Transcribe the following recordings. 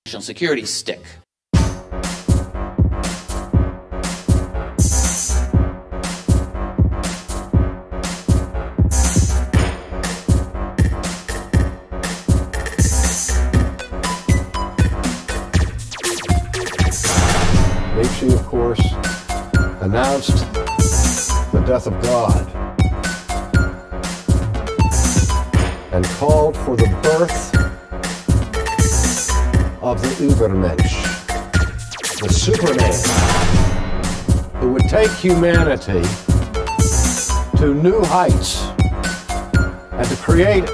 security stick. Nietzsche, of course, announced the death of God and called for the birth of the Übermensch, the Superman, who would take humanity to new heights and to create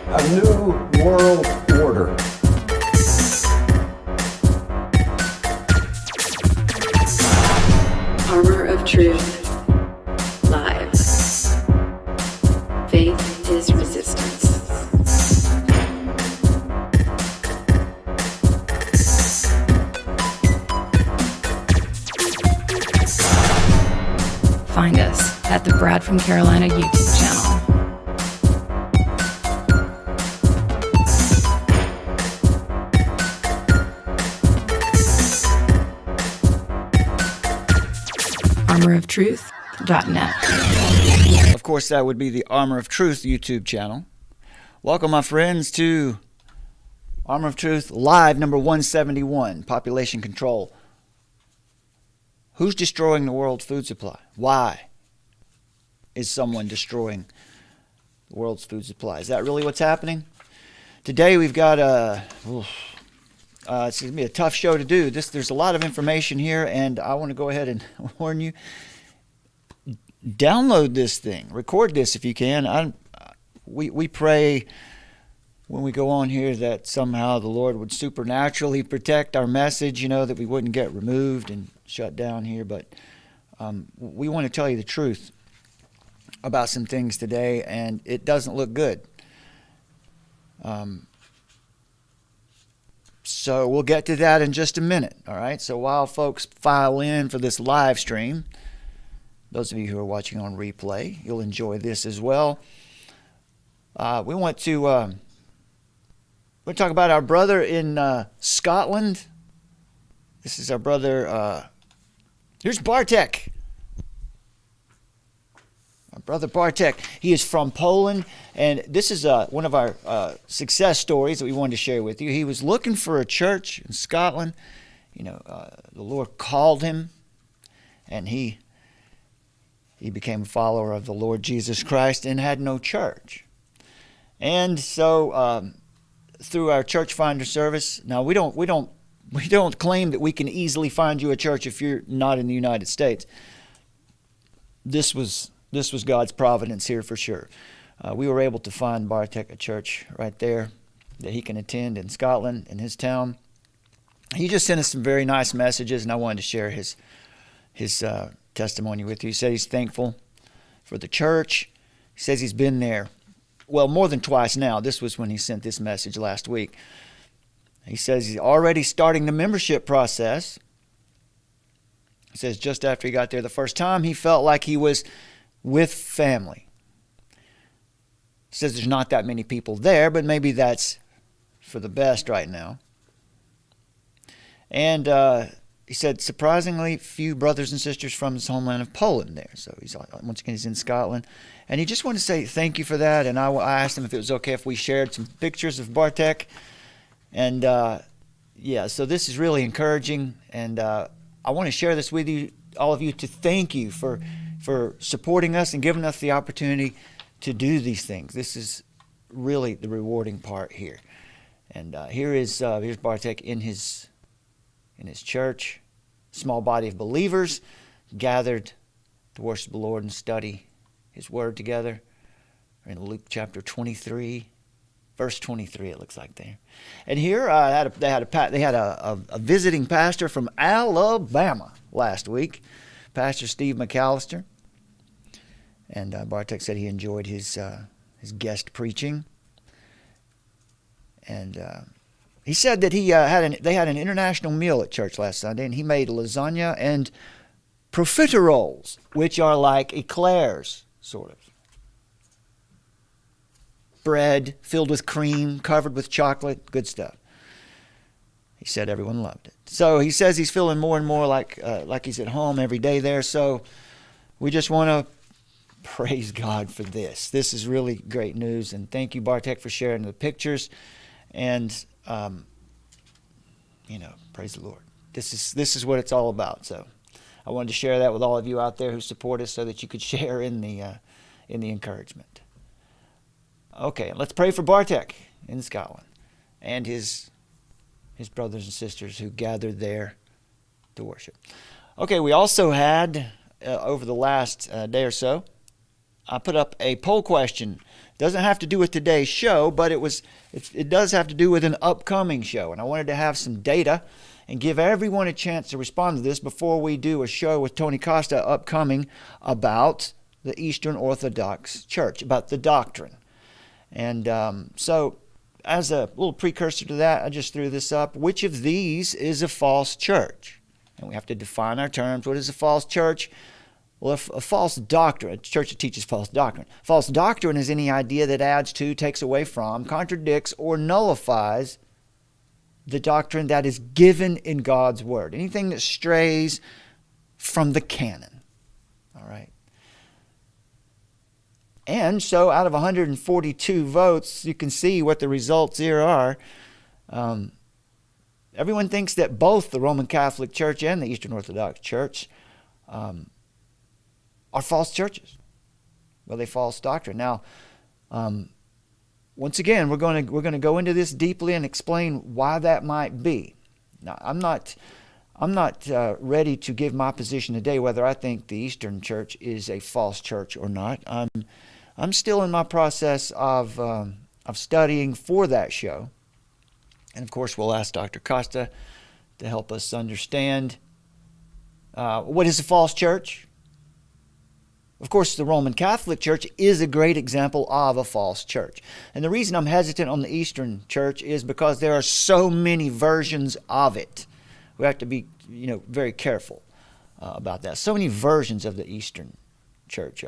a new world order. Armor of Truth, live. Faith is resistance. Find us at the Brad from Carolina YouTube channel. ArmorofTruth.net. Of course, that would be the Armor of Truth YouTube channel. Welcome, my friends, to Armor of Truth Live number 171, Population Control. Who's destroying the world's food supply? Why is someone destroying the world's food supply? Is that really what's happening? Today we've got it's going to be a tough show to do. There's a lot of information here, and I want to go ahead and warn you. Download this thing. Record this if you can. We pray when we go on here that somehow the Lord would supernaturally protect our message, that we wouldn't get removed and shut down here. But we want to tell you the truth about some things today, and it doesn't look good. So we'll get to that in just a minute, all right? So while folks file in for this live stream, those of you who are watching on replay, you'll enjoy this as well. We want to talk about our brother in Scotland. This is our brother. Here's Bartek. Our brother Bartek. He is from Poland, and this is one of our success stories that we wanted to share with you. He was looking for a church in Scotland. The Lord called him, and he became a follower of the Lord Jesus Christ and had no church. And so through our church finder service, now we don't claim that we can easily find you a church if you're not in the United States. This was God's providence here for sure. We were able to find Bartek a church right there that he can attend in Scotland, in his town. He just sent us some very nice messages, and I wanted to share his testimony with you. He said he's thankful for the church. He says he's been there, more than twice now. This was when he sent this message last week. He says he's already starting the membership process. He says just after he got there the first time, he felt like he was with family. He says there's not that many people there, but maybe that's for the best right now. And he said surprisingly few brothers and sisters from his homeland of Poland there. So once again he's in Scotland, and he just wanted to say thank you for that. And I asked him if it was okay if we shared some pictures of Bartek. And so this is really encouraging, and I want to share this with you, all of you, to thank you for supporting us and giving us the opportunity to do these things. This is really the rewarding part here. And here's Bartek in his church, small body of believers gathered to worship the Lord and study His Word together. We're in Luke chapter 23, verse 23. It looks like there. And here they had a visiting pastor from Alabama last week, Pastor Steve McAllister. And Bartek said he enjoyed his guest preaching. And he said that they had an international meal at church last Sunday, and he made lasagna and profiteroles, which are like eclairs, sort of. Bread filled with cream, covered with chocolate, good stuff. He said everyone loved it. So he says he's feeling more and more like he's at home every day there. So we just want to praise God for this. This is really great news. And thank you, Bartek, for sharing the pictures. And, praise the Lord. This is what it's all about. So I wanted to share that with all of you out there who support us so that you could share in the encouragement. Okay, let's pray for Bartek in Scotland and his brothers and sisters who gathered there to worship. Okay, we also had, over the last day or so, I put up a poll question. It doesn't have to do with today's show, but it does have to do with an upcoming show. And I wanted to have some data and give everyone a chance to respond to this before we do a show with Tony Costa upcoming about the Eastern Orthodox Church, about the doctrine. And so as a little precursor to that, I just threw this up. Which of these is a false church? And we have to define our terms. What is a false church? Well, a false doctrine, a church that teaches false doctrine. False doctrine is any idea that adds to, takes away from, contradicts, or nullifies the doctrine that is given in God's Word. Anything that strays from the canon. All right. And so out of 142 votes, you can see what the results here are. Everyone thinks that both the Roman Catholic Church and the Eastern Orthodox Church are false churches. Well, they false doctrine. Now, once again, we're going to go into this deeply and explain why that might be. Now, I'm not ready to give my position today whether I think the Eastern Church is a false church or not. I'm still in my process of studying for that show, and of course, we'll ask Dr. Costa to help us understand what is a false church. Of course, the Roman Catholic Church is a great example of a false church. And the reason I'm hesitant on the Eastern Church is because there are so many versions of it. We have to be, very careful about that. So many versions of the Eastern Church.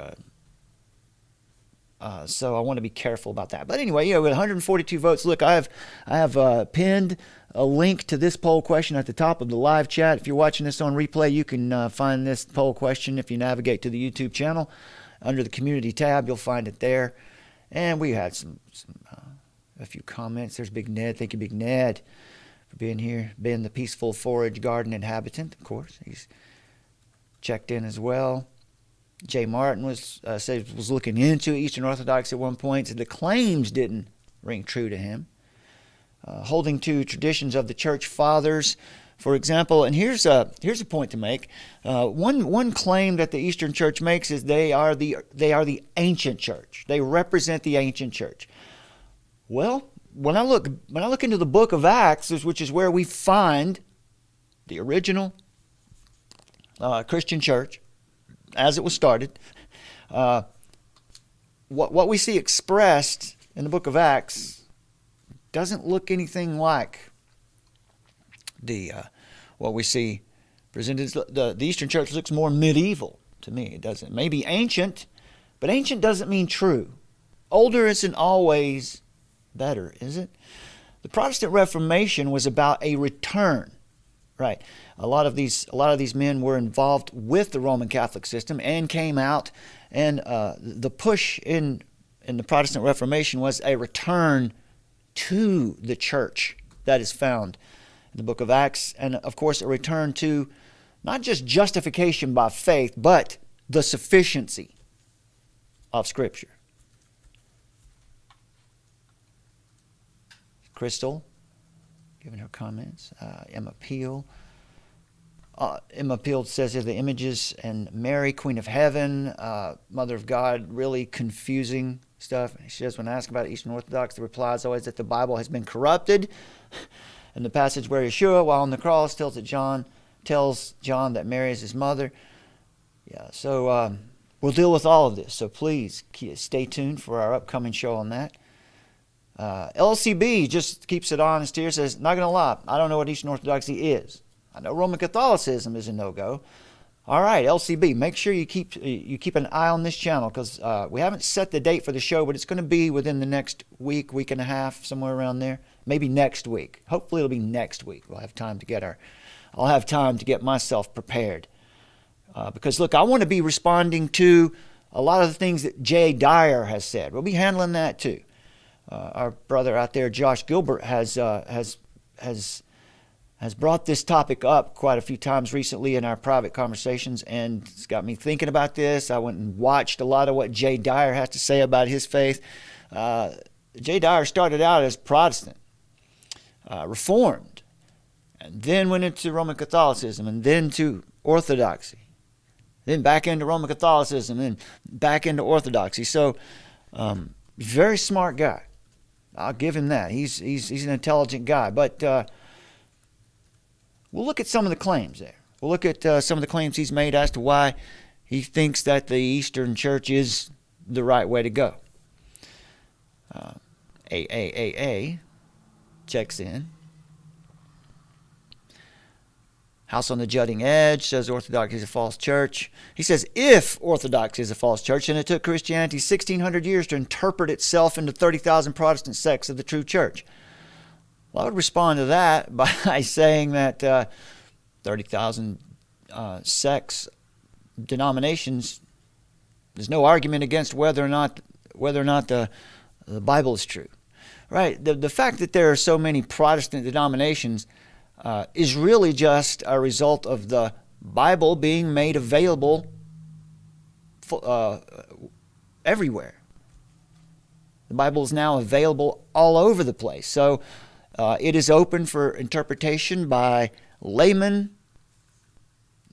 So I want to be careful about that. But anyway, with 142 votes, look, I have pinned a link to this poll question at the top of the live chat. If you're watching this on replay, you can find this poll question if you navigate to the YouTube channel. Under the community tab, you'll find it there. And we had a few comments. There's Big Ned. Thank you, Big Ned, for being here, being the peaceful forage garden inhabitant. Of course, he's checked in as well. Jay Martin was looking into Eastern Orthodoxy at one point, said the claims didn't ring true to him. Holding to traditions of the church fathers, for example, and here's a point to make. One claim that the Eastern Church makes is they are the ancient church. They represent the ancient church. Well, when I look into the book of Acts, which is where we find the original Christian church as it was started, what we see expressed in the book of Acts doesn't look anything like what we see presented. The Eastern Church looks more medieval to me. It doesn't. Maybe ancient, but ancient doesn't mean true. Older isn't always better, is it? The Protestant Reformation was about a return, right? A lot of these men were involved with the Roman Catholic system and came out, and the push in the Protestant Reformation was a return to the church that is found in the book of Acts, and of course a return to not just justification by faith, but the sufficiency of Scripture. Crystal, giving her comments. Emma Peel. Emma Peel says here the images and Mary, Queen of Heaven, Mother of God, really confusing stuff. She says, when asked about Eastern Orthodox, the reply is always that the Bible has been corrupted. And the passage where Yeshua, while on the cross, tells John that Mary is his mother. Yeah, so we'll deal with all of this. So please stay tuned for our upcoming show on that. LCB just keeps it honest here, says, not going to lie, I don't know what Eastern Orthodoxy is. I know Roman Catholicism is a no-go. All right, LCB, make sure you keep an eye on this channel, because we haven't set the date for the show, but it's going to be within the next week and a half, somewhere around there. Maybe next week. Hopefully it'll be next week. I'll have time to get myself prepared. Because look, I want to be responding to a lot of the things that Jay Dyer has said. We'll be handling that too. Our brother out there, Josh Gilbert, has brought this topic up quite a few times recently in our private conversations, and it's got me thinking about this. I went and watched a lot of what Jay Dyer has to say about his faith. Jay Dyer started out as Protestant, Reformed, and then went into Roman Catholicism, and then to Orthodoxy, then back into Roman Catholicism, and back into Orthodoxy. So, very smart guy. I'll give him that. He's an intelligent guy, but we'll look at some of the claims there. We'll look at some of the claims he's made as to why he thinks that the Eastern Church is the right way to go. AAAA checks in. House on the Jutting Edge says Orthodoxy is a false church. He says if Orthodoxy is a false church, then it took Christianity 1,600 years to interpret itself into 30,000 Protestant sects of the true church. Well, I would respond to that by saying that 30,000 sects, denominations, there's no argument against whether or not the Bible is true. Right? The fact that there are so many Protestant denominations is really just a result of the Bible being made available everywhere. The Bible is now available all over the place. So it is open for interpretation by laymen,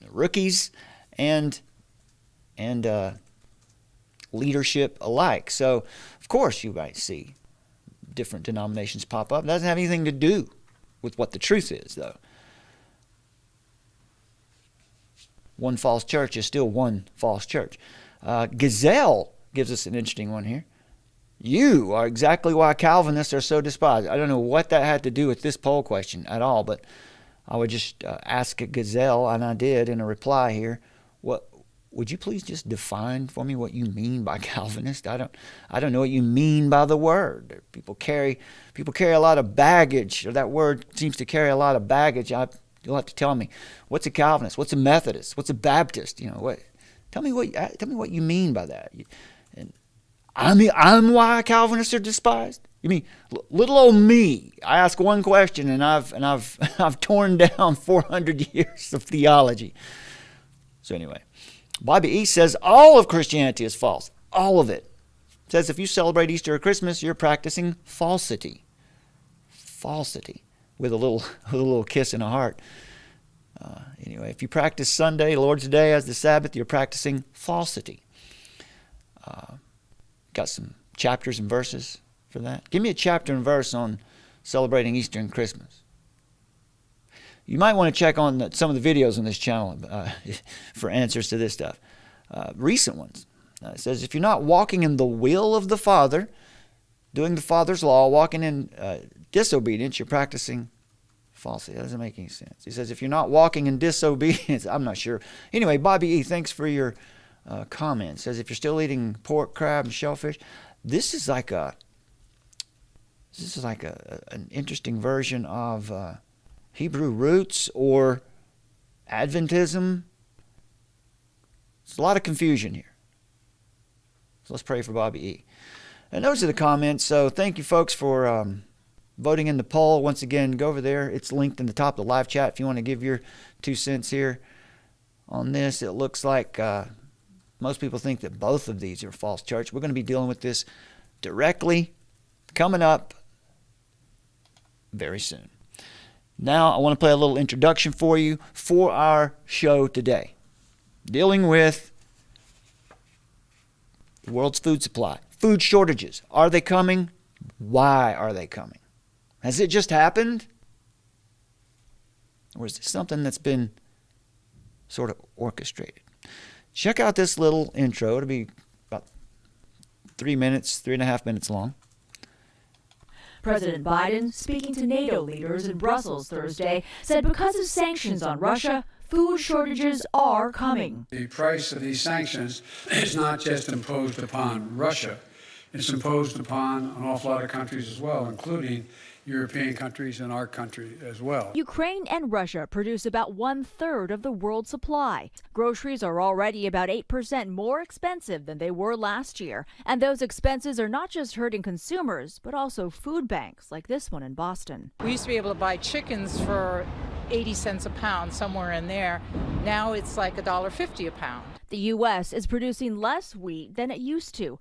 rookies, and leadership alike. So, of course, you might see different denominations pop up. It doesn't have anything to do with what the truth is, though. One false church is still one false church. Gazelle gives us an interesting one here. You are exactly why Calvinists are so despised. I don't know what that had to do with this poll question at all, but I would just ask a Gazelle, and I did in a reply here. Would you please just define for me what you mean by Calvinist? I don't know what you mean by the word. People carry a lot of baggage, or that word seems to carry a lot of baggage. You'll have to tell me, what's a Calvinist? What's a Methodist? What's a Baptist? Tell me what you mean by that. And I'm why Calvinists are despised? You mean little old me? I ask one question, and I've torn down 400 years of theology. So anyway. Bobby E. says all of Christianity is false. All of it. Says if you celebrate Easter or Christmas, you're practicing falsity. Falsity. With a little kiss and a heart. Anyway, if you practice Sunday, Lord's Day, as the Sabbath, you're practicing falsity. Got some chapters and verses for that? Give me a chapter and verse on celebrating Easter and Christmas. You might want to check on some of the videos on this channel for answers to this stuff. Recent ones. It says, if you're not walking in the will of the Father, doing the Father's law, walking in disobedience, you're practicing falsity. That doesn't make any sense. He says, if you're not walking in disobedience, I'm not sure. Anyway, Bobby E., thanks for your comment. It says, if you're still eating pork, crab, and shellfish, this is like an interesting version of Hebrew roots or Adventism. There's a lot of confusion here. So let's pray for Bobby E. And those are the comments. So thank you, folks, for voting in the poll. Once again, go over there. It's linked in the top of the live chat if you want to give your 2 cents here on this. It looks like most people think that both of these are false church. We're going to be dealing with this directly coming up very soon. Now, I want to play a little introduction for you for our show today. Dealing with the world's food supply. Food shortages. Are they coming? Why are they coming? Has it just happened? Or is it something that's been sort of orchestrated? Check out this little intro. It'll be about 3.5 minutes long. President Biden, speaking to NATO leaders in Brussels Thursday, said because of sanctions on Russia, food shortages are coming. The price of these sanctions is not just imposed upon Russia. It's imposed upon an awful lot of countries as well, including European countries and our country as well. Ukraine and Russia produce about 1/3 of the world's supply. Groceries are already about 8% more expensive than they were last year. And those expenses are not just hurting consumers, but also food banks like this one in Boston. We used to be able to buy chickens for 80 cents a pound, somewhere in there. Now it's like $1.50 a pound. The U.S. is producing less wheat than it used to.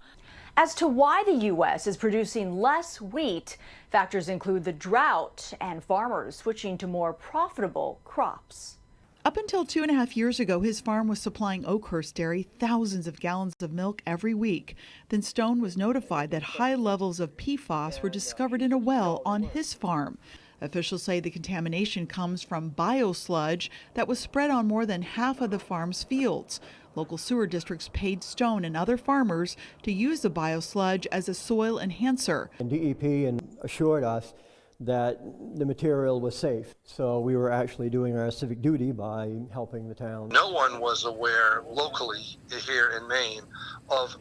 As to why the U.S. is producing less wheat, factors include the drought and farmers switching to more profitable crops. Up until 2.5 years ago, his farm was supplying Oakhurst Dairy thousands of gallons of milk every week. Then Stone was notified that high levels of PFAS were discovered in a well on his farm. Officials say the contamination comes from biosludge that was spread on more than half of the farm's fields. Local sewer districts paid Stone and other farmers to use the biosludge as a soil enhancer. And DEP assured us that the material was safe, so we were actually doing our civic duty by helping the town. No one was aware locally here in Maine of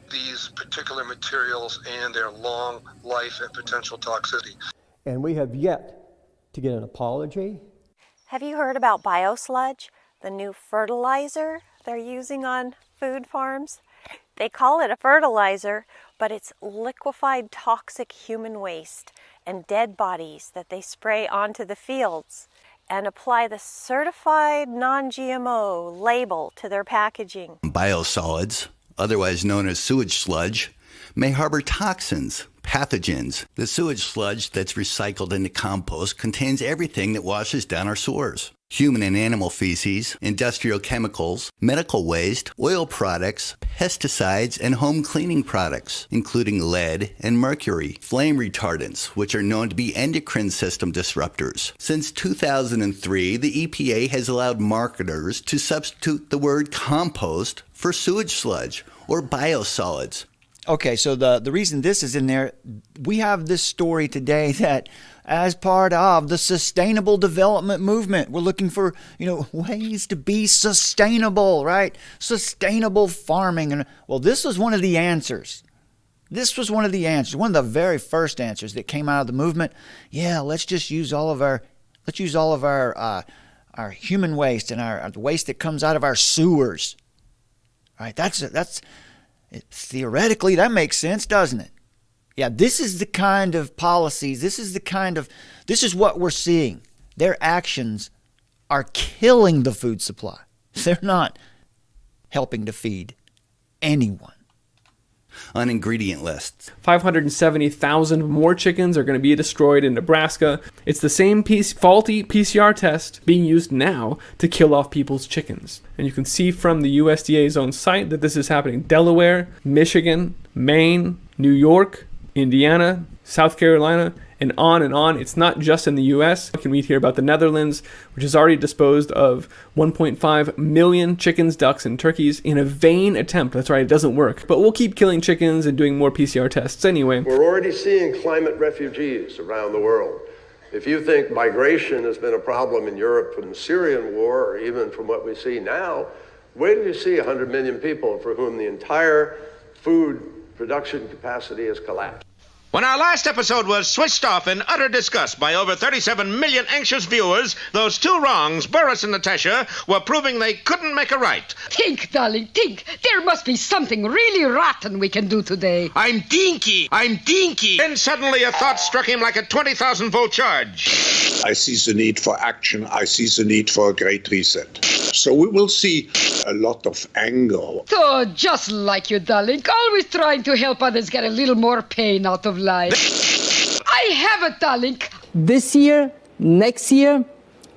these particular materials and their long life and potential toxicity. And we have yet to get an apology. Have you heard about biosludge, the new fertilizer they're using on food farms? They call it a fertilizer, but it's liquefied toxic human waste and dead bodies that they spray onto the fields and apply the certified non-GMO label to their packaging. Biosolids, otherwise known as sewage sludge, may harbor toxins, pathogens. The sewage sludge that's recycled into compost contains everything that washes down our sewers. Human and animal feces, industrial chemicals, medical waste, oil products, pesticides, and home cleaning products, including lead and mercury, flame retardants, which are known to be endocrine system disruptors. Since 2003, the EPA has allowed marketers to substitute the word compost for sewage sludge or biosolids. Okay, so the reason this is in there, we have this story today that as part of the sustainable development movement, we're looking for, ways to be sustainable, right? Sustainable farming. And well, this was one of the answers. This was one of the answers, one of the very first answers that came out of the movement. Yeah, let's just use all of our human waste and the waste that comes out of our sewers. Right? That's theoretically, that makes sense, doesn't it? Yeah, this is the kind of policies, this is what we're seeing. Their actions are killing the food supply. They're not helping to feed anyone. On ingredient lists, 570,000 more chickens are going to be destroyed in Nebraska. It's the same faulty PCR test being used now to kill off people's chickens. And you can see from the USDA's own site that this is happening in Delaware, Michigan, Maine, New York, Indiana, South Carolina, and on and on. It's not just in the U.S. You can read here about the Netherlands, which has already disposed of 1.5 million chickens, ducks, and turkeys in a vain attempt. That's right, it doesn't work. But we'll keep killing chickens and doing more PCR tests anyway. We're already seeing climate refugees around the world. If you think migration has been a problem in Europe from the Syrian war, or even from what we see now, where do you see 100 million people for whom the entire food production capacity has collapsed? When our last episode was switched off in utter disgust by over 37 million anxious viewers, those two wrongs, Boris and Natasha, were proving they couldn't make a right. Think, darling, think. There must be something really rotten we can do today. I'm dinky. Then suddenly a thought struck him like a 20,000-volt charge. I see the need for action. I see the need for a great reset. So we will see a lot of anger. Oh, just like you, darling. Always trying to help others get a little more pain out of life. I have it, darling. This year, next year,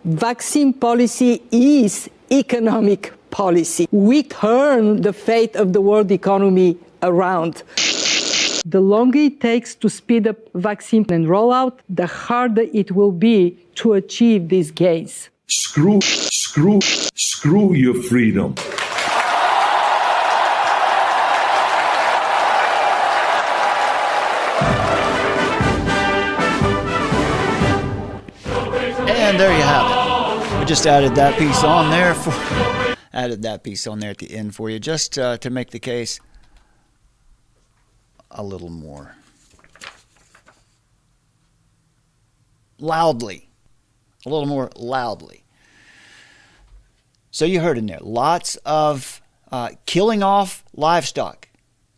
vaccine policy is economic policy. We turn the fate of the world economy around. The longer it takes to speed up vaccine and rollout, the harder it will be to achieve these gains. Screw your freedom. And there you have it. just added that piece on there at the end for you, just to make the case a little more loudly. So you heard in there, lots of killing off livestock,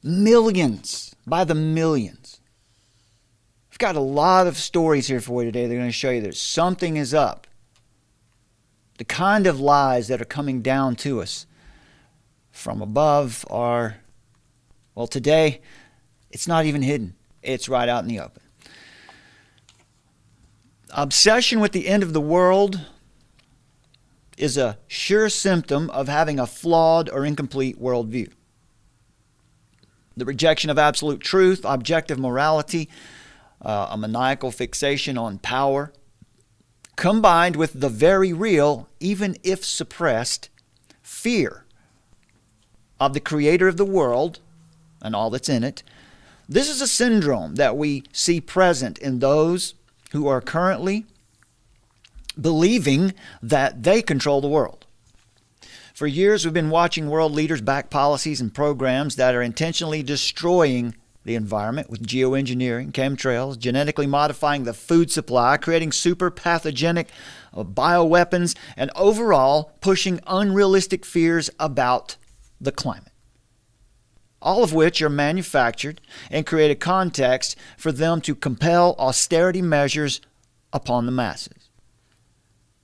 millions, by the millions. I've got a lot of stories here for you today. They're going to show you that something is up. The kind of lies that are coming down to us from above are, well, today, it's not even hidden. It's right out in the open. Obsession with the end of the world is a sure symptom of having a flawed or incomplete worldview. The rejection of absolute truth, objective morality, a maniacal fixation on power, combined with the very real, even if suppressed, fear of the creator of the world and all that's in it. This is a syndrome that we see present in those who are currently believing that they control the world. For years, we've been watching world leaders back policies and programs that are intentionally destroying the environment with geoengineering, chemtrails, genetically modifying the food supply, creating super pathogenic bioweapons, and overall pushing unrealistic fears about the climate. All of which are manufactured and create a context for them to compel austerity measures upon the masses.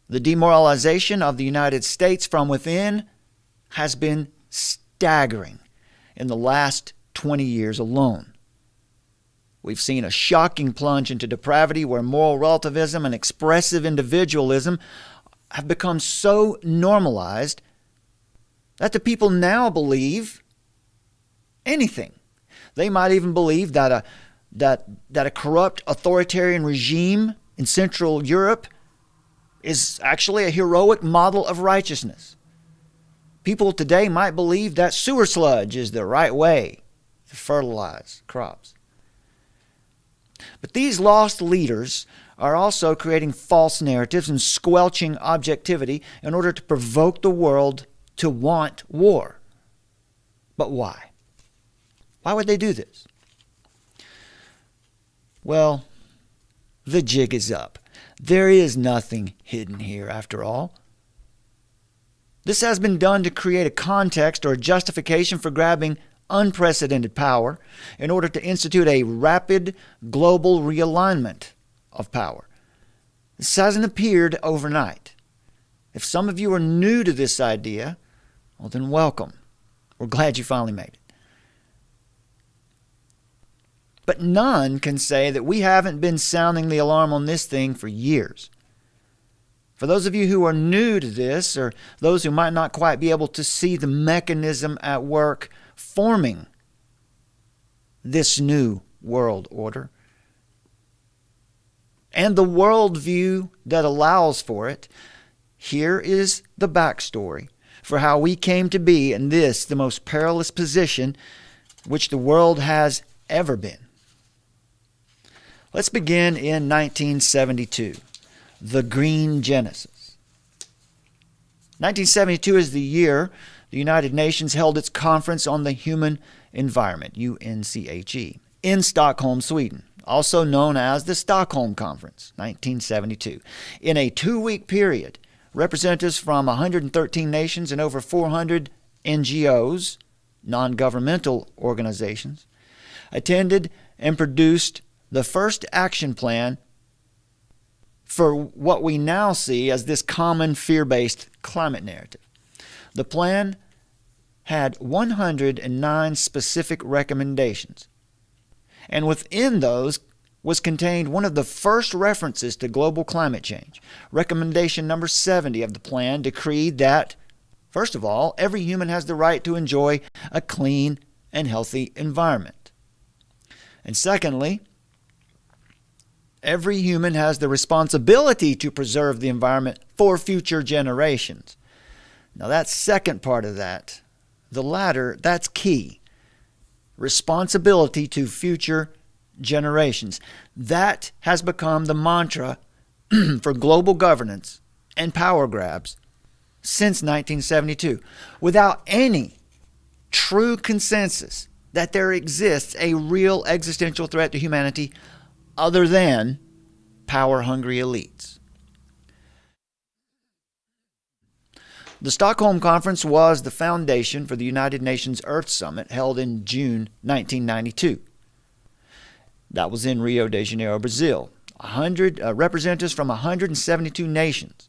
The demoralization of the United States from within has been staggering in the last 20 years alone. We've seen a shocking plunge into depravity where moral relativism and expressive individualism have become so normalized that the people now believe anything. They might even believe that a corrupt authoritarian regime in Central Europe is actually a heroic model of righteousness. People today might believe that sewer sludge is the right way to fertilize crops. But these lost leaders are also creating false narratives and squelching objectivity in order to provoke the world to want war. But why? Why would they do this? Well, the jig is up. There is nothing hidden here, after all. This has been done to create a context or a justification for grabbing unprecedented power in order to institute a rapid global realignment of power. This hasn't appeared overnight. If some of you are new to this idea, well then welcome. We're glad you finally made it. But none can say that we haven't been sounding the alarm on this thing for years. For those of you who are new to this, or those who might not quite be able to see the mechanism at work forming this new world order, and the worldview that allows for it, here is the backstory for how we came to be in this, the most perilous position which the world has ever been. Let's begin in 1972, the Green Genesis. 1972 is the year the United Nations held its Conference on the Human Environment, UNCHE, in Stockholm, Sweden, also known as the Stockholm Conference, 1972. In a 2-week period, representatives from 113 nations and over 400 NGOs, non-governmental organizations, attended and produced the first action plan for what we now see as this common fear-based climate narrative. The plan had 109 specific recommendations, and within those was contained one of the first references to global climate change. Recommendation number 70 of the plan decreed that, first of all, every human has the right to enjoy a clean and healthy environment. And secondly, every human has the responsibility to preserve the environment for future generations. Now that second part of that, the latter, that's key. Responsibility to future generations. That has become the mantra for global governance and power grabs since 1972, without any true consensus that there exists a real existential threat to humanity other than power-hungry elites. The Stockholm Conference was the foundation for the United Nations Earth Summit held in June 1992. That was in Rio de Janeiro, Brazil. 100 representatives from 172 nations,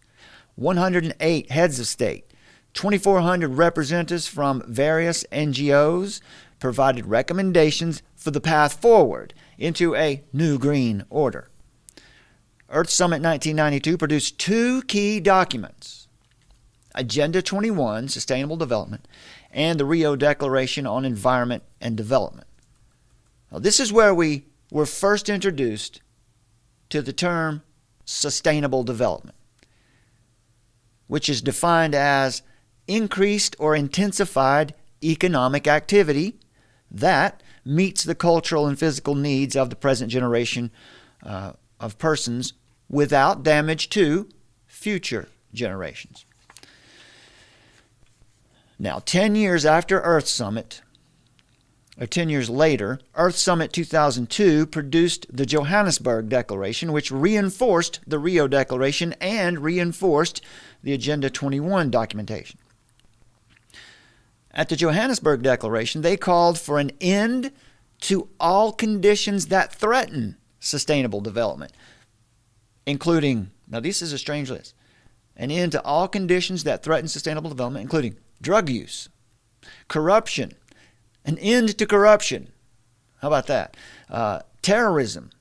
108 heads of state, 2,400 representatives from various NGOs provided recommendations for the path forward into a new green order. Earth Summit 1992 produced two key documents: Agenda 21, Sustainable Development, and the Rio Declaration on Environment and Development. Now, this is where we were first introduced to the term sustainable development, which is defined as increased or intensified economic activity that meets the cultural and physical needs of the present generation of persons without damage to future generations. Now, 10 years after Earth Summit, or 10 years later, Earth Summit 2002 produced the Johannesburg Declaration, which reinforced the Rio Declaration and reinforced the Agenda 21 documentation. At the Johannesburg Declaration, they called for an end to all conditions that threaten sustainable development, including, now this is a strange list, an end to all conditions that threaten sustainable development, including drug use, corruption, an end to corruption. How about that? Terrorism,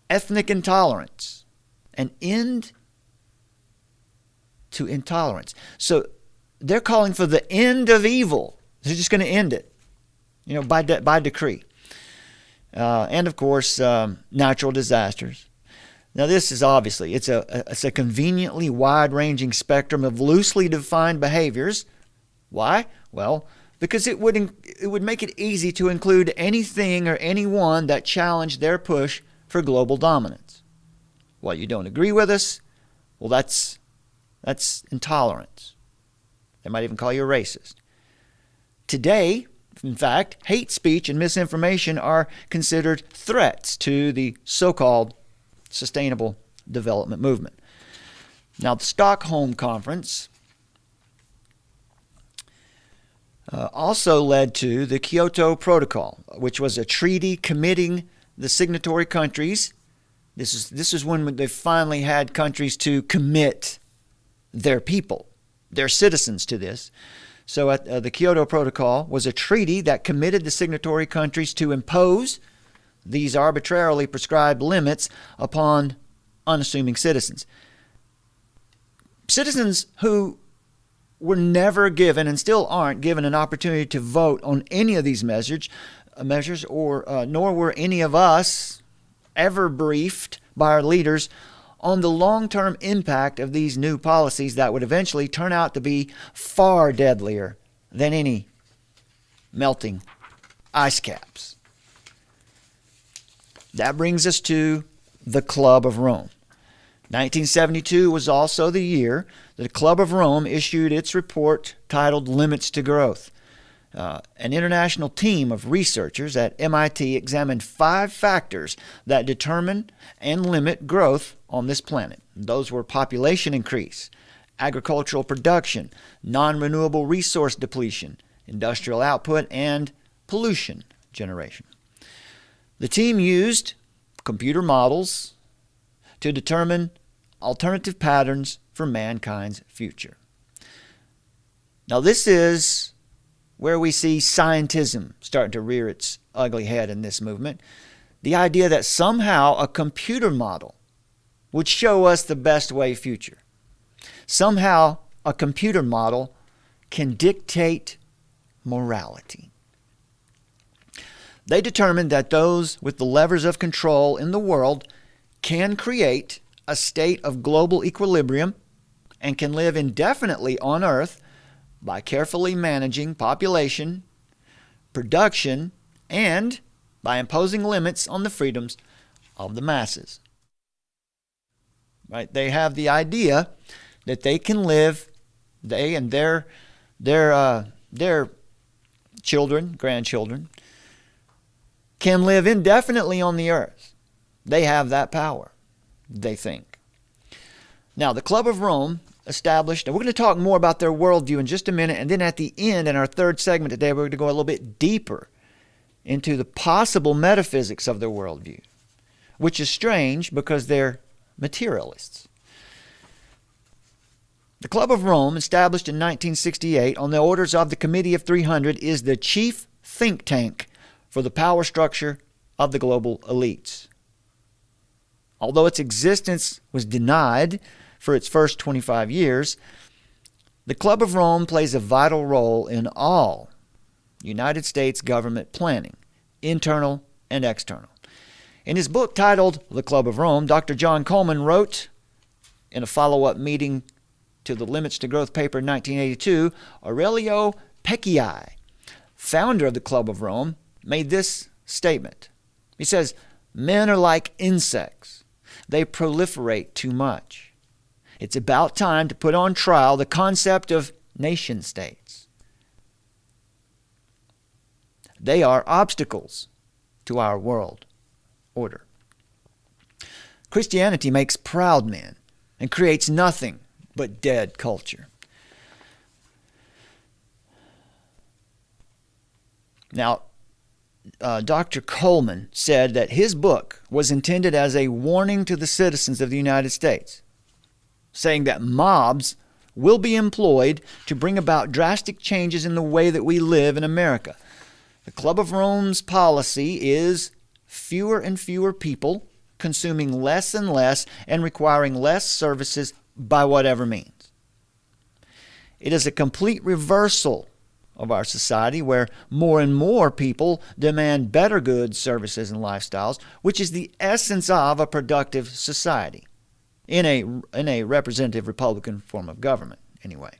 ethnic intolerance, an end to intolerance. So they're calling for the end of evil. They're just going to end it, by decree. And of course, natural disasters. Now, this is obviously it's a conveniently wide-ranging spectrum of loosely defined behaviors. Why? Well, because it would make it easy to include anything or anyone that challenged their push for global dominance. Well, you don't agree with us? Well, that's intolerance. They might even call you a racist. Today, in fact, hate speech and misinformation are considered threats to the so-called sustainable development movement. Now, the Stockholm Conference also led to the Kyoto Protocol, which was a treaty committing the signatory countries. This is when they finally had countries to commit their people, their citizens to this. So the Kyoto Protocol was a treaty that committed the signatory countries to impose these arbitrarily prescribed limits upon unassuming citizens. Citizens who were never given and still aren't given an opportunity to vote on any of these measures, or nor were any of us ever briefed by our leaders on the long-term impact of these new policies that would eventually turn out to be far deadlier than any melting ice caps. That brings us to the Club of Rome. 1972 was also the year that the Club of Rome issued its report titled Limits to Growth. An international team of researchers at MIT examined 5 factors that determine and limit growth on this planet. Those were population increase, agricultural production, non-renewable resource depletion, industrial output, and pollution generation. The team used computer models to determine alternative patterns for mankind's future. Now, this is where we see scientism starting to rear its ugly head in this movement. The idea that somehow a computer model would show us the best way future. Somehow a computer model can dictate morality. They determined that those with the levers of control in the world can create a state of global equilibrium and can live indefinitely on Earth by carefully managing population, production, and by imposing limits on the freedoms of the masses. Right? They have the idea that they can live, they and their children, grandchildren, can live indefinitely on the earth. They have that power, they think. Now, the Club of Rome established, and we're going to talk more about their worldview in just a minute, and then at the end, in our third segment today, we're going to go a little bit deeper into the possible metaphysics of their worldview, which is strange because they're materialists. The Club of Rome, established in 1968 on the orders of the Committee of 300, is the chief think tank for the power structure of the global elites. Although its existence was denied for its first 25 years, the Club of Rome plays a vital role in all United States government planning, internal and external. In his book titled The Club of Rome, Dr. John Coleman wrote in a follow-up meeting to the Limits to Growth paper in 1982, Aurelio Pecchii, founder of the Club of Rome, made this statement. He says, "Men are like insects. They proliferate too much. It's about time to put on trial the concept of nation states. They are obstacles to our world order. Christianity makes proud men and creates nothing but dead culture." Now, Dr. Coleman said that his book was intended as a warning to the citizens of the United States, saying that mobs will be employed to bring about drastic changes in the way that we live in America. The Club of Rome's policy is fewer and fewer people consuming less and less and requiring less services by whatever means. It is a complete reversal of our society where more and more people demand better goods, services, and lifestyles, which is the essence of a productive society in a representative Republican form of government, anyway.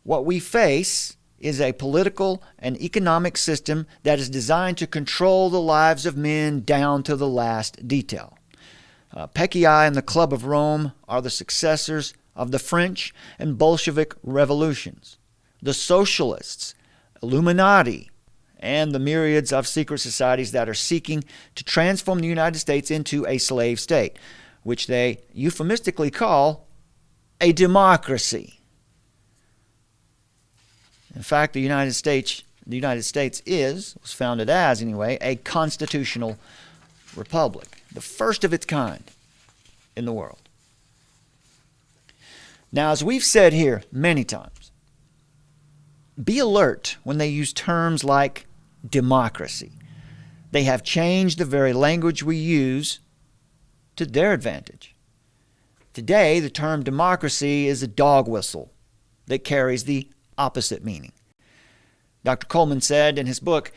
What we face is a political and economic system that is designed to control the lives of men down to the last detail. Pecchii and the Club of Rome are the successors of the French and Bolshevik revolutions, the socialists, Illuminati, and the myriads of secret societies that are seeking to transform the United States into a slave state, which they euphemistically call a democracy. In fact, the United States was founded as, anyway, a constitutional republic, the first of its kind in the world. Now, as we've said here many times, be alert when they use terms like democracy. They have changed the very language we use to their advantage. Today, the term democracy is a dog whistle that carries the opposite meaning. Dr. Coleman said in his book,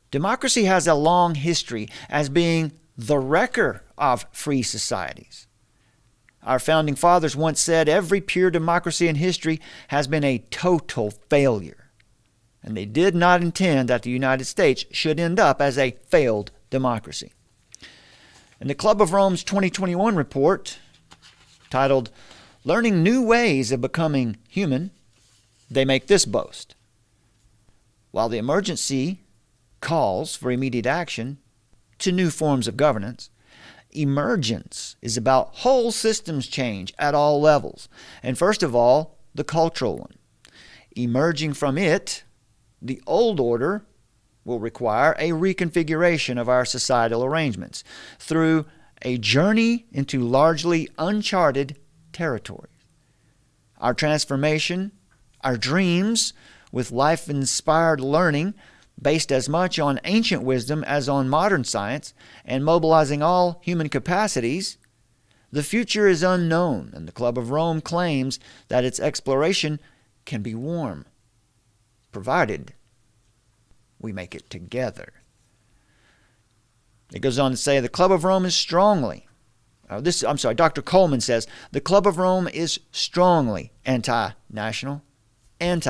democracy has a long history as being the wrecker of free societies. Our founding fathers once said every pure democracy in history has been a total failure. And they did not intend that the United States should end up as a failed democracy. In the Club of Rome's 2021 report, titled Learning New Ways of Becoming Human, they make this boast. While the emergency calls for immediate action to new forms of governance, emergence is about whole systems change at all levels, and first of all, the cultural one. Emerging from it, the old order will require a reconfiguration of our societal arrangements through a journey into largely uncharted territories. Our transformation, our dreams with life-inspired learning based as much on ancient wisdom as on modern science and mobilizing all human capacities, the future is unknown, and the Club of Rome claims that its exploration can be warm, provided we make it together. It goes on to say the Club of Rome is Dr. Coleman says, the Club of Rome is strongly anti-national, and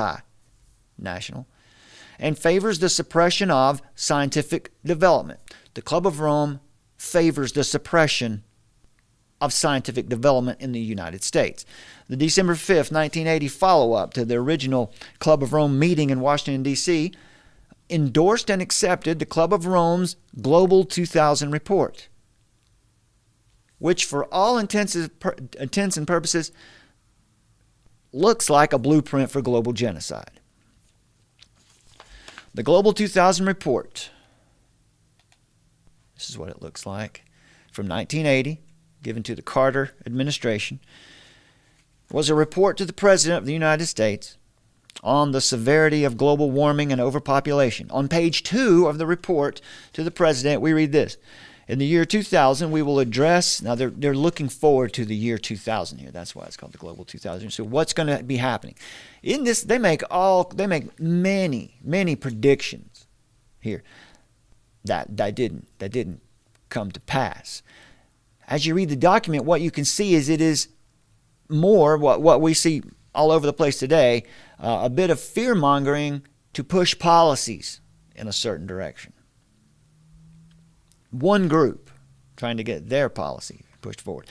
favors the suppression of scientific development. The Club of Rome favors the suppression of scientific development in the United States. The December 5th, 1980 follow-up to the original Club of Rome meeting in Washington, D.C. endorsed and accepted the Club of Rome's Global 2000 report, which for all intents and purposes looks like a blueprint for global genocide. The Global 2000 report, this is what it looks like, from 1980, given to the Carter administration, was a report to the President of the United States on the severity of global warming and overpopulation. On page 2 of the report to the President, we read this: in the year 2000, we will address, now they're looking forward to the year 2000 here. That's why it's called the Global 2000. So what's going to be happening? In this, they make many predictions here that didn't come to pass. As you read the document, what you can see is it is more what we see all over the place today, a bit of fear-mongering to push policies in a certain direction. One group trying to get their policy pushed forward.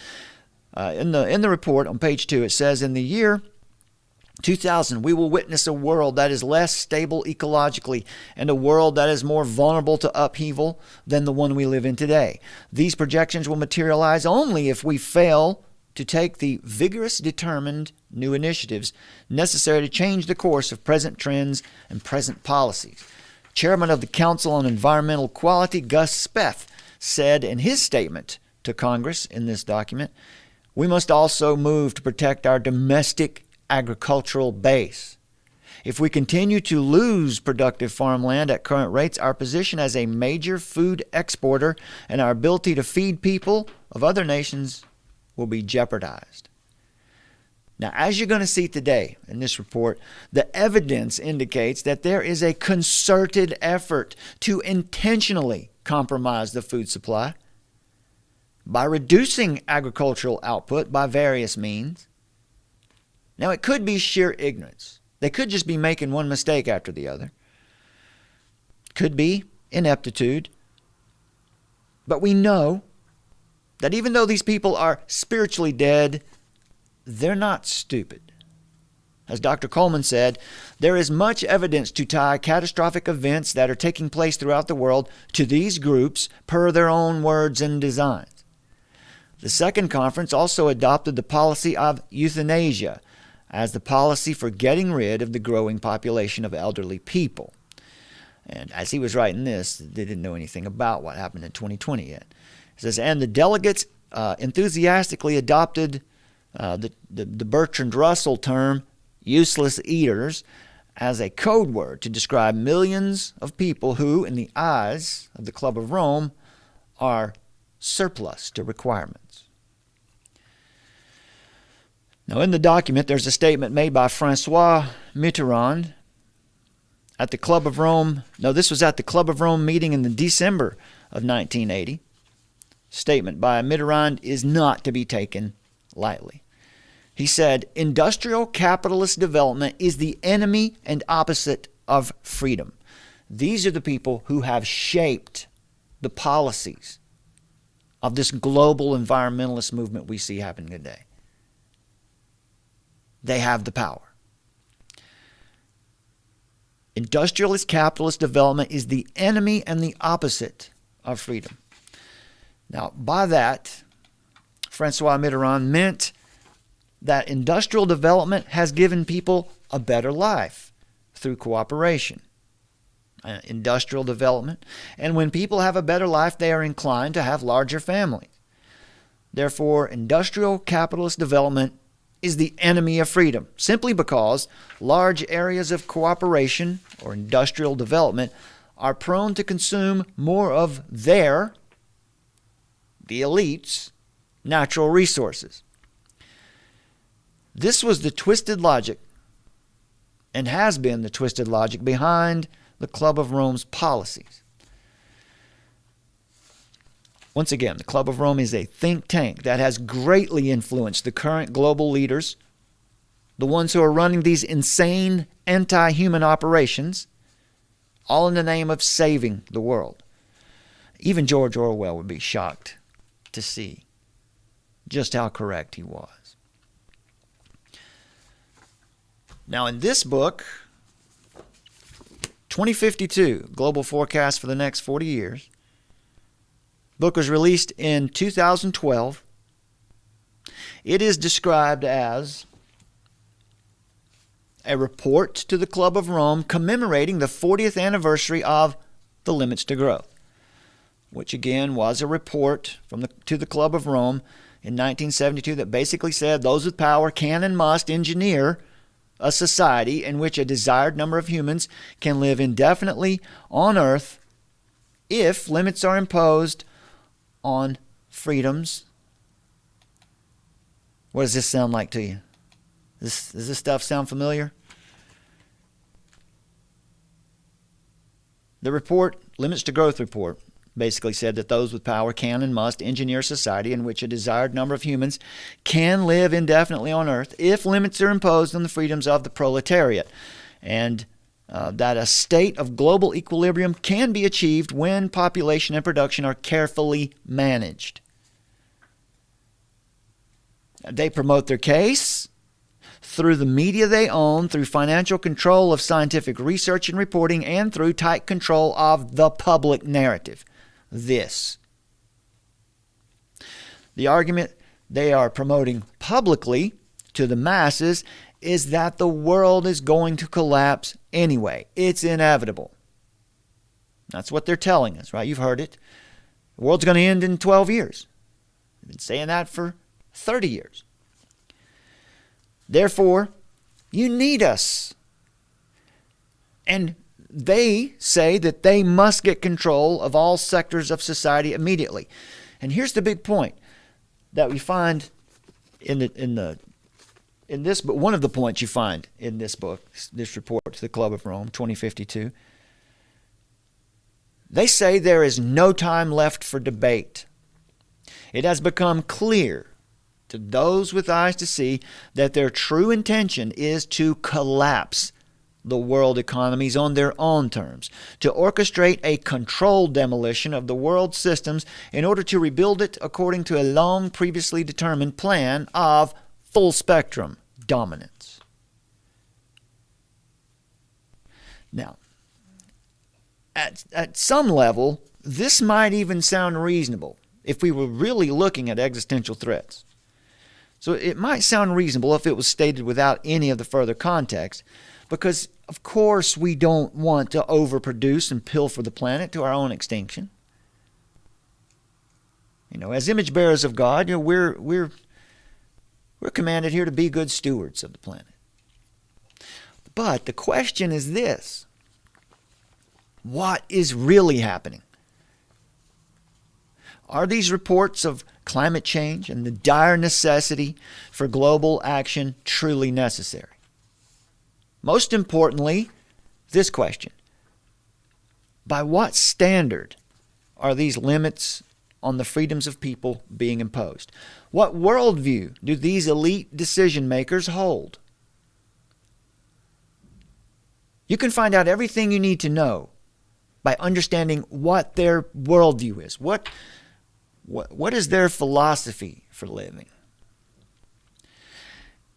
In the report on page 2, it says, in the year 2000, we will witness a world that is less stable ecologically and a world that is more vulnerable to upheaval than the one we live in today. These projections will materialize only if we fail to take the vigorous, determined new initiatives necessary to change the course of present trends and present policies. Chairman of the Council on Environmental Quality, Gus Speth, said in his statement to Congress in this document, we must also move to protect our domestic agricultural base. If we continue to lose productive farmland at current rates, our position as a major food exporter and our ability to feed people of other nations will be jeopardized. Now, as you're going to see today in this report, the evidence indicates that there is a concerted effort to intentionally compromise the food supply by reducing agricultural output by various means. Now, it could be sheer ignorance. They could just be making one mistake after the other. Could be ineptitude. But we know that even though these people are spiritually dead, they're not stupid. As Dr. Coleman said, there is much evidence to tie catastrophic events that are taking place throughout the world to these groups per their own words and designs. The second conference also adopted the policy of euthanasia as the policy for getting rid of the growing population of elderly people. And as he was writing this, they didn't know anything about what happened in 2020 yet. It says, and the delegates enthusiastically adopted the Bertrand Russell term, useless eaters, as a code word to describe millions of people who, in the eyes of the Club of Rome, are surplus to requirements. Now, in the document, there's a statement made by Francois Mitterrand at the Club of Rome. No, this was at the Club of Rome meeting in the December of 1980. Statement by Mitterrand is not to be taken lightly. He said, industrial capitalist development is the enemy and opposite of freedom. These are the people who have shaped the policies of this global environmentalist movement we see happening today. They have the power. Industrialist capitalist development is the enemy and the opposite of freedom. Now, by that, Francois Mitterrand meant that industrial development has given people a better life through cooperation. Industrial development. And when people have a better life, they are inclined to have larger families. Therefore, industrial capitalist development is the enemy of freedom, simply because large areas of cooperation or industrial development are prone to consume more of the elites' natural resources. This was the twisted logic, and has been the twisted logic, behind the Club of Rome's policies. Once again, the Club of Rome is a think tank that has greatly influenced the current global leaders, the ones who are running these insane anti-human operations, all in the name of saving the world. Even George Orwell would be shocked to see just how correct he was. Now, in this book, 2052, Global Forecast for the Next 40 Years, book was released in 2012. It is described as a report to the Club of Rome commemorating the 40th anniversary of the Limits to Growth, which again was a report to the Club of Rome in 1972 that basically said those with power can and must engineer a society in which a desired number of humans can live indefinitely on Earth if limits are imposed on freedoms. What does this sound like to you? Does this stuff sound familiar? The report, Limits to Growth report, basically said that those with power can and must engineer a society in which a desired number of humans can live indefinitely on Earth if limits are imposed on the freedoms of the proletariat, and that a state of global equilibrium can be achieved when population and production are carefully managed. They promote their case through the media they own, through financial control of scientific research and reporting, and through tight control of the public narrative. The argument they are promoting publicly to the masses is that the world is going to collapse anyway. It's inevitable. That's what they're telling us, right? You've heard it. The world's going to end in 12 years. They've been saying that for 30 years. Therefore, you need us. And they say that they must get control of all sectors of society immediately. And here's the big point that we find in this book. One of the points you find in this book, this report to the Club of Rome, 2052. They say there is no time left for debate. It has become clear to those with eyes to see that their true intention is to collapse the world economies on their own terms, to orchestrate a controlled demolition of the world systems in order to rebuild it according to a long previously determined plan of full spectrum dominance. Now, at some level, this might even sound reasonable if we were really looking at existential threats. So it might sound reasonable if it was stated without any of the further context, because of course we don't want to overproduce and pilfer the planet to our own extinction. As image bearers of God, we're commanded here to be good stewards of the planet. But the question is this: what is really happening? Are these reports of climate change and the dire necessity for global action truly necessary? Most importantly, this question: by what standard are these limits on the freedoms of people being imposed? What worldview do these elite decision makers hold? You can find out everything you need to know by understanding what their worldview is. What is their philosophy for living?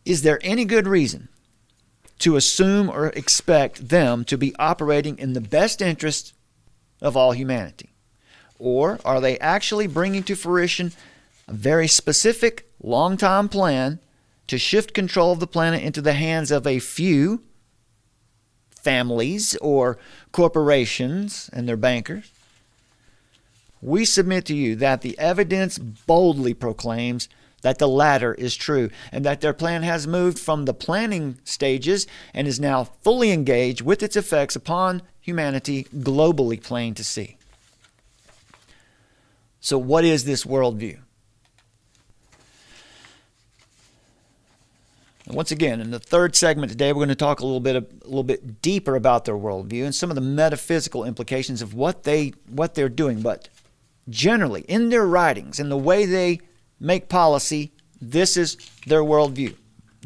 Is there any good reason to assume or expect them to be operating in the best interest of all humanity? Or are they actually bringing to fruition a very specific, long-time plan to shift control of the planet into the hands of a few families or corporations and their bankers? We submit to you that the evidence boldly proclaims that the latter is true, and that their plan has moved from the planning stages and is now fully engaged with its effects upon humanity, globally plain to see. So what is this worldview? And once again, in the third segment today, we're going to talk a little bit deeper about their worldview and some of the metaphysical implications of what they're doing. But generally, in their writings, in the way they make policy, this is their worldview.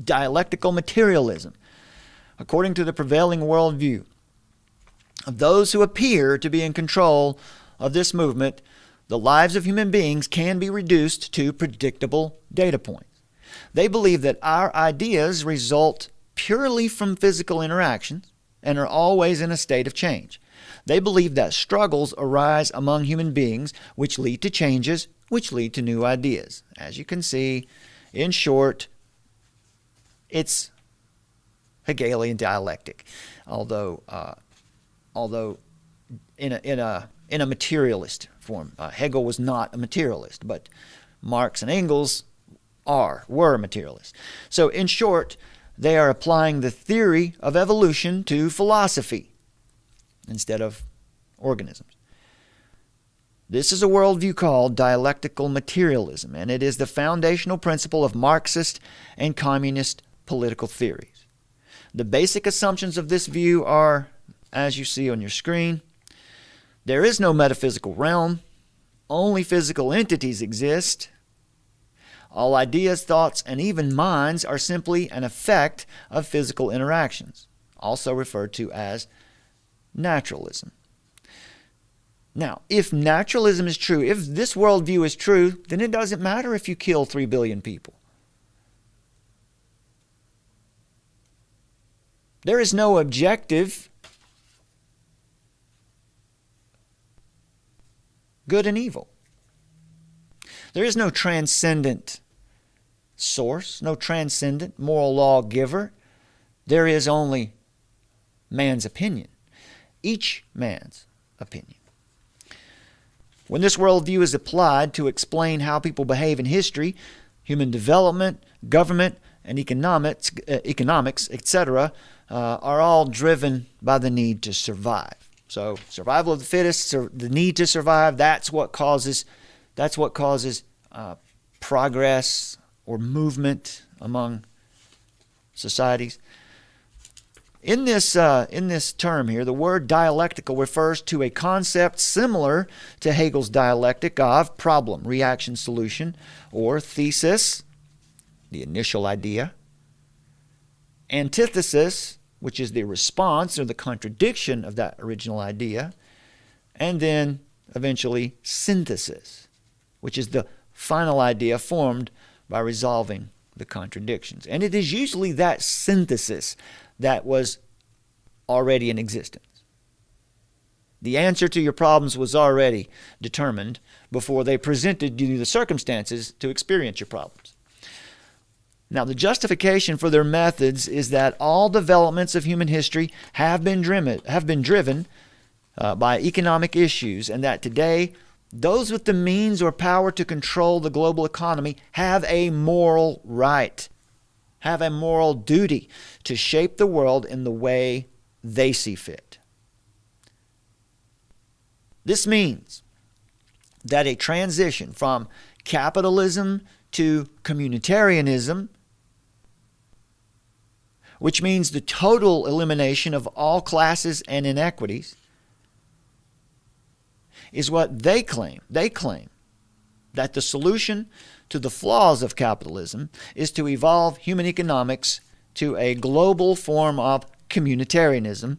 Dialectical materialism. According to the prevailing worldview of those who appear to be in control of this movement, the lives of human beings can be reduced to predictable data points. They believe that our ideas result purely from physical interactions and are always in a state of change. They believe that struggles arise among human beings which lead to changes, which lead to new ideas. As you can see, in short, it's Hegelian dialectic, although in a materialist form. Hegel was not a materialist, but Marx and Engels were materialists. So in short, they are applying the theory of evolution to philosophy instead of organisms. This is a worldview called dialectical materialism, and it is the foundational principle of Marxist and communist political theories. The basic assumptions of this view are, as you see on your screen, there is no metaphysical realm, only physical entities exist. All ideas, thoughts, and even minds are simply an effect of physical interactions, also referred to as naturalism. Now, if naturalism is true, if this worldview is true, then it doesn't matter if you kill 3 billion people. There is no objective good and evil. There is no transcendent source, no transcendent moral lawgiver. There is only man's opinion, each man's opinion. When this worldview is applied to explain how people behave in history, human development, government, and economics, etc., are all driven by the need to survive. So survival of the fittest, the need to survive, that's what causes progress or movement among societies. In this term here, the word dialectical refers to a concept similar to Hegel's dialectic of problem, reaction, solution, or thesis, the initial idea, antithesis, which is the response or the contradiction of that original idea, and then eventually synthesis, which is the final idea formed by resolving the contradictions. And it is usually that synthesis that was already in existence. The answer to your problems was already determined before they presented you the circumstances to experience your problems. Now, the justification for their methods is that all developments of human history have been driven by economic issues, and that today those with the means or power to control the global economy have a moral right, have a moral duty to shape the world in the way they see fit. This means that a transition from capitalism to communitarianism, which means the total elimination of all classes and inequities, is what they claim. They claim that the solution to the flaws of capitalism is to evolve human economics to a global form of communitarianism,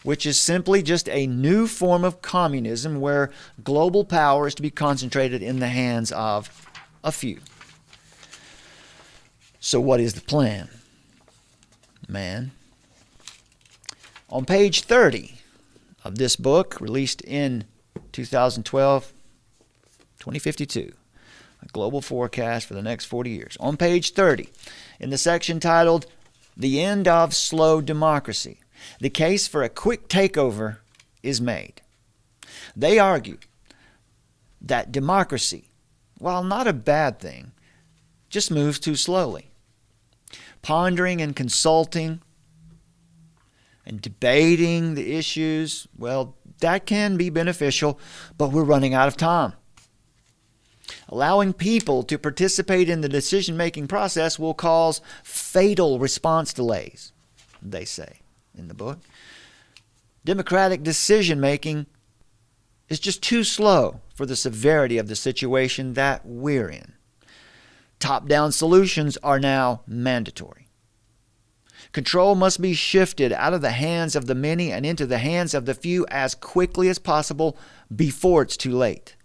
which is simply just a new form of communism where global power is to be concentrated in the hands of a few. So what is the plan, man? On page 30 of this book, released in 2052, a global forecast for the next 40 years. On page 30, in the section titled, The End of Slow Democracy, the case for a quick takeover is made. They argue that democracy, while not a bad thing, just moves too slowly. Pondering and consulting and debating the issues, well, that can be beneficial, but we're running out of time. Allowing people to participate in the decision-making process will cause fatal response delays, they say in the book. Democratic decision-making is just too slow for the severity of the situation that we're in. Top-down solutions are now mandatory. Control must be shifted out of the hands of the many and into the hands of the few as quickly as possible before it's too late.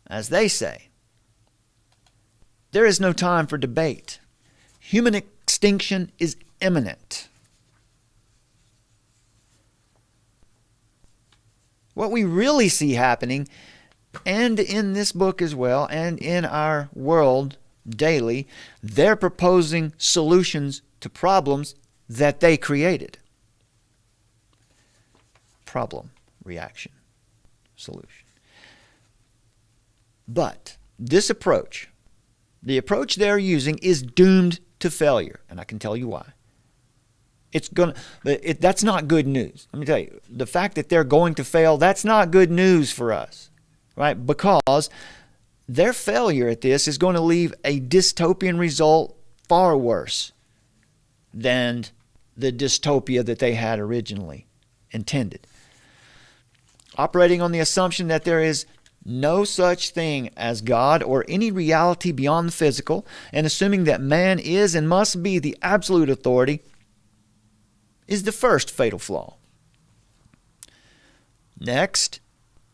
As they say, there is no time for debate. Human extinction is imminent. What we really see happening, and in this book as well, and in our world daily, they're proposing solutions to problems that they created. Problem, reaction, solution. But this approach, the approach they're using, is doomed to failure, and I can tell you why. That's not good news. Let me tell you, the fact that they're going to fail, that's not good news for us, right? Because their failure at this is going to leave a dystopian result far worse than the dystopia that they had originally intended. Operating on the assumption that there is no such thing as God or any reality beyond the physical, and assuming that man is and must be the absolute authority, is the first fatal flaw. Next,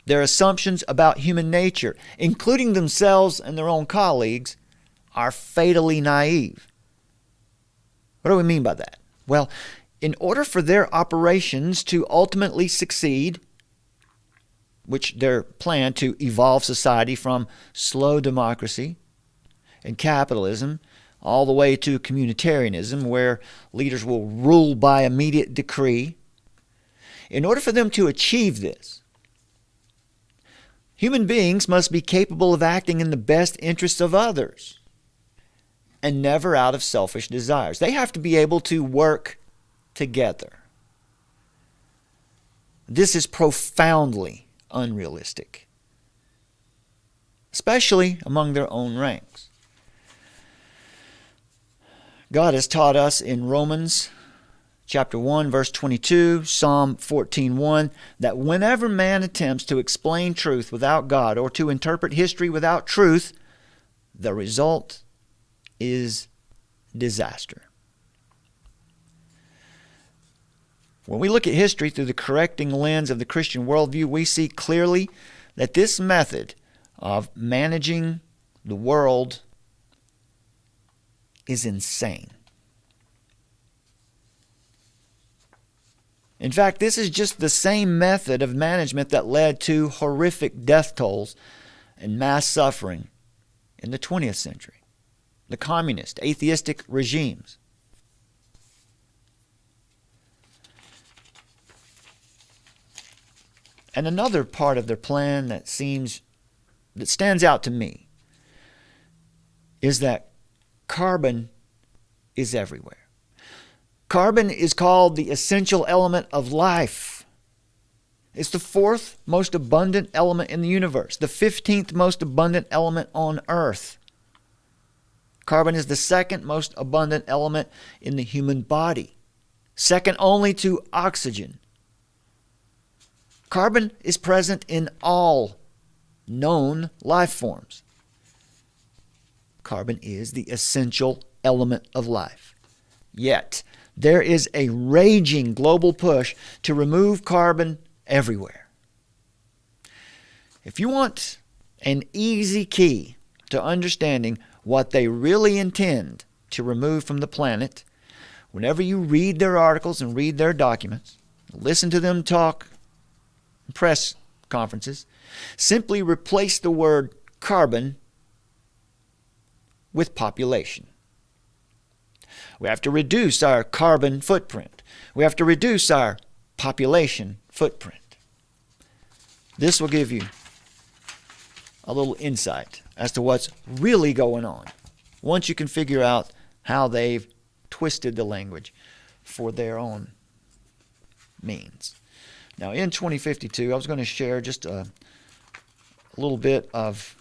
their assumptions about human nature, including themselves and their own colleagues, are fatally naive. What do we mean by that? Well, in order for their operations to ultimately succeed, which their plan to evolve society from slow democracy and capitalism all the way to communitarianism, where leaders will rule by immediate decree. In order for them to achieve this, human beings must be capable of acting in the best interests of others and never out of selfish desires. They have to be able to work together. This is profoundly unrealistic, especially among their own ranks. God has taught us in Romans chapter 1, verse 22, Psalm 14:1, that whenever man attempts to explain truth without God or to interpret history without truth, the result is disaster. When we look at history through the correcting lens of the Christian worldview, we see clearly that this method of managing the world is insane. In fact, this is just the same method of management that led to horrific death tolls and mass suffering in the 20th century. The communist, atheistic regimes. And another part of their plan that stands out to me is that carbon is everywhere. Carbon is called the essential element of life. It's the fourth most abundant element in the universe, the 15th most abundant element on Earth. Carbon is the second most abundant element in the human body, second only to oxygen. Carbon is present in all known life forms. Carbon is the essential element of life. Yet, there is a raging global push to remove carbon everywhere. If you want an easy key to understanding what they really intend to remove from the planet, whenever you read their articles and read their documents, listen to them talk, press conferences, simply replace the word carbon with population. We have to reduce our carbon footprint. We have to reduce our population footprint. This will give you a little insight as to what's really going on once you can figure out how they've twisted the language for their own means. Now, in 2052, I was going to share just a little bit of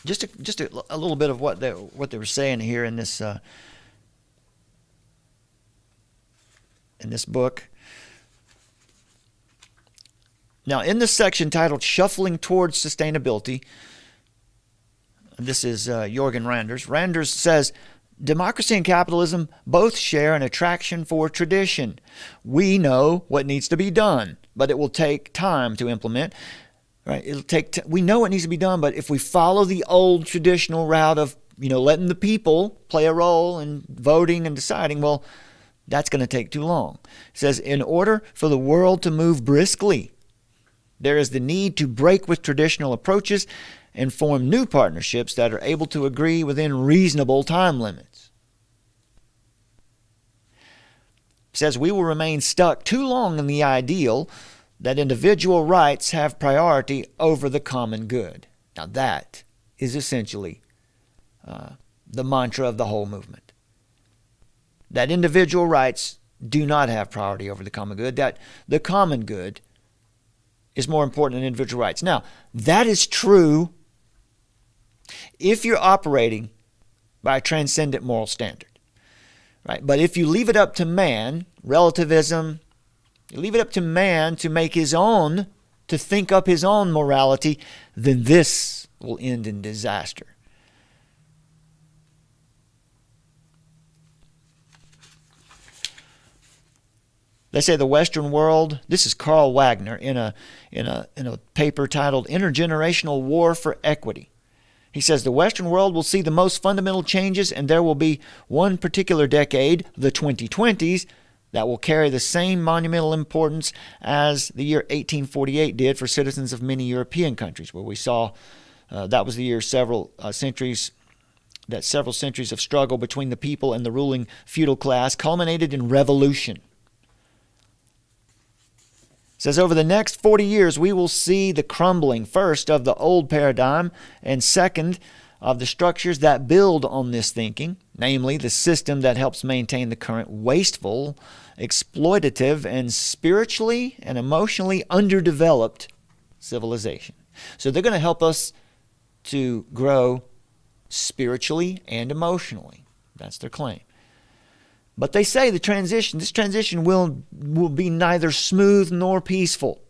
just a little bit of what they were saying here in this book. Now, in this section titled "Shuffling Towards Sustainability," This is Jorgen Randers. Randers says, democracy and capitalism both share an attraction for tradition. We know what needs to be done, but it will take time to implement. Right? We know it needs to be done, but if we follow the old traditional route of, letting the people play a role in voting and deciding, well, that's going to take too long. It says, in order for the world to move briskly, there is the need to break with traditional approaches and form new partnerships that are able to agree within reasonable time limits. It says, we will remain stuck too long in the ideal that individual rights have priority over the common good. Now that is essentially the mantra of the whole movement. That individual rights do not have priority over the common good, that the common good is more important than individual rights. Now, that is true if you're operating by a transcendent moral standard. Right? But if you leave it up to man, relativism, you leave it up to man to make his own, to think up his own morality, then this will end in disaster. They say the Western world, this is Carl Wagner in a paper titled Intergenerational War for Equity. He says the Western world will see the most fundamental changes, and there will be one particular decade, the 2020s, that will carry the same monumental importance as the year 1848 did for citizens of many European countries, where we saw that was the year several centuries of struggle between the people and the ruling feudal class culminated in revolution. Says over the next 40 years, we will see the crumbling, first, of the old paradigm, and second, of the structures that build on this thinking, namely the system that helps maintain the current wasteful, exploitative, and spiritually and emotionally underdeveloped civilization. So they're going to help us to grow spiritually and emotionally. That's their claim. But they say this transition will be neither smooth nor peaceful.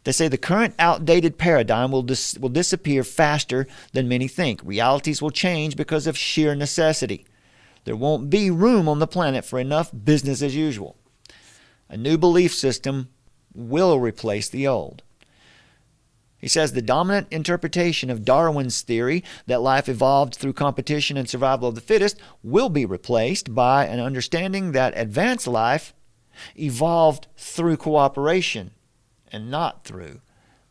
They say the current outdated paradigm will disappear faster than many think. Realities will change because of sheer necessity. There won't be room on the planet for enough business as usual. A new belief system will replace the old. He says the dominant interpretation of Darwin's theory that life evolved through competition and survival of the fittest will be replaced by an understanding that advanced life evolved through cooperation and not through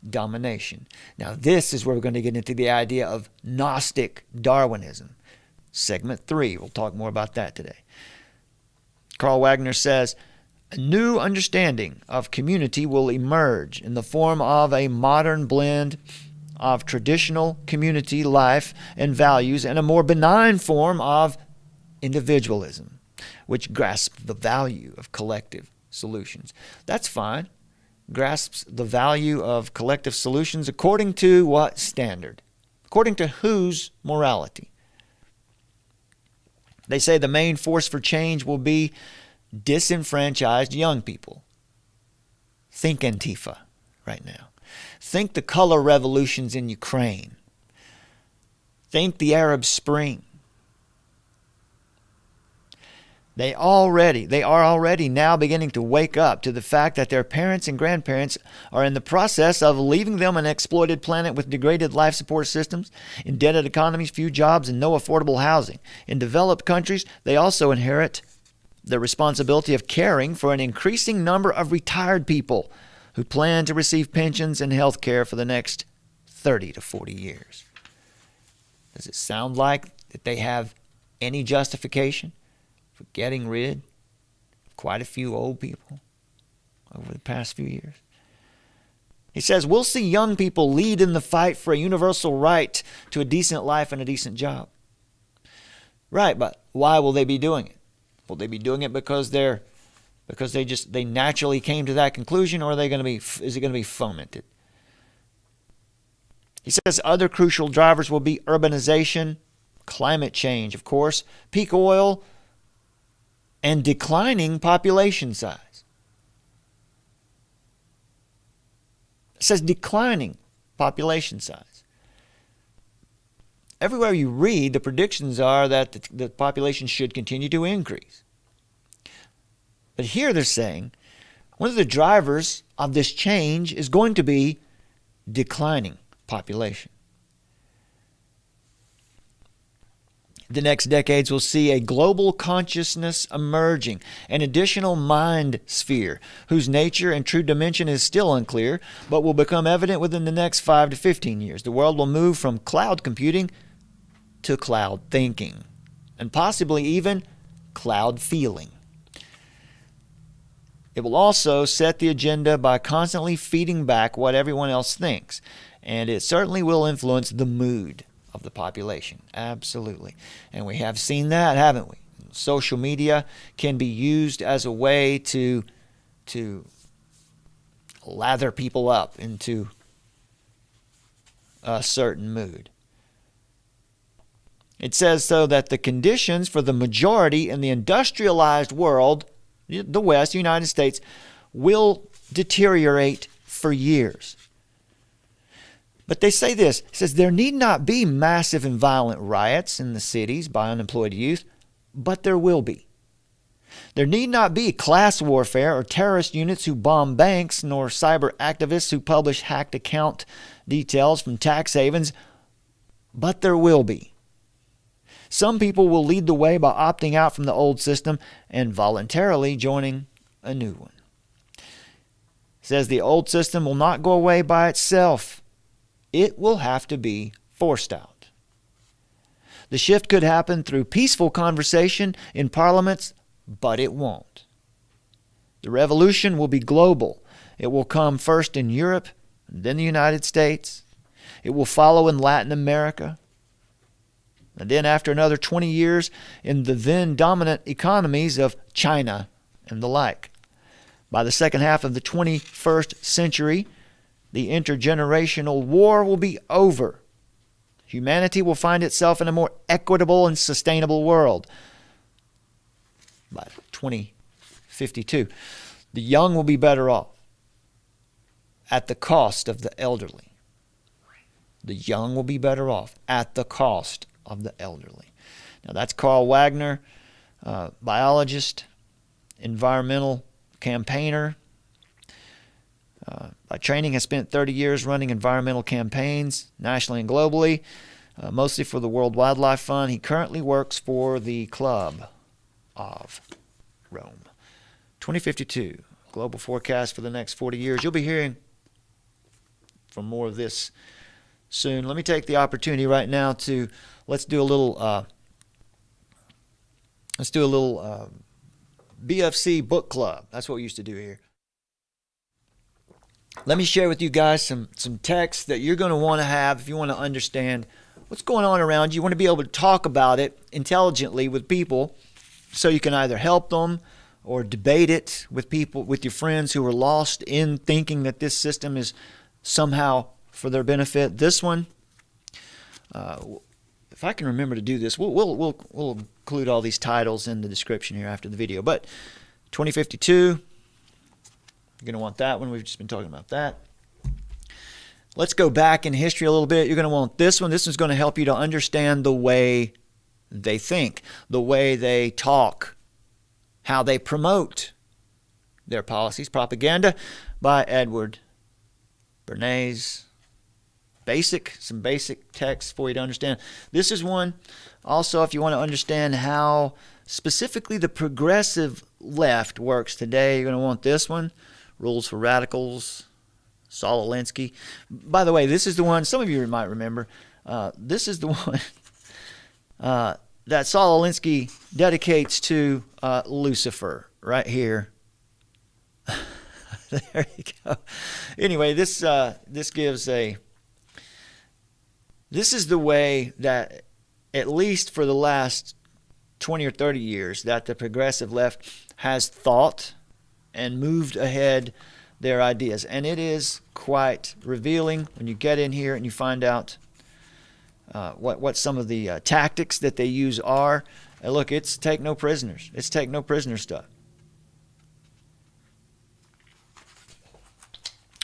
domination. Now, this is where we're going to get into the idea of Gnostic Darwinism. Segment 3, we'll talk more about that today. Carl Wagner says, a new understanding of community will emerge in the form of a modern blend of traditional community life and values and a more benign form of individualism, which grasps the value of collective solutions. That's fine. Grasps the value of collective solutions according to what standard? According to whose morality? They say the main force for change will be disenfranchised young people. Think Antifa right now. Think the color revolutions in Ukraine. Think the Arab Spring. They are already now beginning to wake up to the fact that their parents and grandparents are in the process of leaving them an exploited planet with degraded life support systems, indebted economies, few jobs, and no affordable housing. In developed countries, they also inherit the responsibility of caring for an increasing number of retired people who plan to receive pensions and health care for the next 30 to 40 years. Does it sound like that they have any justification for getting rid of quite a few old people over the past few years? He says, we'll see young people lead in the fight for a universal right to a decent life and a decent job. Right, but why will they be doing it? Will they be doing it because they naturally came to that conclusion, or is it going to be fomented? He says other crucial drivers will be urbanization, climate change, of course, peak oil, and declining population size. It says declining population size. everywhere you read, the predictions are that the population should continue to increase. But here they're saying one of the drivers of this change is going to be declining population. The next decades will see a global consciousness emerging, an additional mind sphere whose nature and true dimension is still unclear, but will become evident within the next 5 to 15 years. The world will move from cloud computing to cloud thinking, and possibly even cloud feeling. It will also set the agenda by constantly feeding back what everyone else thinks, and it certainly will influence the mood of the population. Absolutely. And we have seen that, haven't we? Social media can be used as a way to lather people up into a certain mood. It says, so that the conditions for the majority in the industrialized world, the West, the United States, will deteriorate for years. But they say this, it says, there need not be massive and violent riots in the cities by unemployed youth, but there will be. There need not be class warfare or terrorist units who bomb banks, nor cyber activists who publish hacked account details from tax havens, but there will be. Some people will lead the way by opting out from the old system and voluntarily joining a new one. It says the old system will not go away by itself. It will have to be forced out. The shift could happen through peaceful conversation in parliaments, but it won't. The revolution will be global. It will come first in Europe, then the United States. It will follow in Latin America. And then after another 20 years in the then dominant economies of China and the like. By the second half of the 21st century, the intergenerational war will be over. Humanity will find itself in a more equitable and sustainable world. By 2052, the young will be better off at the cost of the elderly. The young will be better off at the cost of the elderly. Now that's Carl Wagner, biologist, environmental campaigner. By training, has spent 30 years running environmental campaigns nationally and globally, mostly for the World Wildlife Fund. He currently works for the Club of Rome. 2052, global forecast for the next 40 years. You'll be hearing from more of this soon. Let me take the opportunity right now to let's do a little BFC book club. That's what we used to do here. Let me share with you guys some texts that you're going to want to have if you want to understand what's going on around you. You want to be able to talk about it intelligently with people so you can either help them or debate it with people, with your friends who are lost in thinking that this system is somehow for their benefit. This one, if I can remember to do this, we'll include all these titles in the description here after the video. But 2052, you're going to want that one. We've just been talking about that. Let's go back in history a little bit. You're going to want this one. This one's going to help you to understand the way they think, the way they talk, how they promote their policies. Propaganda by Edward Bernays. Some basic text for you to understand. This is one also if you want to understand how specifically the progressive left works today. You're going to want this one. Rules for Radicals, Saul Alinsky. By the way, this is the one, some of you might remember, this is the one that Saul Alinsky dedicates to Lucifer, right here. There you go. Anyway, this gives this is the way that, at least for the last 20 or 30 years, that the progressive left has thought and moved ahead their ideas. And it is quite revealing when you get in here and you find out what some of the tactics that they use are. And look, it's take no prisoners. It's take no prisoner stuff.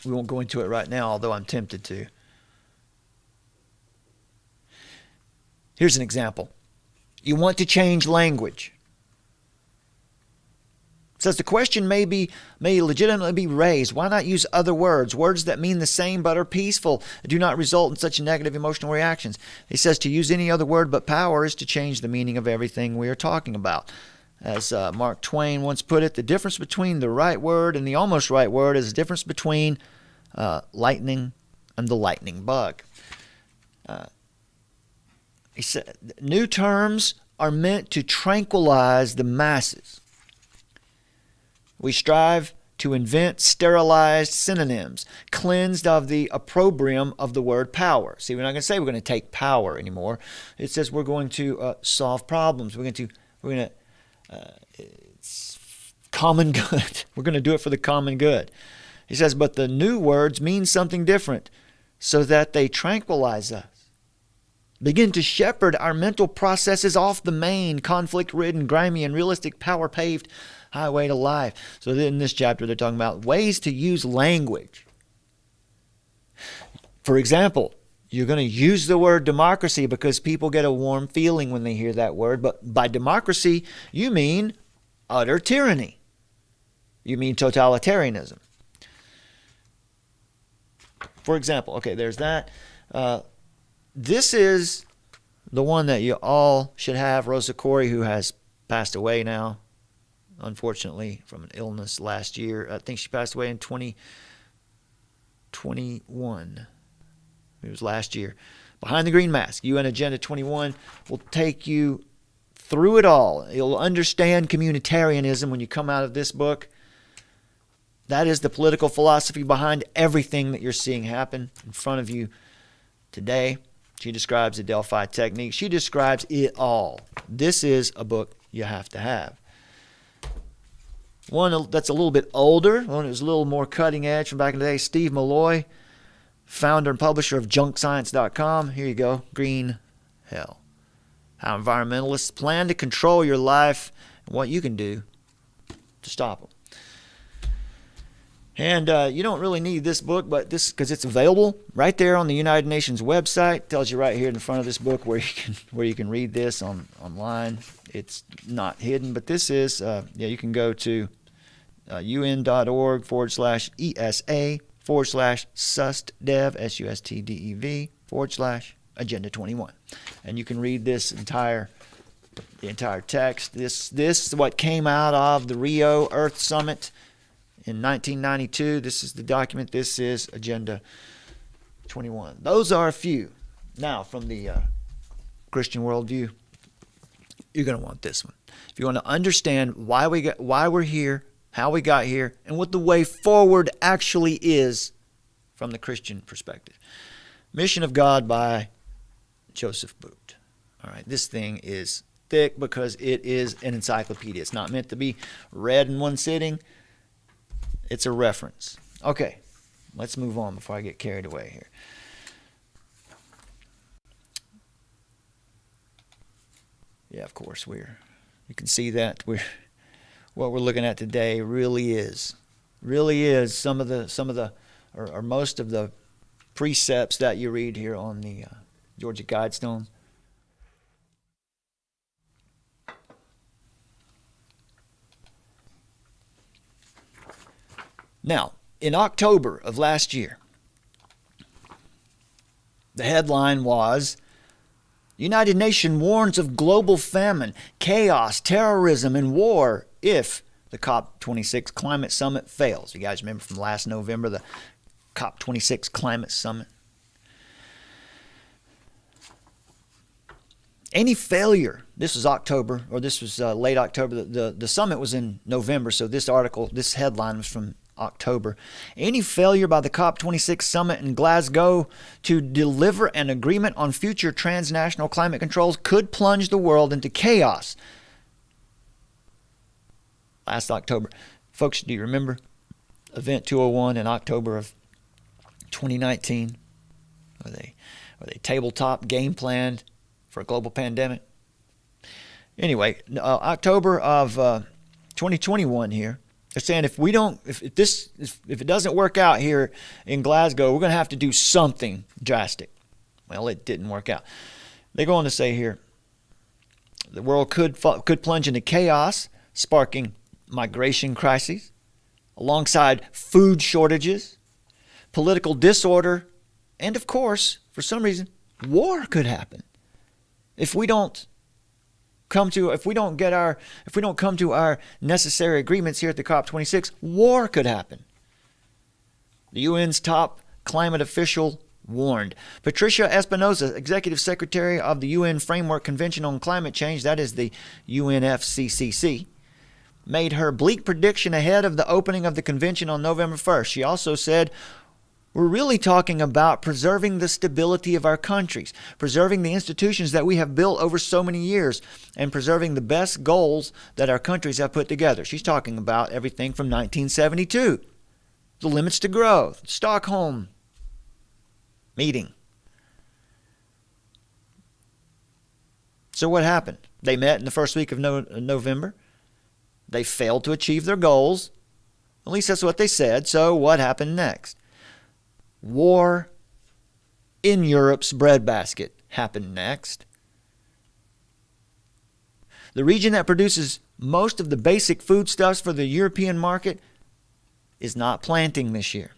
We won't go into it right now, although I'm tempted to. Here's an example. You want to change language. It says the question may legitimately be raised. Why not use other words that mean the same but are peaceful, do not result in such negative emotional reactions? He says to use any other word but power is to change the meaning of everything we are talking about. As Mark Twain once put it, the difference between the right word and the almost right word is the difference between lightning and the lightning bug. He said, new terms are meant to tranquilize the masses. We strive to invent sterilized synonyms, cleansed of the opprobrium of the word power. See, we're not going to say we're going to take power anymore. It says we're going to solve problems. We're going to it's common good. We're going to do it for the common good. He says, but the new words mean something different, so that they tranquilize us, begin to shepherd our mental processes off the main conflict-ridden, grimy, and realistic power-paved highway to life. So in this chapter, they're talking about ways to use language. For example, you're going to use the word democracy because people get a warm feeling when they hear that word. But by democracy, you mean utter tyranny. You mean totalitarianism. For example, okay, there's that. This is the one that you all should have. Rosa Corey, who has passed away now, unfortunately, from an illness last year. I think she passed away in 2021. It was last year. Behind the Green Mask, UN Agenda 21 will take you through it all. You'll understand communitarianism when you come out of this book. That is the political philosophy behind everything that you're seeing happen in front of you today. She describes the Delphi technique. She describes it all. This is a book you have to have. One that's a little bit older, one that was a little more cutting edge from back in the day, Steve Malloy, founder and publisher of junkscience.com. Here you go. Green Hell. How environmentalists plan to control your life and what you can do to stop them. And you don't really need this book, but this, because it's available right there on the United Nations website. It tells you right here in the front of this book where you can read this online. It's not hidden, but this is you can go to un.org/ESA/SUSTDEV /Agenda 21, and you can read the entire text. This is what came out of the Rio Earth Summit in 1992. This is the document. This is Agenda 21. Those are a few. Now, from the Christian worldview, you're going to want this one. If you want to understand why we're here, how we got here, and what the way forward actually is from the Christian perspective. Mission of God by Joseph Boot. All right, this thing is thick because it is an encyclopedia. It's not meant to be read in one sitting. It's a reference. Okay, let's move on before I get carried away here. Yeah, of course, you can see that what we're looking at today really is some of the or most of the precepts that you read here on the Georgia Guidestones. Now, in October of last year, the headline was, United Nations warns of global famine, chaos, terrorism, and war if the COP26 climate summit fails. You guys remember from last November, the COP26 climate summit? Any failure, this was October, or this was late October, the summit was in November, so this headline was from October. Any failure by the COP26 summit in Glasgow to deliver an agreement on future transnational climate controls could plunge the world into chaos. Last October. Folks, do you remember Event 201 in October of 2019? Were they tabletop game planned for a global pandemic? Anyway, October of 2021 here. They're saying if it doesn't work out here in Glasgow, we're going to have to do something drastic. Well, it didn't work out. They go on to say here, the world could plunge into chaos, sparking migration crises, alongside food shortages, political disorder, and of course, for some reason, war could happen. If we don't come to our necessary agreements here at the COP26, war could happen. The UN's top climate official warned. Patricia Espinosa, Executive Secretary of the UN Framework Convention on Climate Change, that is the UNFCCC, made her bleak prediction ahead of the opening of the convention on November 1st. She also said, we're really talking about preserving the stability of our countries, preserving the institutions that we have built over so many years, and preserving the best goals that our countries have put together. She's talking about everything from 1972, the limits to growth, Stockholm meeting. So what happened? They met in the first week of November. They failed to achieve their goals. At least that's what they said. So what happened next? War in Europe's breadbasket happened next. The region that produces most of the basic foodstuffs for the European market is not planting this year.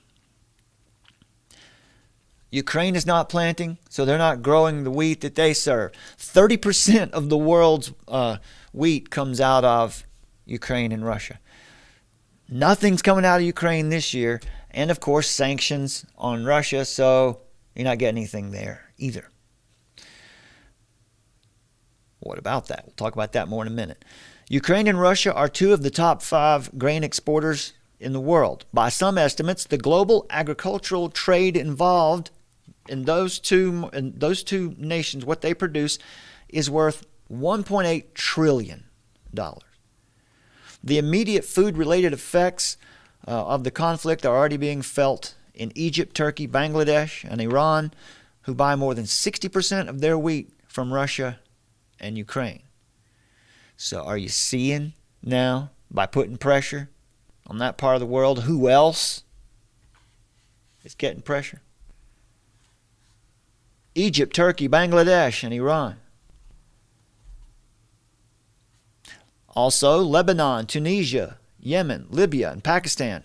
Ukraine is not planting, so they're not growing the wheat that they serve. 30% of the world's wheat comes out of Ukraine and Russia. Nothing's coming out of Ukraine this year. And, of course, sanctions on Russia, so you're not getting anything there either. What about that? We'll talk about that more in a minute. Ukraine and Russia are two of the top 5 grain exporters in the world. By some estimates, the global agricultural trade involved in those two nations, what they produce, is worth $1.8 trillion. The immediate food-related effects of the conflict are already being felt in Egypt, Turkey, Bangladesh, and Iran, who buy more than 60% of their wheat from Russia and Ukraine. So are you seeing now, by putting pressure on that part of the world, who else is getting pressure? Egypt, Turkey, Bangladesh, and Iran. Also, Lebanon, Tunisia, Yemen, Libya, and Pakistan.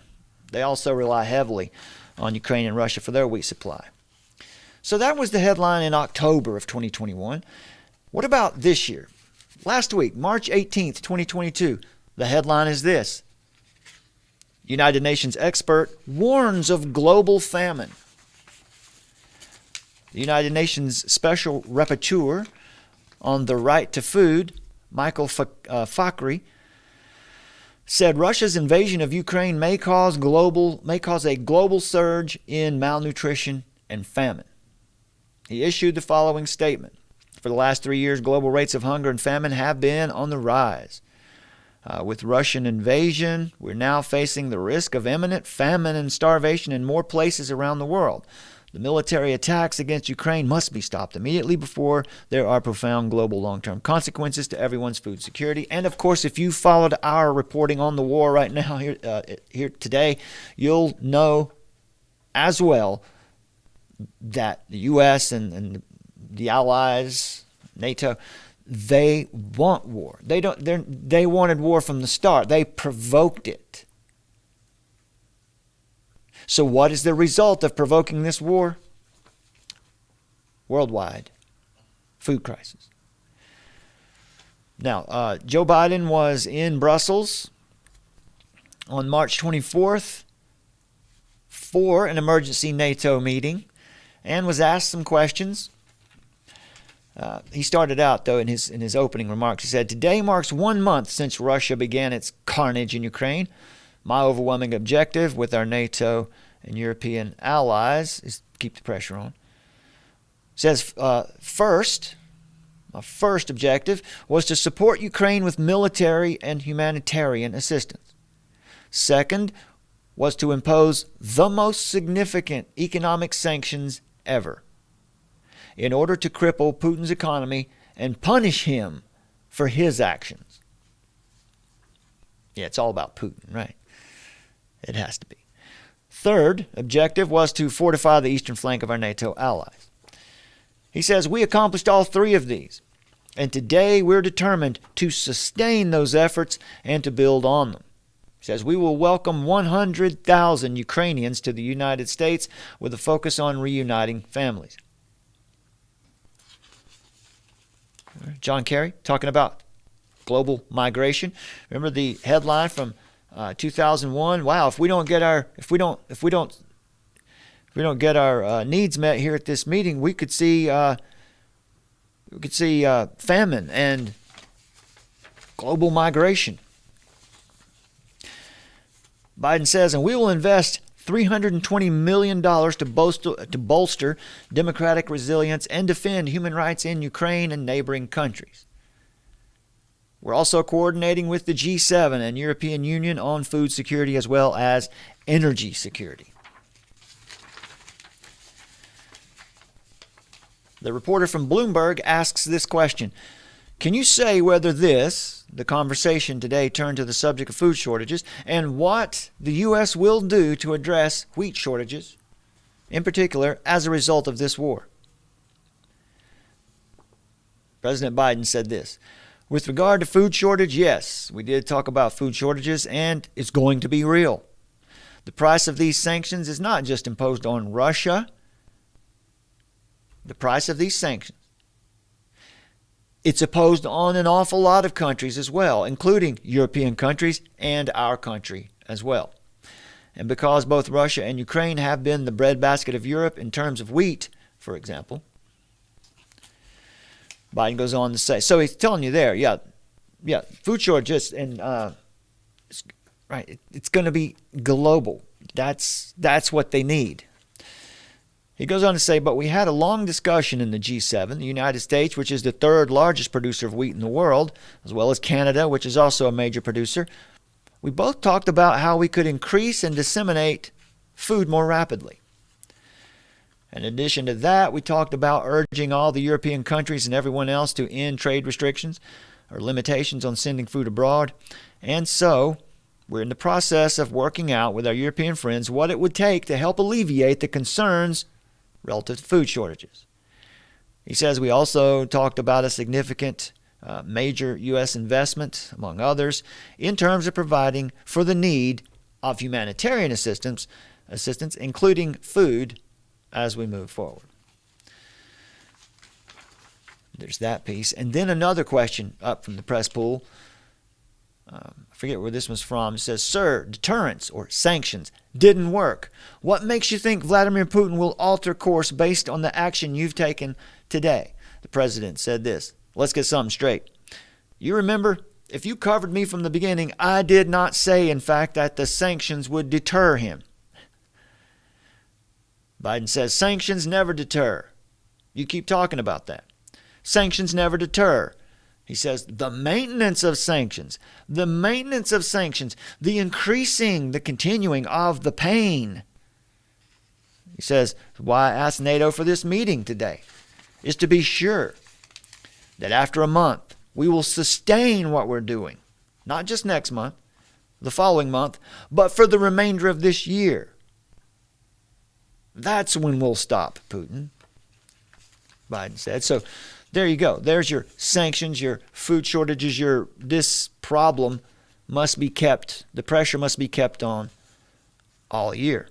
They also rely heavily on Ukraine and Russia for their wheat supply. So that was the headline in October of 2021. What about this year? Last week, March 18th, 2022, the headline is this. United Nations expert warns of global famine. The United Nations Special Rapporteur on the right to food, Michael Fakhri, said Russia's invasion of Ukraine may cause a global surge in malnutrition and famine. He issued the following statement. For the last 3 years, global rates of hunger and famine have been on the rise. With Russian invasion, we're now facing the risk of imminent famine and starvation in more places around the world. The military attacks against Ukraine must be stopped immediately before there are profound global long-term consequences to everyone's food security. And of course, if you followed our reporting on the war right now here today, you'll know as well that the U.S. and the allies, NATO, they want war. They wanted war from the start. They provoked it. So what is the result of provoking this war? Worldwide food crisis. Now, Joe Biden was in Brussels on March 24th for an emergency NATO meeting and was asked some questions. He started out, though, in his opening remarks. He said, "Today marks 1 month since Russia began its carnage in Ukraine. My overwhelming objective with our NATO and European allies is to keep the pressure on." Says, my first objective was to support Ukraine with military and humanitarian assistance. Second was to impose the most significant economic sanctions ever in order to cripple Putin's economy and punish him for his actions. Yeah, it's all about Putin, right? It has to be. Third objective was to fortify the eastern flank of our NATO allies. He says, we accomplished all three of these. And today we're determined to sustain those efforts and to build on them. He says, we will welcome 100,000 Ukrainians to the United States with a focus on reuniting families. John Kerry talking about global migration. Remember the headline from 2001? Wow, if we don't get our needs met here at this meeting, we could see famine and global migration. Biden says, and we will invest $320 million to bolster democratic resilience and defend human rights in Ukraine and neighboring countries. We're also coordinating with the G7 and European Union on food security as well as energy security. The reporter from Bloomberg asks this question. Can you say whether the conversation today, turned to the subject of food shortages and what the U.S. will do to address wheat shortages, in particular, as a result of this war? President Biden said this. With regard to food shortage, yes, we did talk about food shortages, and it's going to be real. The price of these sanctions is not just imposed on Russia. The price of these sanctions, it's imposed on an awful lot of countries as well, including European countries and our country as well. And because both Russia and Ukraine have been the breadbasket of Europe in terms of wheat, for example, Biden goes on to say, so he's telling you there, food shortages, and it's going to be global. That's what they need. He goes on to say, but we had a long discussion in the G7, the United States, which is the third largest producer of wheat in the world, as well as Canada, which is also a major producer. We both talked about how we could increase and disseminate food more rapidly. In addition to that, we talked about urging all the European countries and everyone else to end trade restrictions or limitations on sending food abroad. And so we're in the process of working out with our European friends what it would take to help alleviate the concerns relative to food shortages. He says we also talked about a significant major U.S. investment, among others, in terms of providing for the need of humanitarian assistance, including food, as we move forward. There's that piece. And then another question up from the press pool. I forget where this was from. It says, sir, deterrence or sanctions didn't work. What makes you think Vladimir Putin will alter course based on the action you've taken today? The president said this. Let's get something straight. You remember, if you covered me from the beginning, I did not say, in fact, that the sanctions would deter him. Biden says sanctions never deter. You keep talking about that. Sanctions never deter. He says the maintenance of sanctions, the increasing, the continuing of the pain. He says, why I asked NATO for this meeting today is to be sure that after a month, we will sustain what we're doing. Not just next month, the following month, but for the remainder of this year. That's when we'll stop Putin, Biden said. So there you go. There's your sanctions, your food shortages, this problem must be kept, the pressure must be kept on all year.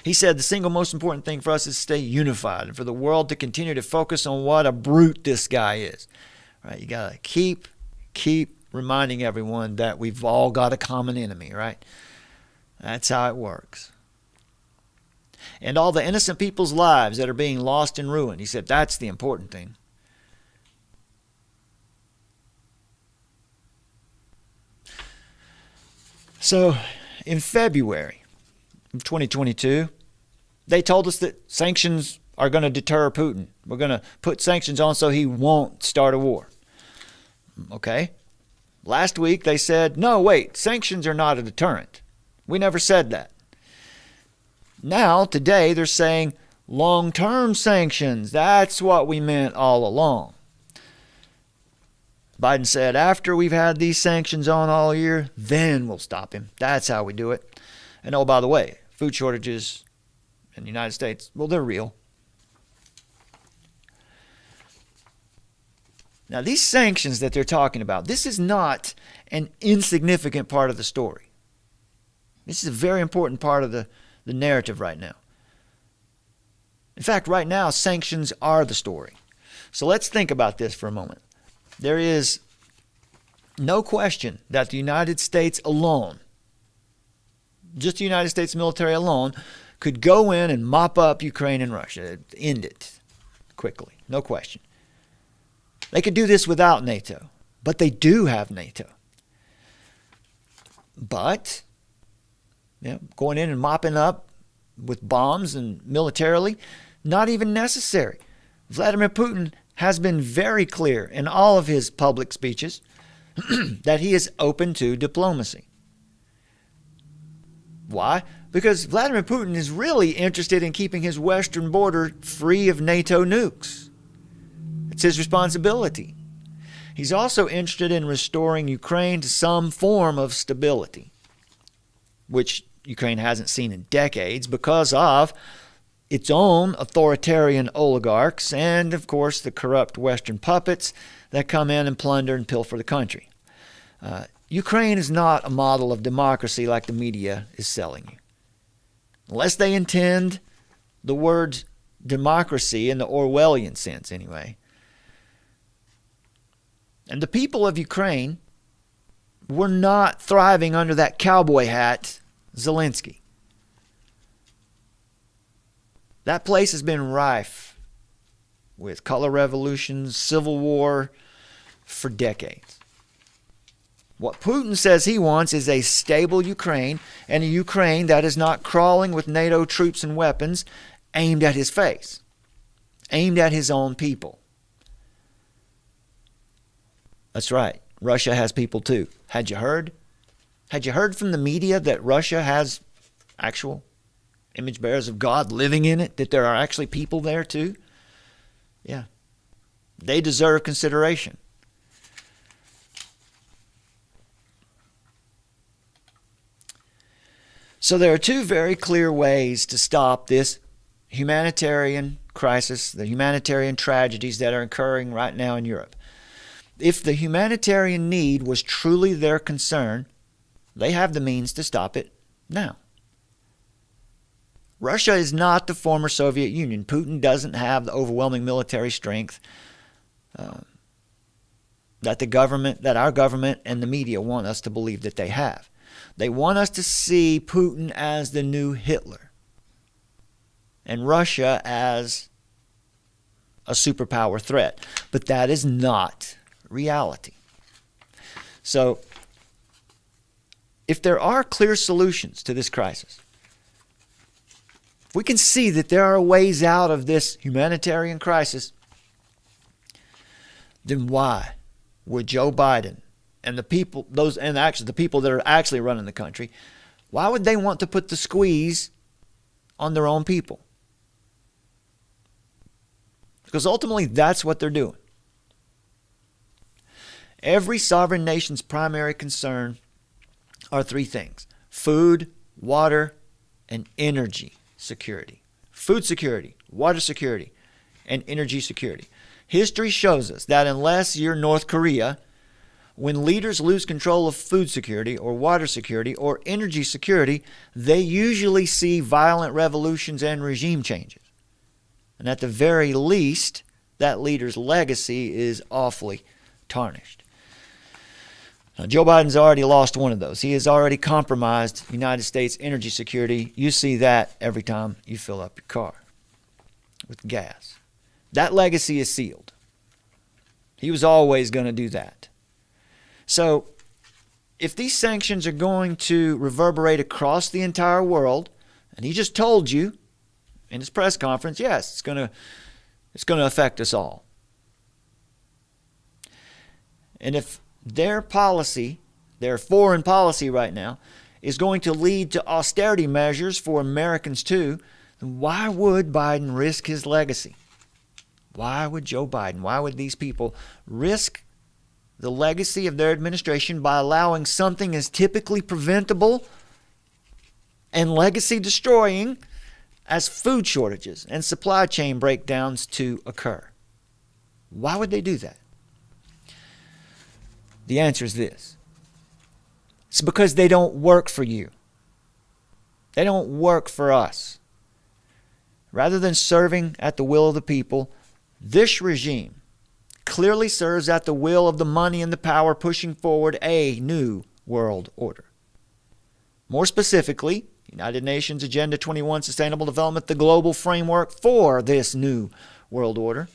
He said the single most important thing for us is to stay unified and for the world to continue to focus on what a brute this guy is. Right? You got to keep reminding everyone that we've all got a common enemy, right? That's how it works. And all the innocent people's lives that are being lost and ruined. He said that's the important thing. So in February of 2022, they told us that sanctions are going to deter Putin. We're going to put sanctions on so he won't start a war. Okay. Last week they said, no, wait, sanctions are not a deterrent. We never said that. Now, today, they're saying long-term sanctions. That's what we meant all along. Biden said, after we've had these sanctions on all year, then we'll stop him. That's how we do it. And oh, by the way, food shortages in the United States, well, they're real. Now, these sanctions that they're talking about, this is not an insignificant part of the story. This is a very important part of the narrative right now. In fact, right now, sanctions are the story. So let's think about this for a moment. There is no question that the United States alone, just the United States military alone, could go in and mop up Ukraine and Russia, end it quickly, no question. They could do this without NATO, but they do have NATO. But going in and mopping up with bombs and militarily, not even necessary. Vladimir Putin has been very clear in all of his public speeches that he is open to diplomacy. Why? Because Vladimir Putin is really interested in keeping his western border free of NATO nukes. It's his responsibility. He's also interested in restoring Ukraine to some form of stability, which Ukraine hasn't seen in decades because of its own authoritarian oligarchs and, of course, the corrupt Western puppets that come in and plunder and pilfer the country. Ukraine is not a model of democracy like the media is selling you. Unless they intend the word democracy in the Orwellian sense, anyway. And the people of Ukraine were not thriving under that cowboy hat, Zelensky. That place has been rife with color revolutions, civil war for decades. What Putin says he wants is a stable Ukraine, and a Ukraine that is not crawling with NATO troops and weapons aimed at his face, aimed at his own people. That's right. Russia has people too. Had you heard? Had you heard from the media that Russia has actual image bearers of God living in it? That there are actually people there too? Yeah. They deserve consideration. So there are two very clear ways to stop this humanitarian crisis, the humanitarian tragedies that are occurring right now in Europe. If the humanitarian need was truly their concern, they have the means to stop it now. Russia is not the former Soviet Union. Putin doesn't have the overwhelming military strength that our government and the media want us to believe that they have. They want us to see Putin as the new Hitler and Russia as a superpower threat. But that is not reality. So, if there are clear solutions to this crisis, if we can see that there are ways out of this humanitarian crisis, then why would Joe Biden and the people, the people that are actually running the country, why would they want to put the squeeze on their own people? Because ultimately that's what they're doing. Every sovereign nation's primary concern are three things: food, water, and energy security. Food security, water security, and energy security. History shows us that unless you're North Korea, when leaders lose control of food security or water security or energy security, they usually see violent revolutions and regime changes. And at the very least, that leader's legacy is awfully tarnished. Now, Joe Biden's already lost one of those. He has already compromised United States energy security. You see that every time you fill up your car with gas. That legacy is sealed. He was always going to do that. So, if these sanctions are going to reverberate across the entire world, and he just told you in his press conference, yes, it's going to affect us all. And if their policy, their foreign policy right now, is going to lead to austerity measures for Americans too, then why would Biden risk his legacy? Why would Joe Biden, why would these people risk the legacy of their administration by allowing something as typically preventable and legacy destroying as food shortages and supply chain breakdowns to occur? Why would they do that? The answer is this. It's because they don't work for you. They don't work for us. Rather than serving at the will of the people, this regime clearly serves at the will of the money and the power pushing forward a new world order. More specifically, United Nations Agenda 21 Sustainable Development, the global framework for this new world order.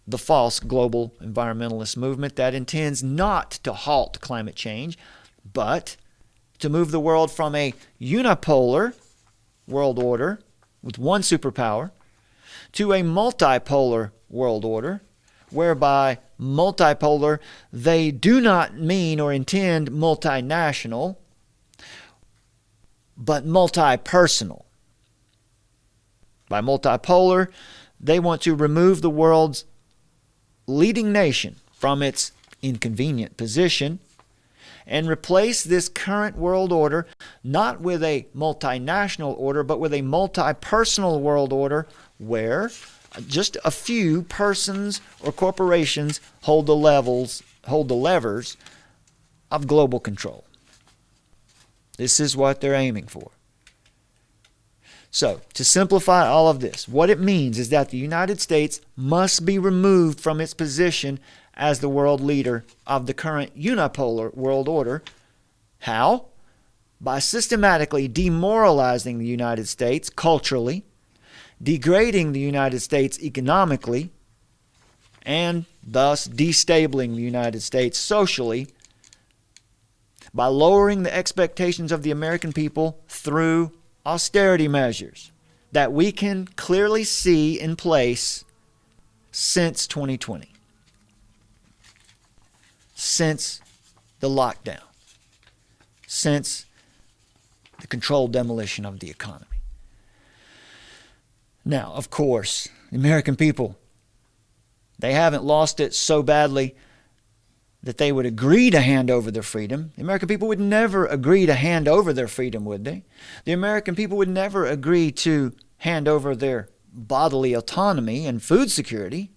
The false global environmentalist movement that intends not to halt climate change, but to move the world from a unipolar world order with one superpower to a multipolar world order, whereby multipolar, they do not mean or intend multinational, but multi-personal. By multipolar, they want to remove the world's leading nation from its inconvenient position and replace this current world order not with a multinational order, but with a multi-personal world order where just a few persons or corporations hold the levers of global control. This is what they're aiming for. So, to simplify all of this, what it means is that the United States must be removed from its position as the world leader of the current unipolar world order. How? By systematically demoralizing the United States culturally, degrading the United States economically, and thus destabilizing the United States socially, by lowering the expectations of the American people through austerity measures that we can clearly see in place since 2020, since the lockdown, since the controlled demolition of the economy. Now, of course, the American people, they haven't lost it so badly that they would agree to hand over their freedom. The American people would never agree to hand over their freedom, would they? The American people would never agree to hand over their bodily autonomy and food security.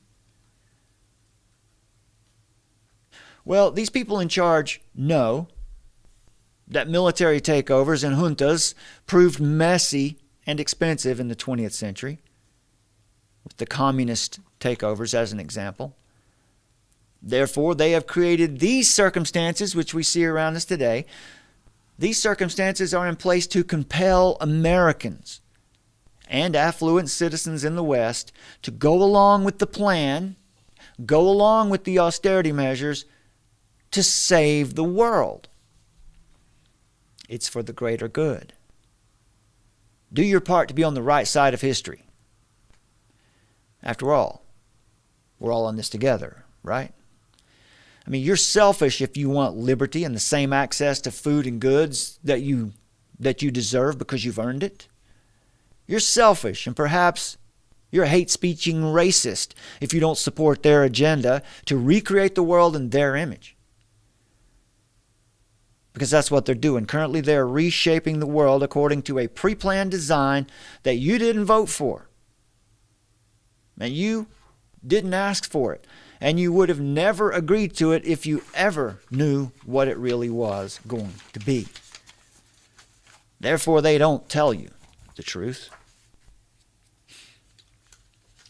Well, these people in charge know that military takeovers and juntas proved messy and expensive in the 20th century, with the communist takeovers as an example. Therefore, they have created these circumstances which we see around us today. These circumstances are in place to compel Americans and affluent citizens in the West to go along with the plan, go along with the austerity measures to save the world. It's for the greater good. Do your part to be on the right side of history. After all, we're all on this together, right? I mean, you're selfish if you want liberty and the same access to food and goods that you deserve because you've earned it. You're selfish, and perhaps you're a hate-speeching racist if you don't support their agenda to recreate the world in their image. Because that's what they're doing. Currently, they're reshaping the world according to a pre-planned design that you didn't vote for. And you didn't ask for it. And you would have never agreed to it if you ever knew what it really was going to be. Therefore, they don't tell you the truth.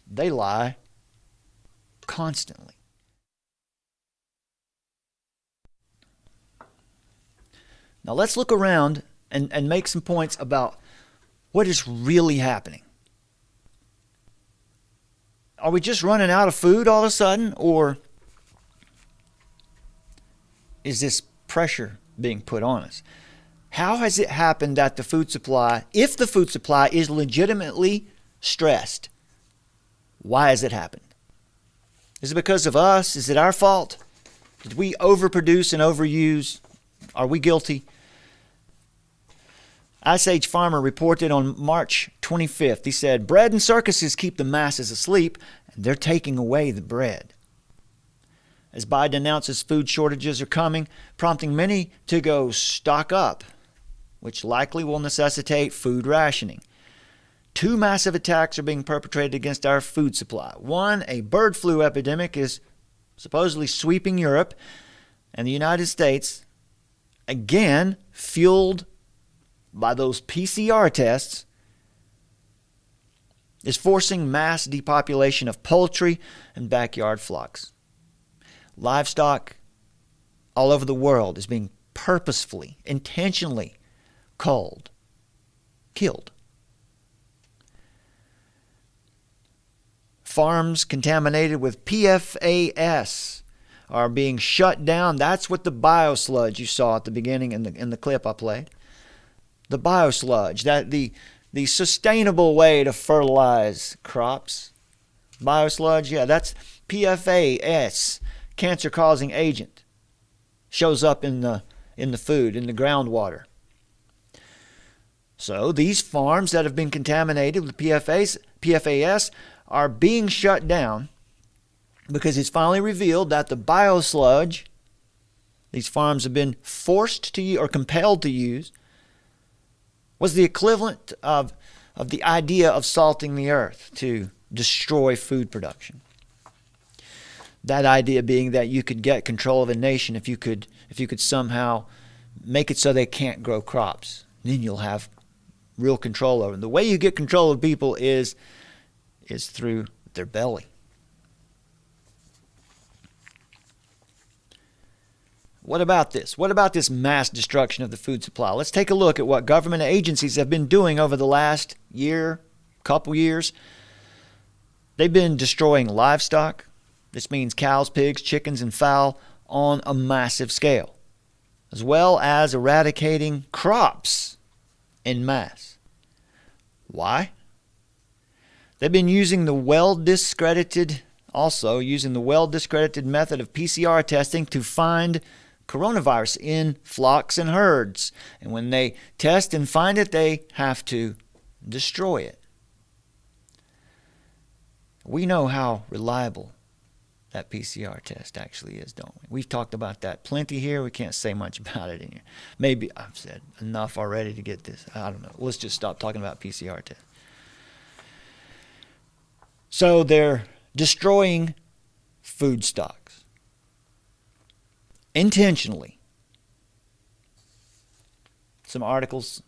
They lie constantly. Now let's look around and make some points about what is really happening. Are we just running out of food all of a sudden, or is this pressure being put on us? How has it happened that the food supply, if the food supply is legitimately stressed, why has it happened? Is it because of us? Is it our fault? Did we overproduce and overuse? Are we guilty? Ice Age Farmer reported on March 25th. He said, bread and circuses keep the masses asleep, and they're taking away the bread. As Biden announces food shortages are coming, prompting many to go stock up, which likely will necessitate food rationing. 2 massive attacks are being perpetrated against our food supply. One, a bird flu epidemic, is supposedly sweeping Europe and the United States, again fueled by those PCR tests, is forcing mass depopulation of poultry and backyard flocks. Livestock all over the world is being purposefully, intentionally killed. Farms contaminated with PFAS are being shut down. That's what the biosludge you saw at the beginning in the clip I played. The biosludge, that the sustainable way to fertilize crops. Biosludge, yeah, that's PFAS, cancer-causing agent. Shows up in the food, in the groundwater. So these farms that have been contaminated with PFAS are being shut down because it's finally revealed that the biosludge these farms have been forced to use or compelled to use was the equivalent of the idea of salting the earth to destroy food production. That idea being that you could get control of a nation if you could somehow make it so they can't grow crops. Then you'll have real control over them. The way you get control of people is through their belly. What about this? What about this mass destruction of the food supply? Let's take a look at what government agencies have been doing over the last year, couple years. They've been destroying livestock. This means cows, pigs, chickens, and fowl on a massive scale, as well as eradicating crops en masse. Why? They've been using the well-discredited method of PCR testing to find coronavirus in flocks and herds. And when they test and find it, they have to destroy it. We know how reliable that PCR test actually is, don't we? We've talked about that plenty here. We can't say much about it in here. Maybe I've said enough already to get this. I don't know. Let's just stop talking about PCR tests. So they're destroying food stocks intentionally. Some articles.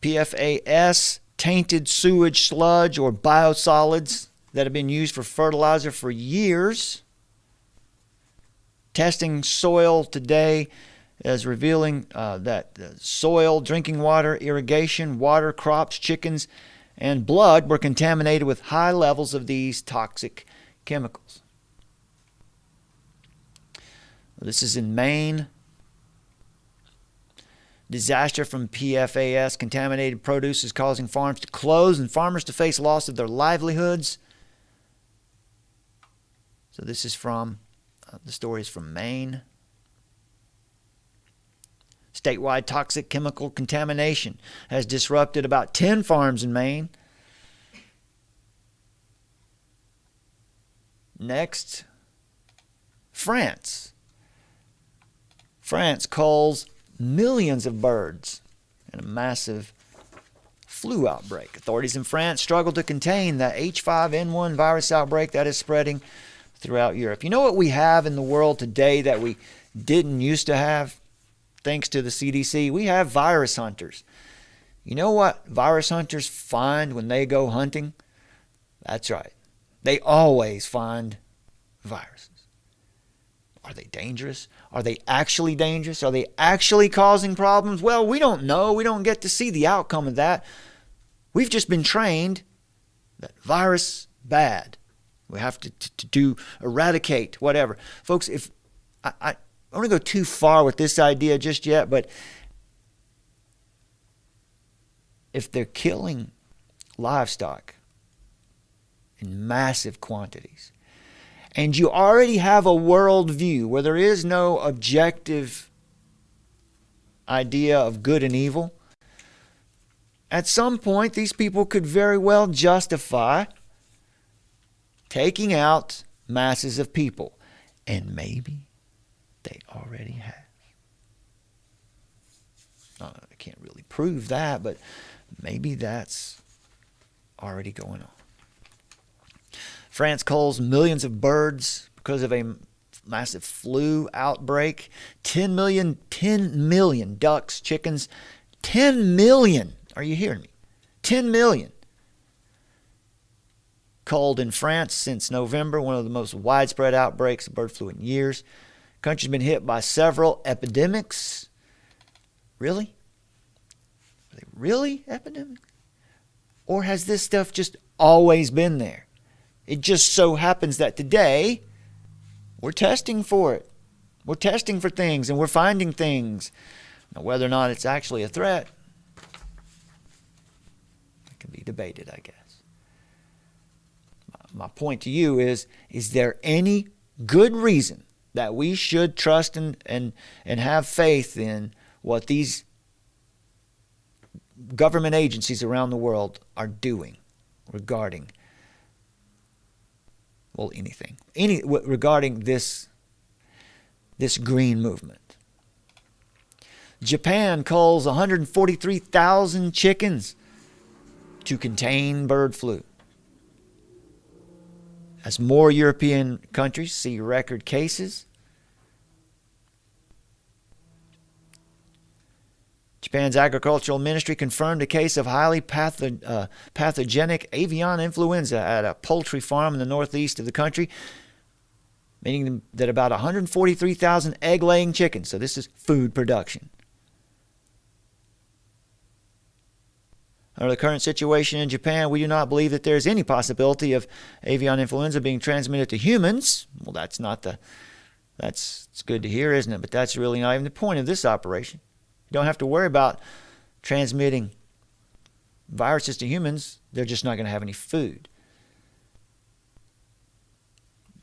PFAS, tainted sewage sludge or biosolids that have been used for fertilizer for years. Testing soil today is revealing that soil, drinking water, irrigation, water, crops, chickens, and blood were contaminated with high levels of these toxic chemicals. This is in Maine. Disaster from PFAS contaminated produce is causing farms to close and farmers to face loss of their livelihoods. So this is from, the story is from Maine. Statewide toxic chemical contamination has disrupted about 10 farms in Maine. Next, France. France culls millions of birds in a massive flu outbreak. Authorities in France struggle to contain the H5N1 virus outbreak that is spreading throughout Europe. You know what we have in the world today that we didn't used to have? Thanks to the CDC, we have virus hunters. You know what virus hunters find when they go hunting? That's right. They always find viruses. Are they dangerous? Are they actually dangerous? Are they actually causing problems? Well, we don't know. We don't get to see the outcome of that. We've just been trained that virus, bad. We have to eradicate, whatever. Folks, if I don't want to go too far with this idea just yet, but if they're killing livestock in massive quantities, and you already have a worldview where there is no objective idea of good and evil, at some point these people could very well justify taking out masses of people. And maybe they already have. I can't really prove that, but maybe that's already going on. France culls millions of birds because of a massive flu outbreak. 10 million ducks, chickens. 10 million. Are you hearing me? 10 million. Culled in France since November, one of the most widespread outbreaks of bird flu in years. The country's been hit by several epidemics. Really? Are they really epidemics? Or has this stuff just always been there? It just so happens that today we're testing for it. We're testing for things and we're finding things. Now, whether or not it's actually a threat, it can be debated, I guess. My point to you is there any good reason that we should trust and have faith in what these government agencies around the world are doing regarding, well, anything, regarding this green movement? Japan culls 143,000 chickens to contain bird flu, as more European countries see record cases. Japan's agricultural ministry confirmed a case of highly pathogenic avian influenza at a poultry farm in the northeast of the country, meaning that about 143,000 egg-laying chickens, so this is food production. Under the current situation in Japan, we do not believe that there is any possibility of avian influenza being transmitted to humans. Well, that's it's good to hear, isn't it? But that's really not even the point of this operation. You don't have to worry about transmitting viruses to humans. They're just not going to have any food.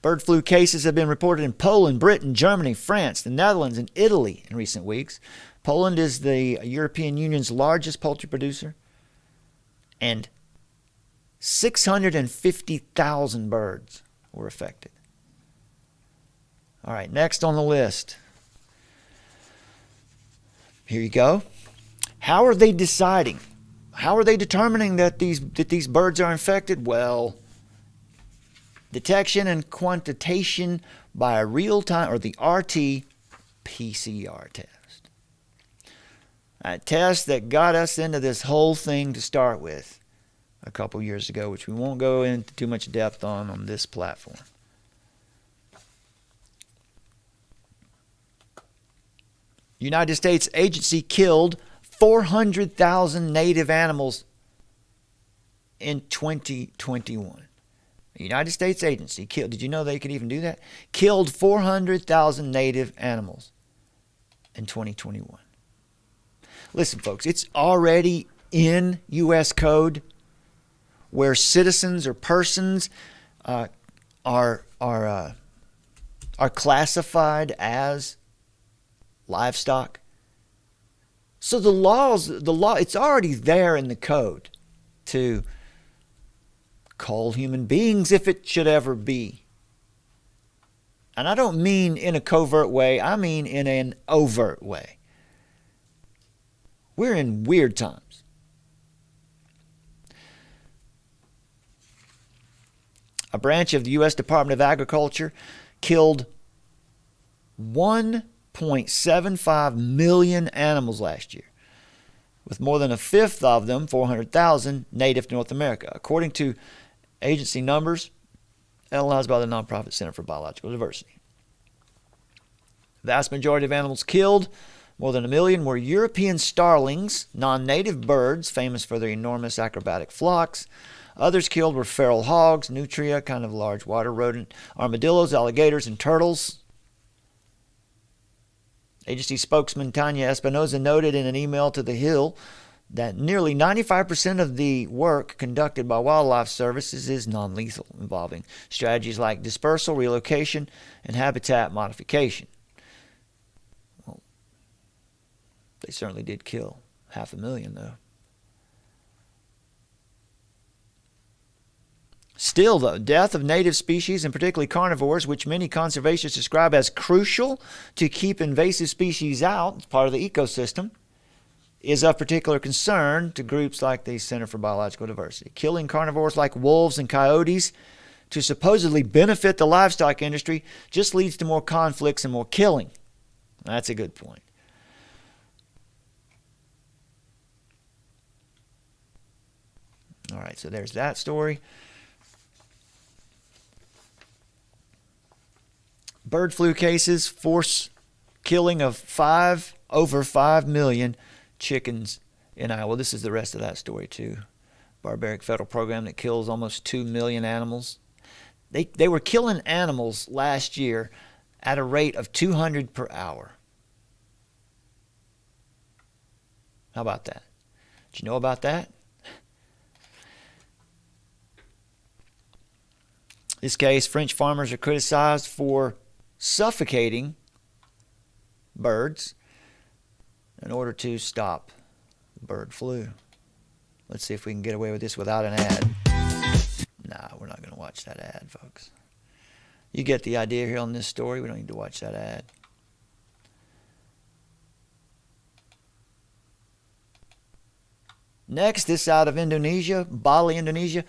Bird flu cases have been reported in Poland, Britain, Germany, France, the Netherlands, and Italy in recent weeks. Poland is the European Union's largest poultry producer, and 650,000 birds were affected. All right, next on the list. Here you go. How are they deciding? How are they determining that these birds are infected? Well, detection and quantitation by a real-time, or the RT-PCR test. A test that got us into this whole thing to start with a couple years ago, which we won't go into too much depth on this platform. United States agency killed 400,000 native animals in 2021. The United States agency killed, did you know they could even do that? Killed 400,000 native animals in 2021. Listen, folks, it's already in U.S. code where citizens or persons are classified as livestock. So the law, it's already there in the code to cull human beings if it should ever be. And I don't mean in a covert way, I mean in an overt way. We're in weird times. A branch of the U.S. Department of Agriculture killed 1.75 million animals last year, with more than a fifth of them, 400,000, native to North America. According to agency numbers analyzed by the nonprofit Center for Biological Diversity. The vast majority of animals killed, more than 1 million, were European starlings, non-native birds famous for their enormous acrobatic flocks. Others killed were feral hogs, nutria, kind of large water rodent, armadillos, alligators, and turtles. Agency spokesman Tanya Espinoza noted in an email to The Hill that nearly 95% of the work conducted by wildlife services is non-lethal, involving strategies like dispersal, relocation, and habitat modification. Well, they certainly did kill 500,000, though. Still, though, death of native species, and particularly carnivores, which many conservationists describe as crucial to keep invasive species out, as part of the ecosystem, is of particular concern to groups like the Center for Biological Diversity. Killing carnivores like wolves and coyotes to supposedly benefit the livestock industry just leads to more conflicts and more killing. That's a good point. All right, so there's that story. Bird flu cases force killing of over 5 million chickens in Iowa. This is the rest of that story too. Barbaric federal program that kills almost 2 million animals. They were killing animals last year at a rate of 200 per hour. How about that? Did you know about that? This case, French farmers are criticized for suffocating birds in order to stop bird flu. Let's see if we can get away with this without an ad. Nah, we're not going to watch that ad, folks. You get the idea here on this story. We don't need to watch that ad. Next, this out of Indonesia, Bali, Indonesia,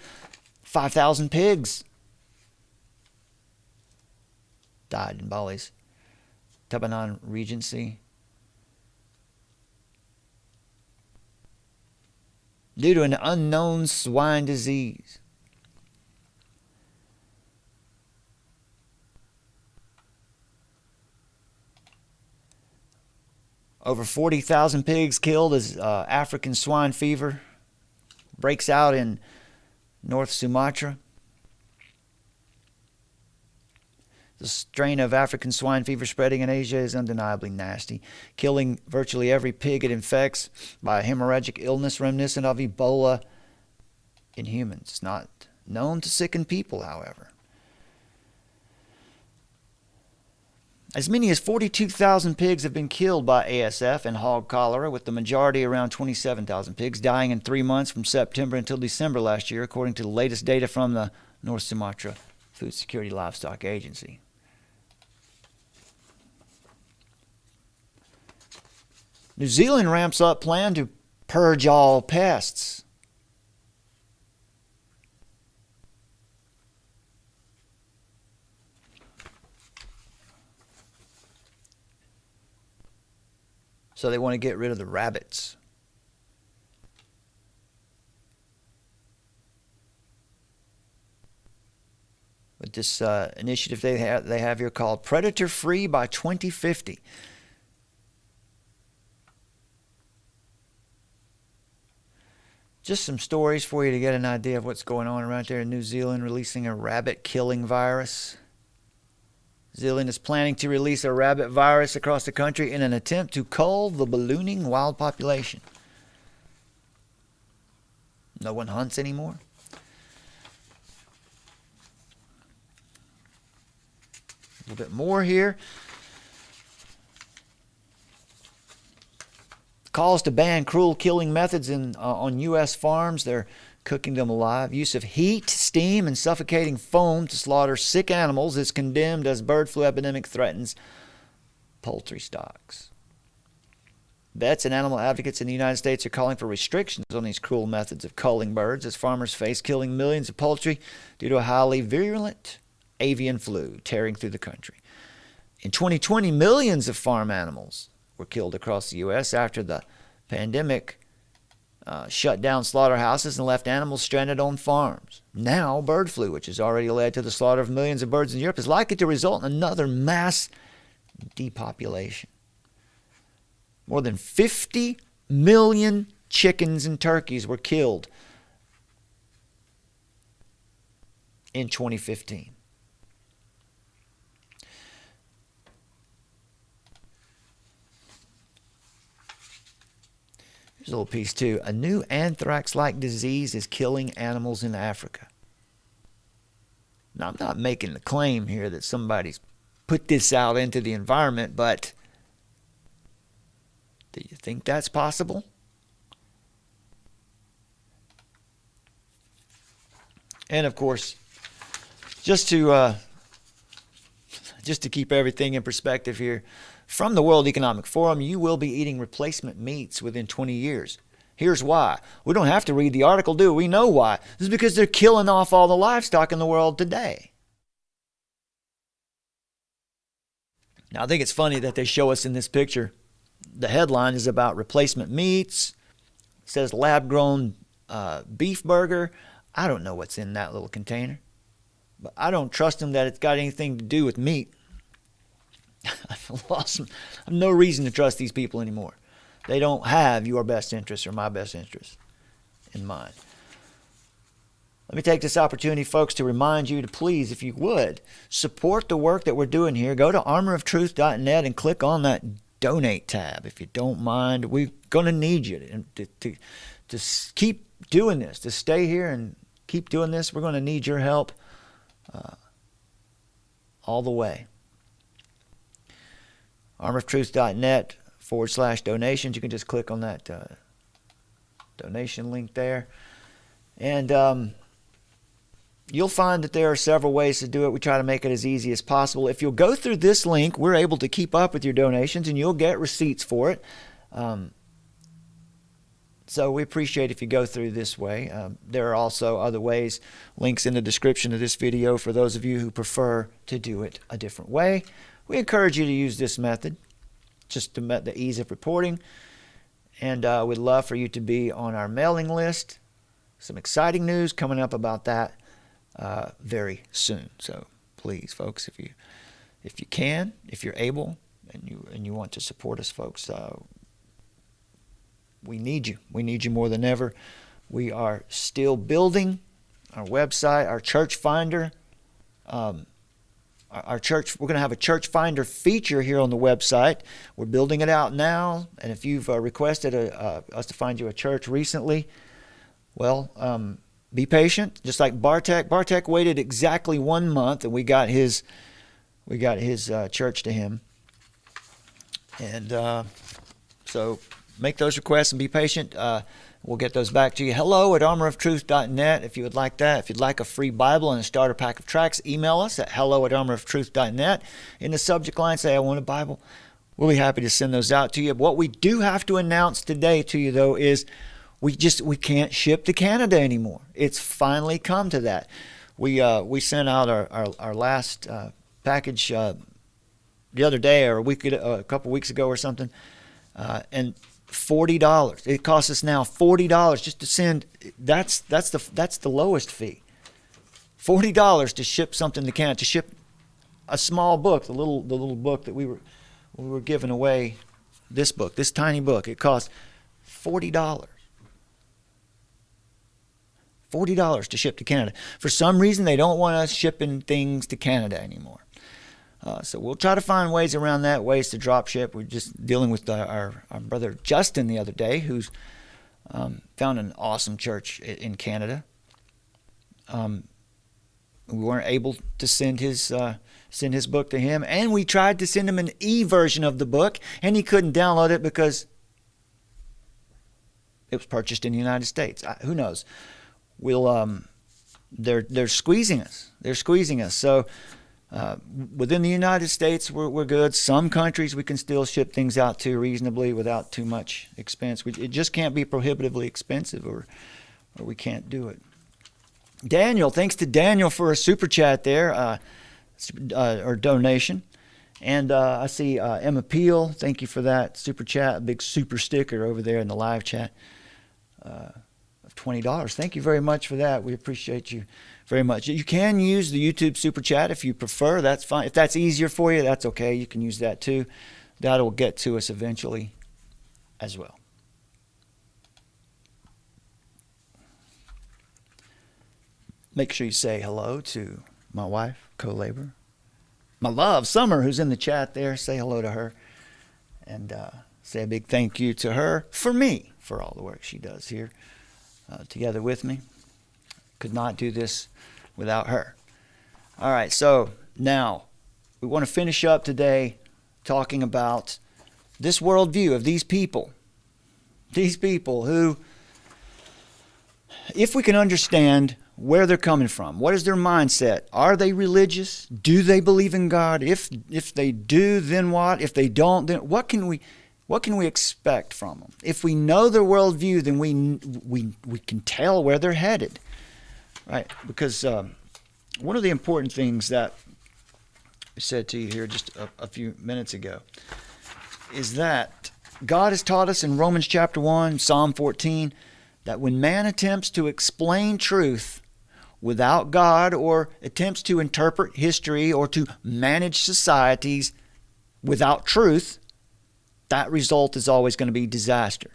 5,000 pigs died in Bali's Tabanan Regency due to an unknown swine disease. Over 40,000 pigs killed as African swine fever breaks out in North Sumatra. The strain of African swine fever spreading in Asia is undeniably nasty, killing virtually every pig it infects by a hemorrhagic illness reminiscent of Ebola in humans. It's not known to sicken people, however. As many as 42,000 pigs have been killed by ASF and hog cholera, with the majority, around 27,000 pigs, dying in 3 months from September until December last year, according to the latest data from the North Sumatra Food Security Livestock Agency. New Zealand ramps up plan to purge all pests. So they want to get rid of the rabbits. With this initiative they have here called Predator Free by 2050. Just some stories for you to get an idea of what's going on around there in New Zealand, releasing a rabbit-killing virus. New Zealand is planning to release a rabbit virus across the country in an attempt to cull the ballooning wild population. No one hunts anymore. A little bit more here. Calls to ban cruel killing methods on U.S. farms. They're cooking them alive. Use of heat, steam, and suffocating foam to slaughter sick animals is condemned as bird flu epidemic threatens poultry stocks. Vets and animal advocates in the United States are calling for restrictions on these cruel methods of culling birds as farmers face killing millions of poultry due to a highly virulent avian flu tearing through the country. In 2020, millions of farm animals were killed across the U.S. after the pandemic shut down slaughterhouses and left animals stranded on farms. Now, bird flu, which has already led to the slaughter of millions of birds in Europe, is likely to result in another mass depopulation. More than 50 million chickens and turkeys were killed in 2015. Here's a little piece too. A new anthrax-like disease is killing animals in Africa. Now, I'm not making the claim here that somebody's put this out into the environment, but do you think that's possible? And of course, just to keep everything in perspective here, from the World Economic Forum, you will be eating replacement meats within 20 years. Here's why. We don't have to read the article, do we? We know why. This is because they're killing off all the livestock in the world today. Now, I think it's funny that they show us in this picture. The headline is about replacement meats. It says lab-grown beef burger. I don't know what's in that little container. But I don't trust them that it's got anything to do with meat. I have no reason to trust these people anymore. They don't have your best interest or my best interest in mind. Let me take this opportunity, folks, to remind you to please, if you would, support the work that we're doing here. Go to armoroftruth.net and click on that donate tab. If you don't mind, we're going to need you to keep doing this, to stay here and keep doing this. We're going to need your help all the way. armoroftruth.net/donations. You can just click on that donation link there. And you'll find that there are several ways to do it. We try to make it as easy as possible. If you'll go through this link, we're able to keep up with your donations, and you'll get receipts for it. So we appreciate if you go through this way. There are also other ways, links in the description of this video for those of you who prefer to do it a different way. We encourage you to use this method, just to the ease of reporting. And we'd love for you to be on our mailing list. Some exciting news coming up about that very soon. So please, folks, if you can, if you're able, and you want to support us, folks, we need you. We need you more than ever. We are still building our website, our church finder. Our church, we're going to have a church finder feature here on the website. We're building it out now. And if you've requested us to find you a church recently, well, be patient. Just like Bartek. Bartek waited exactly 1 month, and we got his church to him. And so make those requests and be patient. We'll get those back to you. hello@armoroftruth.net if you would like that. If you'd like a free Bible and a starter pack of tracts, email us at hello@armoroftruth.net. In the subject line, say, I want a Bible. We'll be happy to send those out to you. What we do have to announce today to you, though, is we can't ship to Canada anymore. It's finally come to that. We sent out our last package the other day, or a couple weeks ago or something, and $40. It costs us now $40 just to send. That's the lowest fee. $40 to ship something to Canada, to ship a small book, the little book that we were giving away. This book, this tiny book, it costs $40. $40 to ship to Canada. For some reason, they don't want us shipping things to Canada anymore. So we'll try to find ways around that, ways to drop ship. We're just dealing with our brother Justin the other day, who's found an awesome church in Canada. We weren't able to send his book to him, and we tried to send him an e-version of the book, and he couldn't download it because it was purchased in the United States. Who knows? They're squeezing us. They're squeezing us. So within the United States, we're good. Some countries we can still ship things out to reasonably without too much expense. It just can't be prohibitively expensive, or we can't do it. Daniel, thanks to Daniel for a super chat there, or donation. And I see Emma Peel, thank you for that super chat, a big super sticker over there in the live chat of $20. Thank you very much for that. We appreciate you very much. You can use the YouTube super chat if you prefer. That's fine. If that's easier for you, that's okay. You can use that too. That'll get to us eventually as well. Make sure you say hello to my wife, co-laborer, my love, Summer, who's in the chat there. Say hello to her, and say a big thank you to her for me, for all the work she does here together with me. Could not do this without her. All right, so now we want to finish up today talking about this worldview of these people who, if we can understand where they're coming from, what is their mindset? Are they religious? Do they believe in God? If they do, then what? If they don't, then what can we What can we expect from them? If we know their worldview, then we can tell where they're headed, right? Because one of the important things that I said to you here just a few minutes ago is that God has taught us in Romans chapter 1, Psalm 14, that when man attempts to explain truth without God, or attempts to interpret history or to manage societies without truth, that result is always going to be disaster.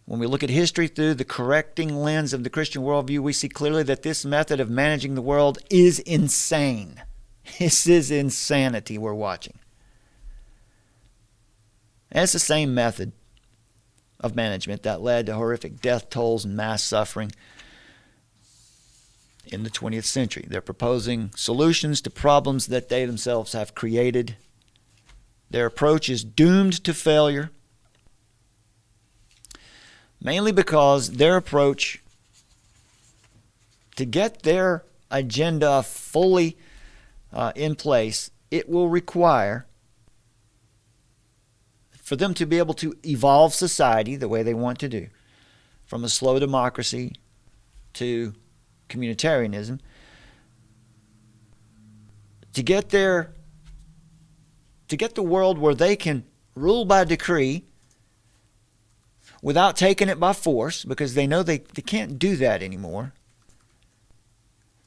When we look at history through the correcting lens of the Christian worldview, we see clearly that this method of managing the world is insane. This is insanity we're watching. And it's the same method of management that led to horrific death tolls and mass suffering in the 20th century. They're proposing solutions to problems that they themselves have created. Their approach is doomed to failure, mainly because their approach to get their agenda fully in place, it will require for them to be able to evolve society the way they want to do, from a slow democracy to communitarianism, to get the world where they can rule by decree without taking it by force, because they know they can't do that anymore.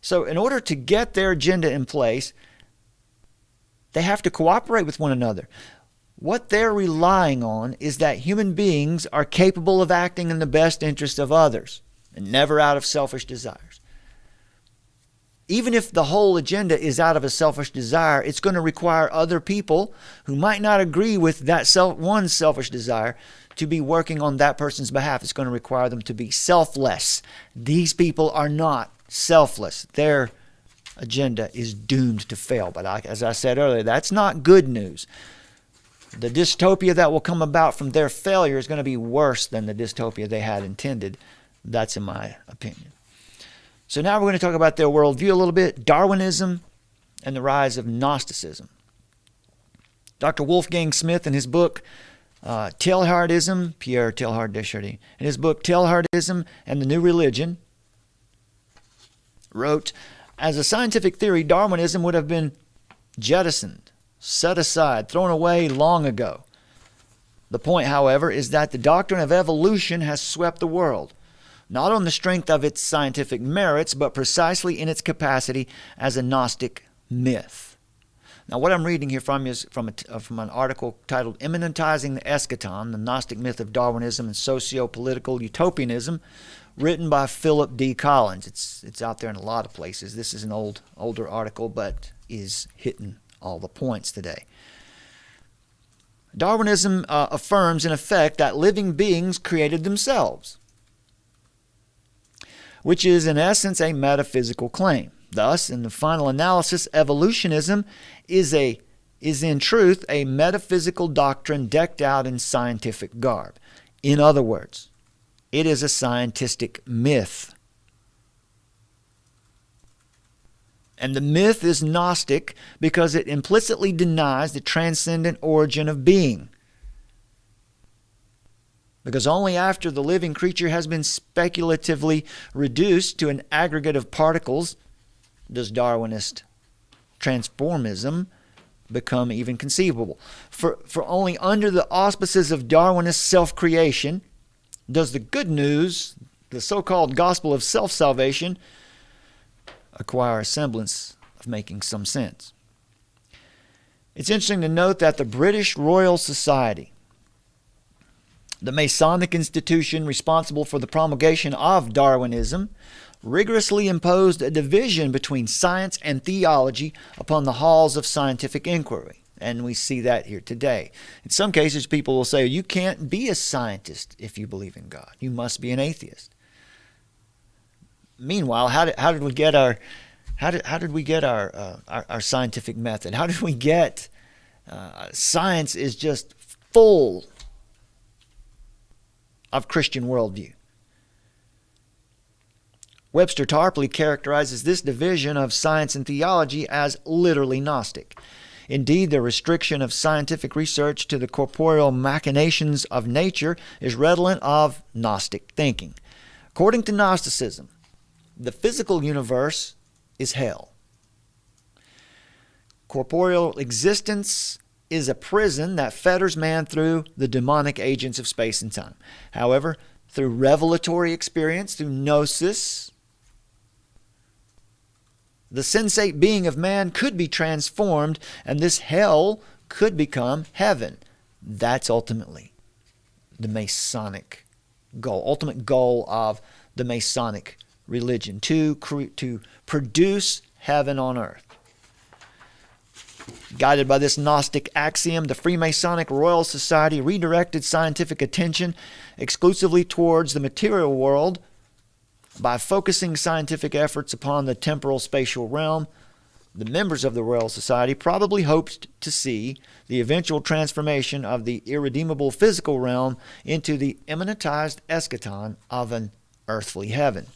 So in order to get their agenda in place, they have to cooperate with one another. What they're relying on is that human beings are capable of acting in the best interest of others and never out of selfish desires. Even if the whole agenda is out of a selfish desire, it's going to require other people who might not agree with that one selfish desire to be working on that person's behalf. It's going to require them to be selfless. These people are not selfless. Their agenda is doomed to fail. But as I said earlier, that's not good news. The dystopia that will come about from their failure is going to be worse than the dystopia they had intended. That's in my opinion. So now we're going to talk about their worldview a little bit, Darwinism and the rise of Gnosticism. Dr. Wolfgang Smith, in his book, Teilhardism, Pierre Teilhard de Chardin, in his book, Teilhardism and the New Religion, wrote, as a scientific theory, Darwinism would have been jettisoned, set aside, thrown away long ago. The point, however, is that the doctrine of evolution has swept the world, not on the strength of its scientific merits, but precisely in its capacity as a Gnostic myth. Now, what I'm reading here from is from an article titled Immanentizing the Eschaton, the Gnostic Myth of Darwinism and Socio-Political Utopianism, written by Philip D. Collins. It's out there in a lot of places. This is an older article, but is hitting all the points today. Darwinism affirms, in effect, that living beings created themselves, which is in essence a metaphysical claim. Thus, in the final analysis, evolutionism is in truth a metaphysical doctrine decked out in scientific garb. In other words, it is a scientific myth. And the myth is Gnostic because it implicitly denies the transcendent origin of being. Because only after the living creature has been speculatively reduced to an aggregate of particles does Darwinist transformism become even conceivable. For only under the auspices of Darwinist self-creation does the good news, the so-called gospel of self-salvation, acquire a semblance of making some sense. It's interesting to note that the British Royal Society, the Masonic institution responsible for the promulgation of Darwinism, rigorously imposed a division between science and theology upon the halls of scientific inquiry. And we see that here today. In some cases, people will say, you can't be a scientist if you believe in God. You must be an atheist. Meanwhile, how did we get our scientific method? How did we get science is just full of Christian worldview. Webster Tarpley characterizes this division of science and theology as literally Gnostic. Indeed, the restriction of scientific research to the corporeal machinations of nature is redolent of Gnostic thinking. According to Gnosticism, the physical universe is hell. Corporeal existence is a prison that fetters man through the demonic agents of space and time. However, through revelatory experience, through gnosis, the sensate being of man could be transformed, and this hell could become heaven. That's ultimately the Masonic goal, ultimate goal of the Masonic religion, to produce heaven on earth. Guided by this Gnostic axiom, the Freemasonic Royal Society redirected scientific attention exclusively towards the material world by focusing scientific efforts upon the temporal spatial realm. The members of the Royal Society probably hoped to see the eventual transformation of the irredeemable physical realm into the immanentized eschaton of an earthly heaven.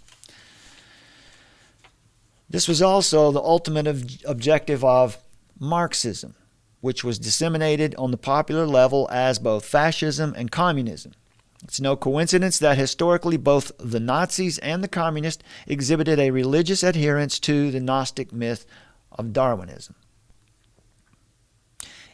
This was also the ultimate objective of Marxism, which was disseminated on the popular level as both fascism and communism. It's no coincidence that historically both the Nazis and the communists exhibited a religious adherence to the Gnostic myth of Darwinism.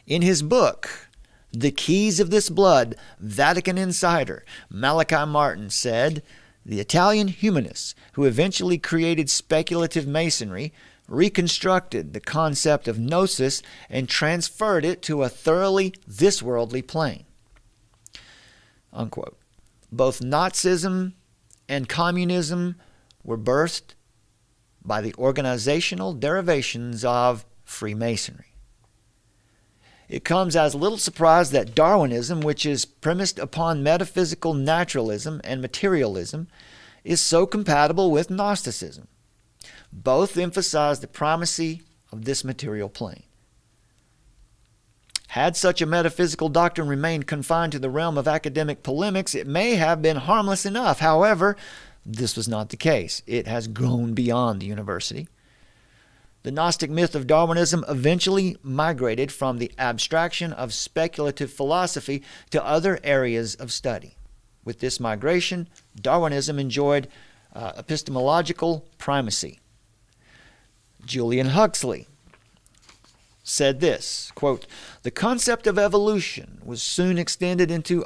In his book, The Keys of This Blood, Vatican Insider, Malachi Martin said, the Italian humanists who eventually created speculative masonry reconstructed the concept of gnosis and transferred it to a thoroughly this-worldly plane. Unquote. Both Nazism and communism were birthed by the organizational derivations of Freemasonry. It comes as little surprise that Darwinism, which is premised upon metaphysical naturalism and materialism, is so compatible with Gnosticism. Both emphasize the primacy of this material plane. Had such a metaphysical doctrine remained confined to the realm of academic polemics, it may have been harmless enough. However, this was not the case. It has grown beyond the university. The Gnostic myth of Darwinism eventually migrated from the abstraction of speculative philosophy to other areas of study. With this migration, Darwinism enjoyed epistemological primacy. Julian Huxley said this, quote, the concept of evolution was soon extended into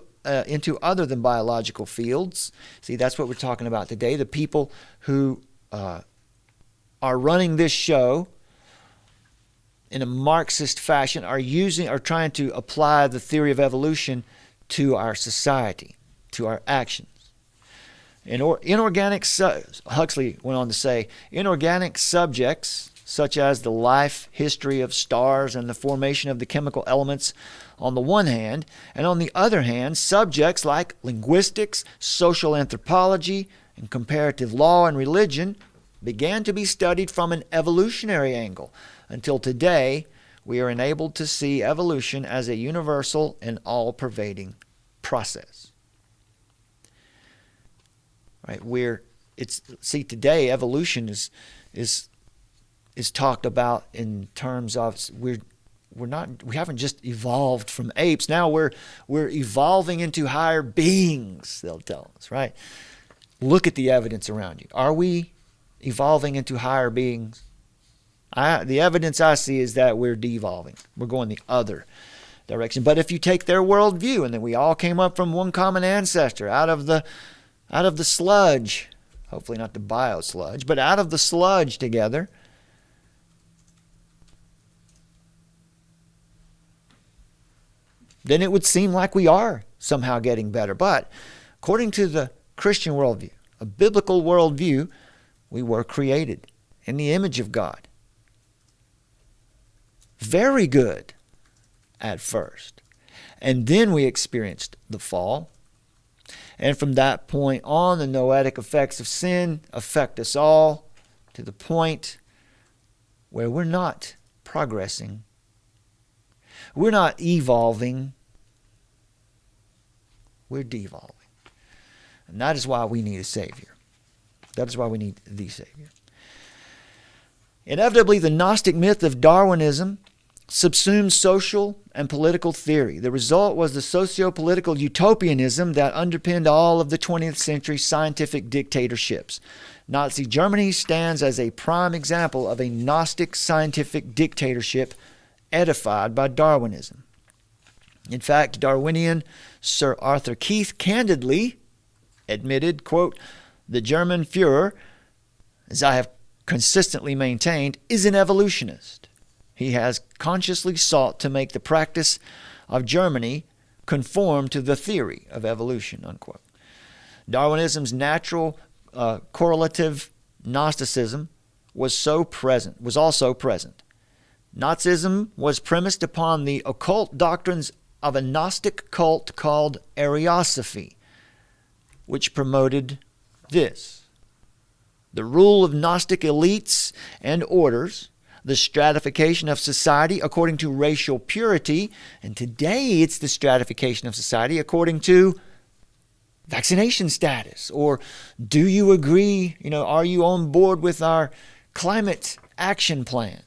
other than biological fields. See, that's what we're talking about today. The people who are running this show in a Marxist fashion are trying to apply the theory of evolution to our society, to our actions. Huxley went on to say, inorganic subjects such as the life history of stars and the formation of the chemical elements on the one hand, and on the other hand, subjects like linguistics, social anthropology, and comparative law and religion began to be studied from an evolutionary angle. Until today, we are enabled to see evolution as a universal and all-pervading process. Right? Today evolution is talked about in terms of we haven't just evolved from apes. Now we're evolving into higher beings, they'll tell us, right? Look at the evidence around you. Are we evolving into higher beings? The evidence I see is that we're devolving. We're going the other direction. But if you take their worldview, and then we all came up from one common ancestor out of the sludge, hopefully not the bio-sludge, but out of the sludge together, then it would seem like we are somehow getting better. But according to the Christian worldview, a biblical worldview, we were created in the image of God. Very good at first. And then we experienced the fall. And from that point on, the noetic effects of sin affect us all to the point where we're not progressing. We're not evolving. We're devolving. And that is why we need a Savior. That is why we need the Savior. Inevitably, the Gnostic myth of Darwinism subsumed social and political theory. The result was the socio-political utopianism that underpinned all of the 20th century scientific dictatorships. Nazi Germany stands as a prime example of a Gnostic scientific dictatorship edified by Darwinism. In fact, Darwinian Sir Arthur Keith candidly admitted, quote, "The German Führer, as I have consistently maintained, is an evolutionist. He has consciously sought to make the practice of Germany conform to the theory of evolution," unquote. Darwinism's natural correlative Gnosticism was also present. Nazism was premised upon the occult doctrines of a Gnostic cult called Ariosophy, which promoted this: the rule of Gnostic elites and orders, the stratification of society according to racial purity, and today it's the stratification of society according to vaccination status, or do you agree, are you on board with our climate action plan?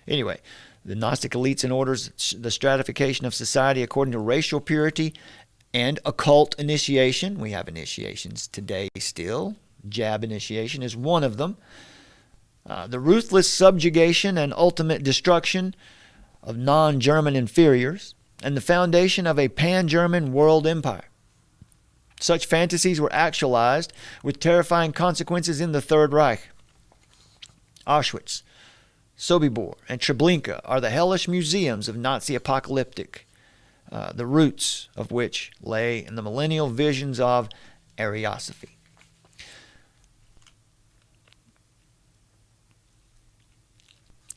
Anyway, the Gnostic elites and orders, the stratification of society according to racial purity and occult initiation. We have initiations today still. Jab initiation is one of them. The ruthless subjugation and ultimate destruction of non-German inferiors, and the foundation of a pan-German world empire. Such fantasies were actualized with terrifying consequences in the Third Reich. Auschwitz, Sobibor, and Treblinka are the hellish museums of Nazi apocalyptic, the roots of which lay in the millennial visions of Ariosophy.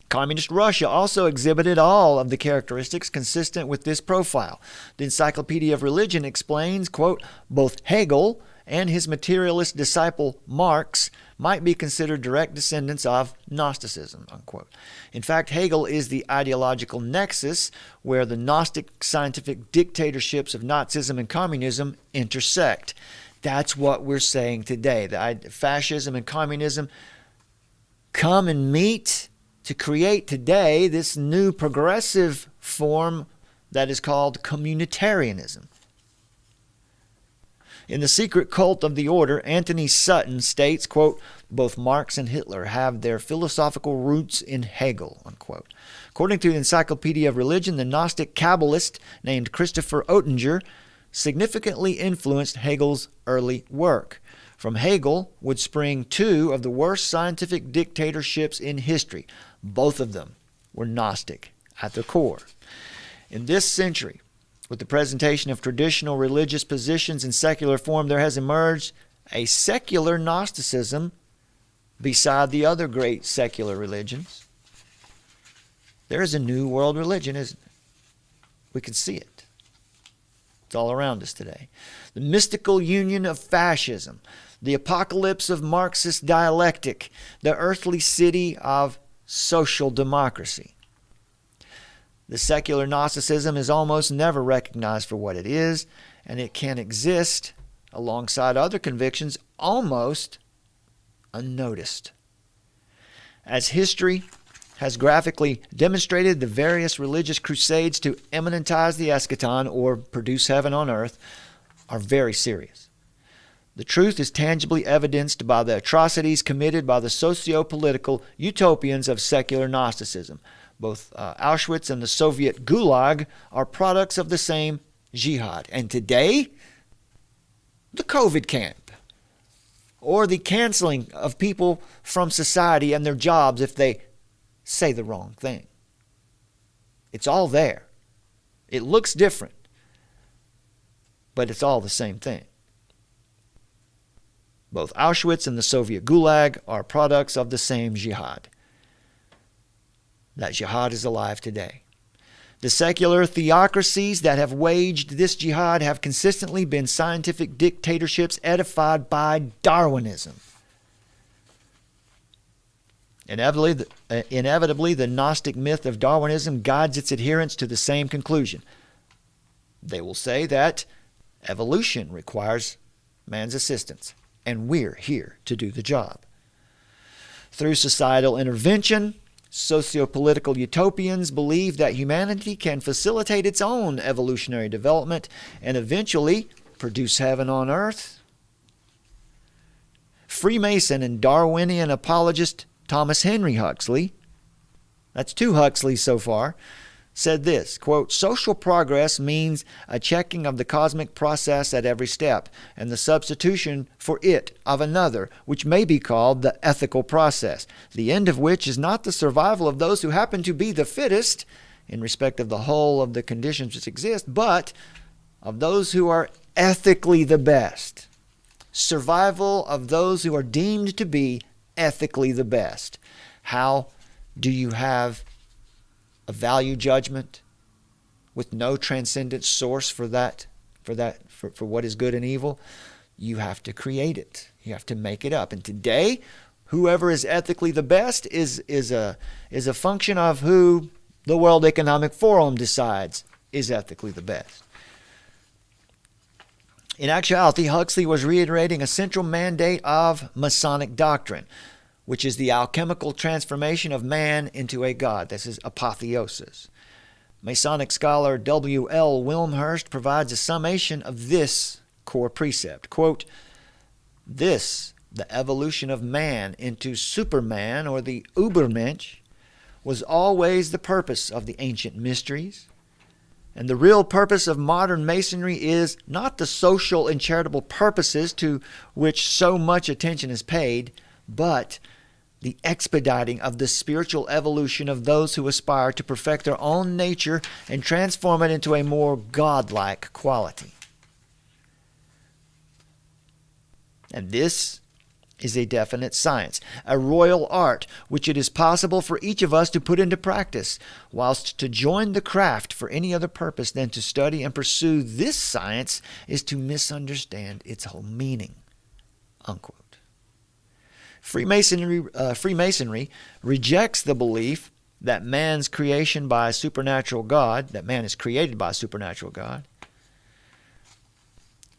Communist Russia also exhibited all of the characteristics consistent with this profile. The Encyclopedia of Religion explains, quote, "Both Hegel and his materialist disciple Marx might be considered direct descendants of Gnosticism," unquote. In fact, Hegel is the ideological nexus where the Gnostic scientific dictatorships of Nazism and communism intersect. That's what we're saying today. Fascism and communism come and meet to create today this new progressive form that is called communitarianism. In The Secret Cult of the Order, Anthony Sutton states, quote, "Both Marx and Hitler have their philosophical roots in Hegel," unquote. According to the Encyclopedia of Religion, the Gnostic Kabbalist named Christopher Oettinger significantly influenced Hegel's early work. From Hegel would spring two of the worst scientific dictatorships in history. Both of them were Gnostic at their core. In this century, with the presentation of traditional religious positions in secular form, there has emerged a secular Gnosticism beside the other great secular religions. There is a new world religion, isn't it? We can see it. It's all around us today. The mystical union of fascism, the apocalypse of Marxist dialectic, the earthly city of social democracy. The secular Gnosticism is almost never recognized for what it is, and it can exist alongside other convictions almost unnoticed. As history has graphically demonstrated, the various religious crusades to immanentize the eschaton or produce heaven on earth are very serious. The truth is tangibly evidenced by the atrocities committed by the socio-political utopians of secular Gnosticism. Both Auschwitz and the Soviet Gulag are products of the same jihad. And today, the COVID camp, or the canceling of people from society and their jobs if they say the wrong thing. It's all there. It looks different, but it's all the same thing. Both Auschwitz and the Soviet Gulag are products of the same jihad. That jihad is alive today. The secular theocracies that have waged this jihad have consistently been scientific dictatorships edified by Darwinism. Inevitably, the Gnostic myth of Darwinism guides its adherents to the same conclusion. They will say that evolution requires man's assistance, and we're here to do the job. Through societal intervention, Sociopolitical utopians believe that humanity can facilitate its own evolutionary development and eventually produce heaven on earth. Freemason and Darwinian apologist Thomas Henry Huxley, that's 2 Huxleys so far, said this, quote, social progress means a checking of the cosmic process at every step and the substitution for it of another, which may be called the ethical process, the end of which is not the survival of those who happen to be the fittest in respect of the whole of the conditions which exist, but of those who are ethically the best. Survival of those who are deemed to be ethically the best. How do you have a value judgment with no transcendent source for what is good and evil? You have to create it. You have to make it up. And today, whoever is ethically the best is a function of who the World Economic Forum decides is ethically the best. In actuality, Huxley was reiterating a central mandate of Masonic doctrine, which is the alchemical transformation of man into a god. This is apotheosis. Masonic scholar W.L. Wilmhurst provides a summation of this core precept. Quote, this, the evolution of man into Superman or the Übermensch, was always the purpose of the ancient mysteries. And the real purpose of modern Masonry is not the social and charitable purposes to which so much attention is paid, but the expediting of the spiritual evolution of those who aspire to perfect their own nature and transform it into a more godlike quality. And this is a definite science, a royal art, which it is possible for each of us to put into practice, whilst to join the craft for any other purpose than to study and pursue this science is to misunderstand its whole meaning. Unquote. Freemasonry rejects the belief that man's creation by a supernatural God, that man is created by a supernatural God.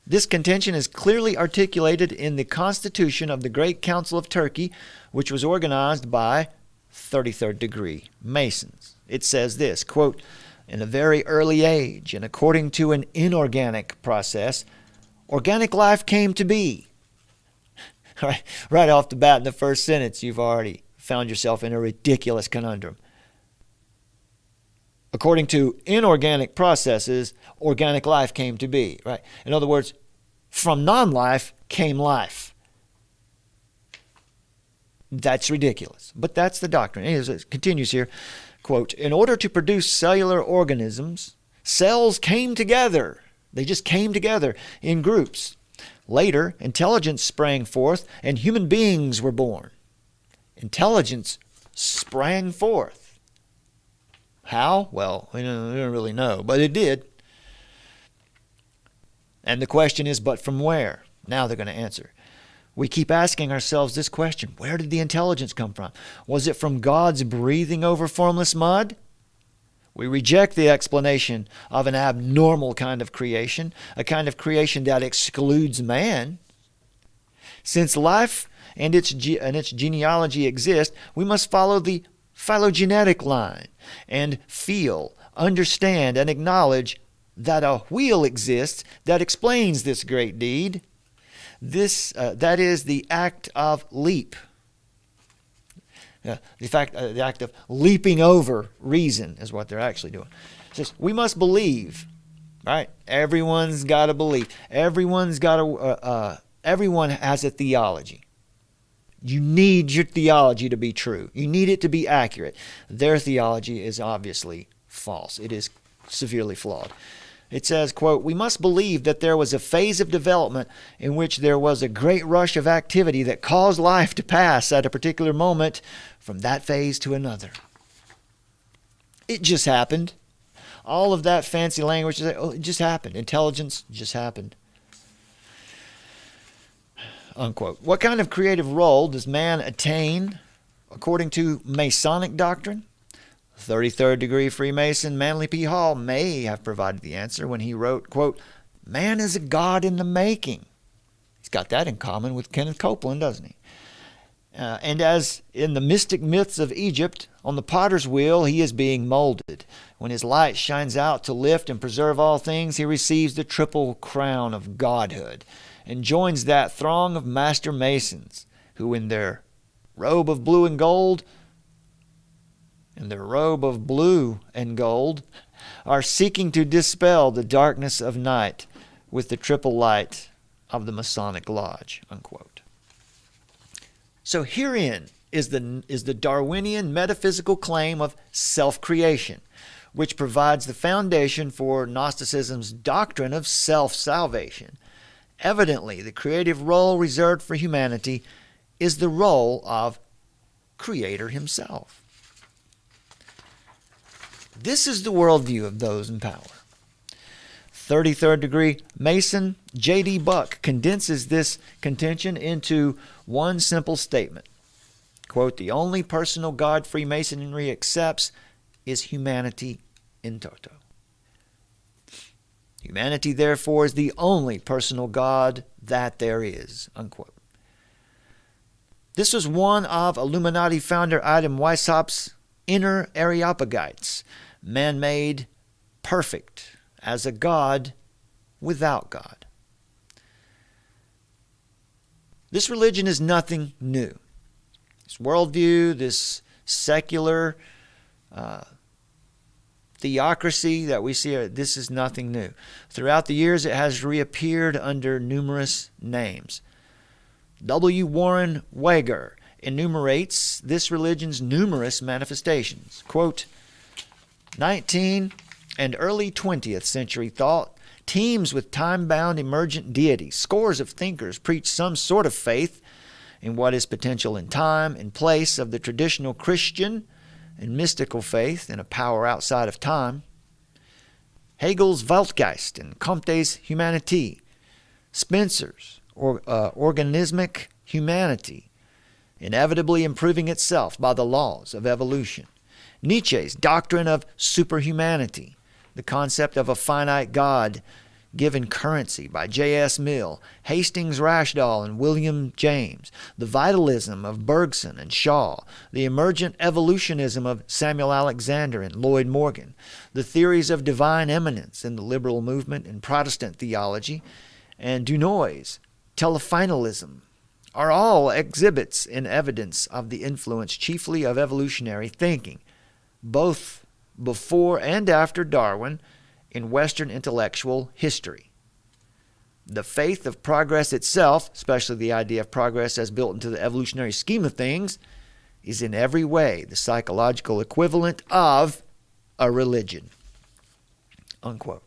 This contention is clearly articulated in the Constitution of the Great Council of Turkey, which was organized by 33rd degree Masons. It says this, quote, in a very early age and according to an inorganic process, organic life came to be. Right off the bat in the first sentence, you've already found yourself in a ridiculous conundrum. According to inorganic processes, organic life came to be. Right? In other words, from non-life came life. That's ridiculous. But that's the doctrine. It continues here, quote, in order to produce cellular organisms, cells came together. They just came together in groups. Later, intelligence sprang forth and human beings were born. Intelligence sprang forth. How? Well, we don't really know, but it did. And the question is, but from where? Now they're going to answer. We keep asking ourselves this question. Where did the intelligence come from? Was it from God's breathing over formless mud? We reject the explanation of an abnormal kind of creation, a kind of creation that excludes man. Since life and its genealogy exist, we must follow the phylogenetic line and feel, understand, and acknowledge that a wheel exists that explains this great deed. That is the act of leap. The act of leaping over reason is what they're actually doing. It says, we must believe, right? Everyone's got to believe. Everyone has a theology. You need your theology to be true. You need it to be accurate. Their theology is obviously false. It is severely flawed. It says, quote, we must believe that there was a phase of development in which there was a great rush of activity that caused life to pass at a particular moment from that phase to another. It just happened. All of that fancy language, it just happened. Intelligence just happened. Unquote. What kind of creative role does man attain according to Masonic doctrine? 33rd degree Freemason Manly P. Hall may have provided the answer when he wrote, quote, man is a god in the making. He's got that in common with Kenneth Copeland, doesn't he? And as in the mystic myths of Egypt, On the potter's wheel, he is being molded. When his light shines out to lift and preserve all things, he receives the triple crown of godhood and joins that throng of master masons who in their robe of blue and gold, are seeking to dispel the darkness of night with the triple light of the Masonic Lodge, unquote. So herein is the Darwinian metaphysical claim of self-creation, which provides the foundation for Gnosticism's doctrine of self-salvation. Evidently, the creative role reserved for humanity is the role of Creator himself. This is the worldview of those in power. 33rd degree Mason J.D. Buck condenses this contention into one simple statement. Quote, the only personal God Freemasonry accepts is humanity in toto. Humanity, therefore, is the only personal God that there is, unquote. This was one of Illuminati founder Adam Weishaupt's inner Areopagites, man-made, perfect, as a God without God. This religion is nothing new. This worldview, this secular theocracy that we see, this is nothing new. Throughout the years, it has reappeared under numerous names. W. Warren Wager enumerates this religion's numerous manifestations. Quote, 19th and early 20th century thought teems with time-bound emergent deities. Scores of thinkers preach some sort of faith in what is potential in time in place of the traditional Christian and mystical faith in a power outside of time. Hegel's Weltgeist and Comte's Humanité, Spencer's organismic humanity, inevitably improving itself by the laws of evolution. Nietzsche's doctrine of superhumanity, the concept of a finite God given currency by J.S. Mill, Hastings Rashdall and William James, the vitalism of Bergson and Shaw, the emergent evolutionism of Samuel Alexander and Lloyd Morgan, the theories of divine immanence in the liberal movement and Protestant theology, and Dunois' telefinalism are all exhibits in evidence of the influence chiefly of evolutionary thinking, both before and after Darwin, in Western intellectual history. The faith of progress itself, especially the idea of progress as built into the evolutionary scheme of things, is in every way the psychological equivalent of a religion. Unquote.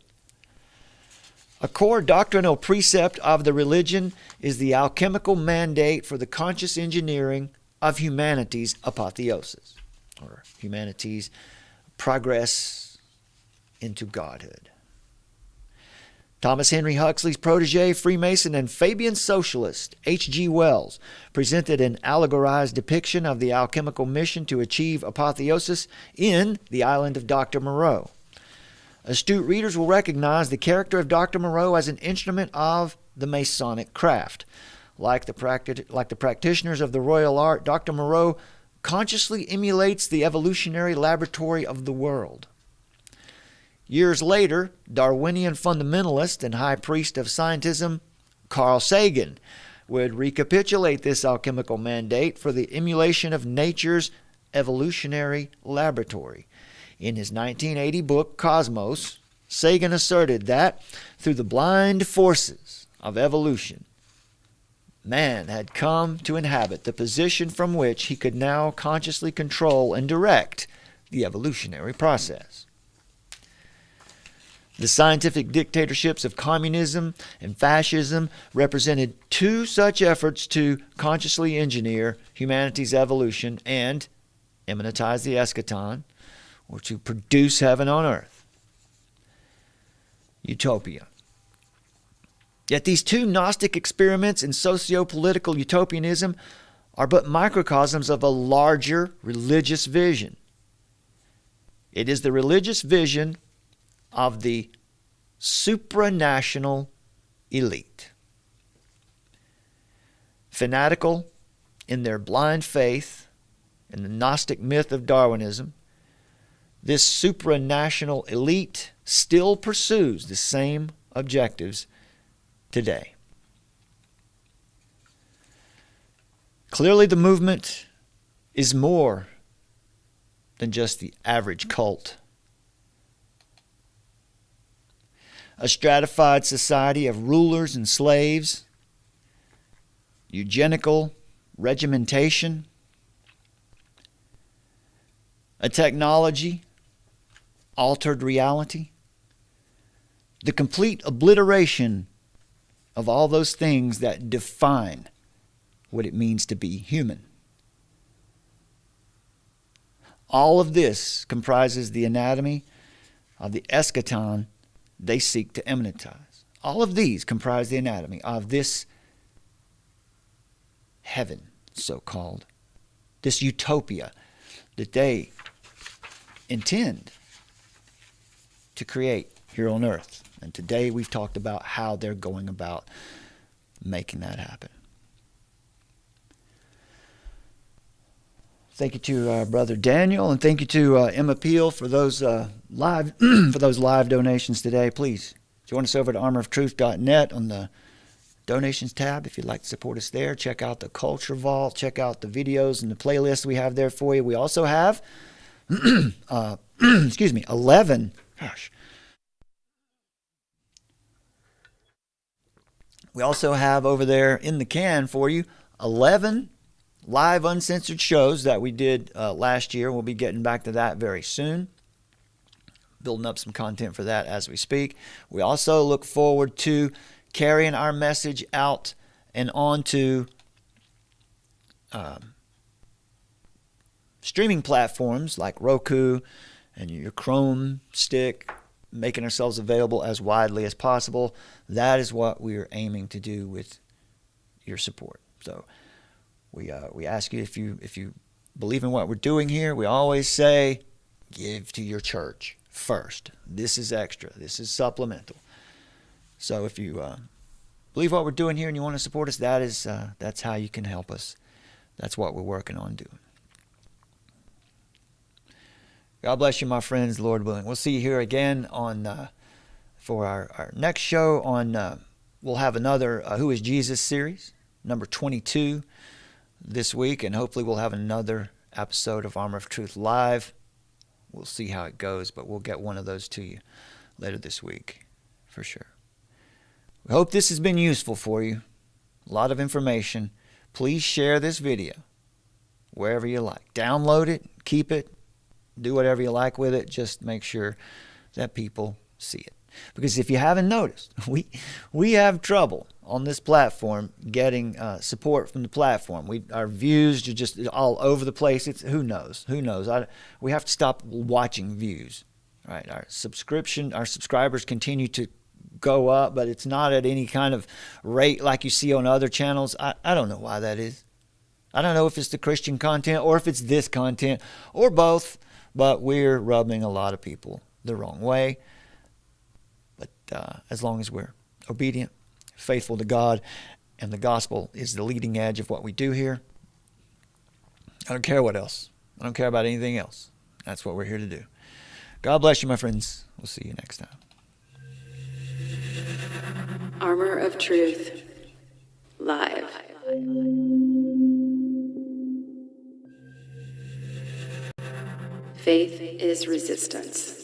A core doctrinal precept of the religion is the alchemical mandate for the conscious engineering of humanity's apotheosis, or humanity's progress into godhood. Thomas Henry Huxley's protege, Freemason, and Fabian socialist H.G. Wells presented an allegorized depiction of the alchemical mission to achieve apotheosis in The Island of Dr. Moreau. Astute readers will recognize the character of Dr. Moreau as an instrument of the Masonic craft. Like the practitioners of the royal art, Dr. Moreau consciously emulates the evolutionary laboratory of the world. Years later, Darwinian fundamentalist and high priest of scientism Carl Sagan would recapitulate this alchemical mandate for the emulation of nature's evolutionary laboratory. In his 1980 book, Cosmos, Sagan asserted that through the blind forces of evolution, man had come to inhabit the position from which he could now consciously control and direct the evolutionary process. The scientific dictatorships of communism and fascism represented two such efforts to consciously engineer humanity's evolution and immanentize the eschaton, or to produce heaven on earth. Utopia. Yet these two Gnostic experiments in socio-political utopianism are but microcosms of a larger religious vision. It is the religious vision of the supranational elite. Fanatical in their blind faith in the Gnostic myth of Darwinism, this supranational elite still pursues the same objectives today. Clearly, the movement is more than just the average cult. A stratified society of rulers and slaves, eugenical regimentation, a technology, altered reality, the complete obliteration of all those things that define what it means to be human. All of this comprises the anatomy of the eschaton they seek to immanentize. All of these comprise the anatomy of this heaven, so-called, this utopia that they intend to create here on earth. And today we've talked about how they're going about making that happen. Thank you to Brother Daniel, and thank you to Emma Peel for those live donations today. Please join us over at armoroftruth.net on the donations tab if you'd like to support us there. Check out the Culture Vault. Check out the videos and the playlists we have there for you. We also have 11. We also have over there in the can for you 11 live uncensored shows that we did last year. We'll be getting back to that very soon. Building up some content for that as we speak. We also look forward to carrying our message out and onto streaming platforms like Roku and your Chrome stick, making ourselves available as widely as possible. That is what we are aiming to do with your support. So we ask you, if you believe in what we're doing here, we always say, give to your church first. This is extra. This is supplemental. So if you believe what we're doing here and you want to support us, that's how you can help us. That's what we're working on doing. God bless you, my friends, Lord willing. We'll see you here again on for our next show. We'll have another Who is Jesus series, number 22 this week, and hopefully we'll have another episode of Armor of Truth Live. We'll see how it goes, but we'll get one of those to you later this week for sure. We hope this has been useful for you. A lot of information. Please share this video wherever you like. Download it, keep it, do whatever you like with it. Just make sure that people see it. Because if you haven't noticed, we have trouble on this platform getting support from the platform. Our views are just all over the place. Who knows? We have to stop watching views. Right? Our subscribers continue to go up, but it's not at any kind of rate like you see on other channels. I don't know why that is. I don't know if it's the Christian content or if it's this content or both, but we're rubbing a lot of people the wrong way. But as long as we're obedient, faithful to God, and the gospel is the leading edge of what we do here, I don't care what else. I don't care about anything else. That's what we're here to do. God bless you, my friends. We'll see you next time. Armor of Truth, live. Faith is resistance.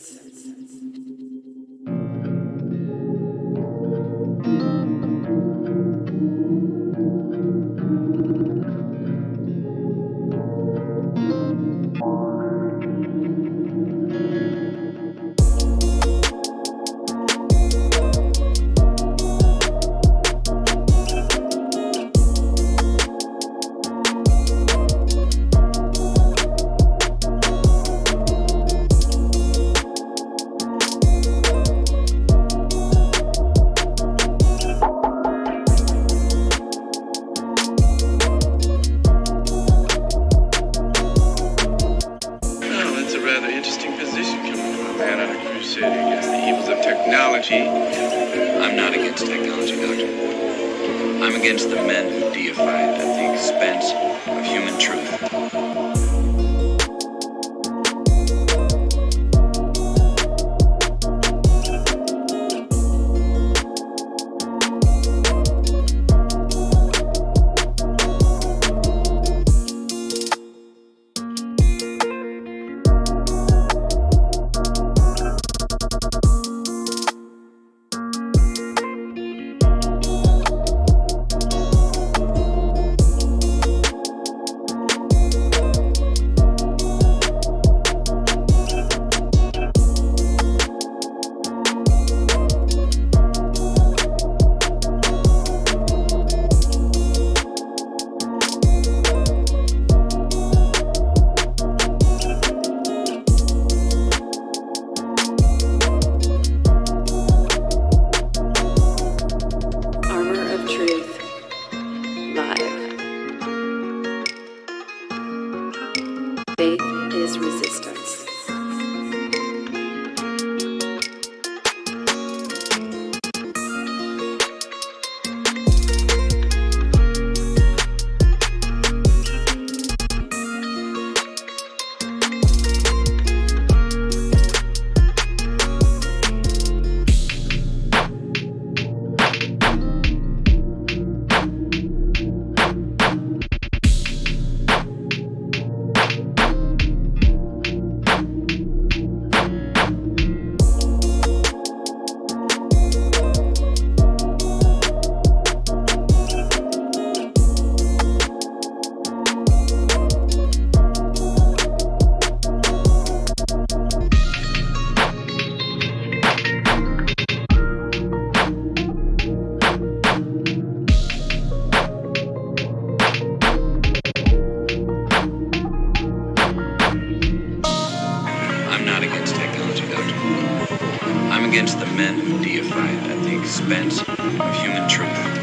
I'm not against technology, Doctor. I'm against the men who deify it at the expense of human truth. Faith is resistance. I'm not against technology, Doctor. I'm against the men who deify it at the expense of human truth.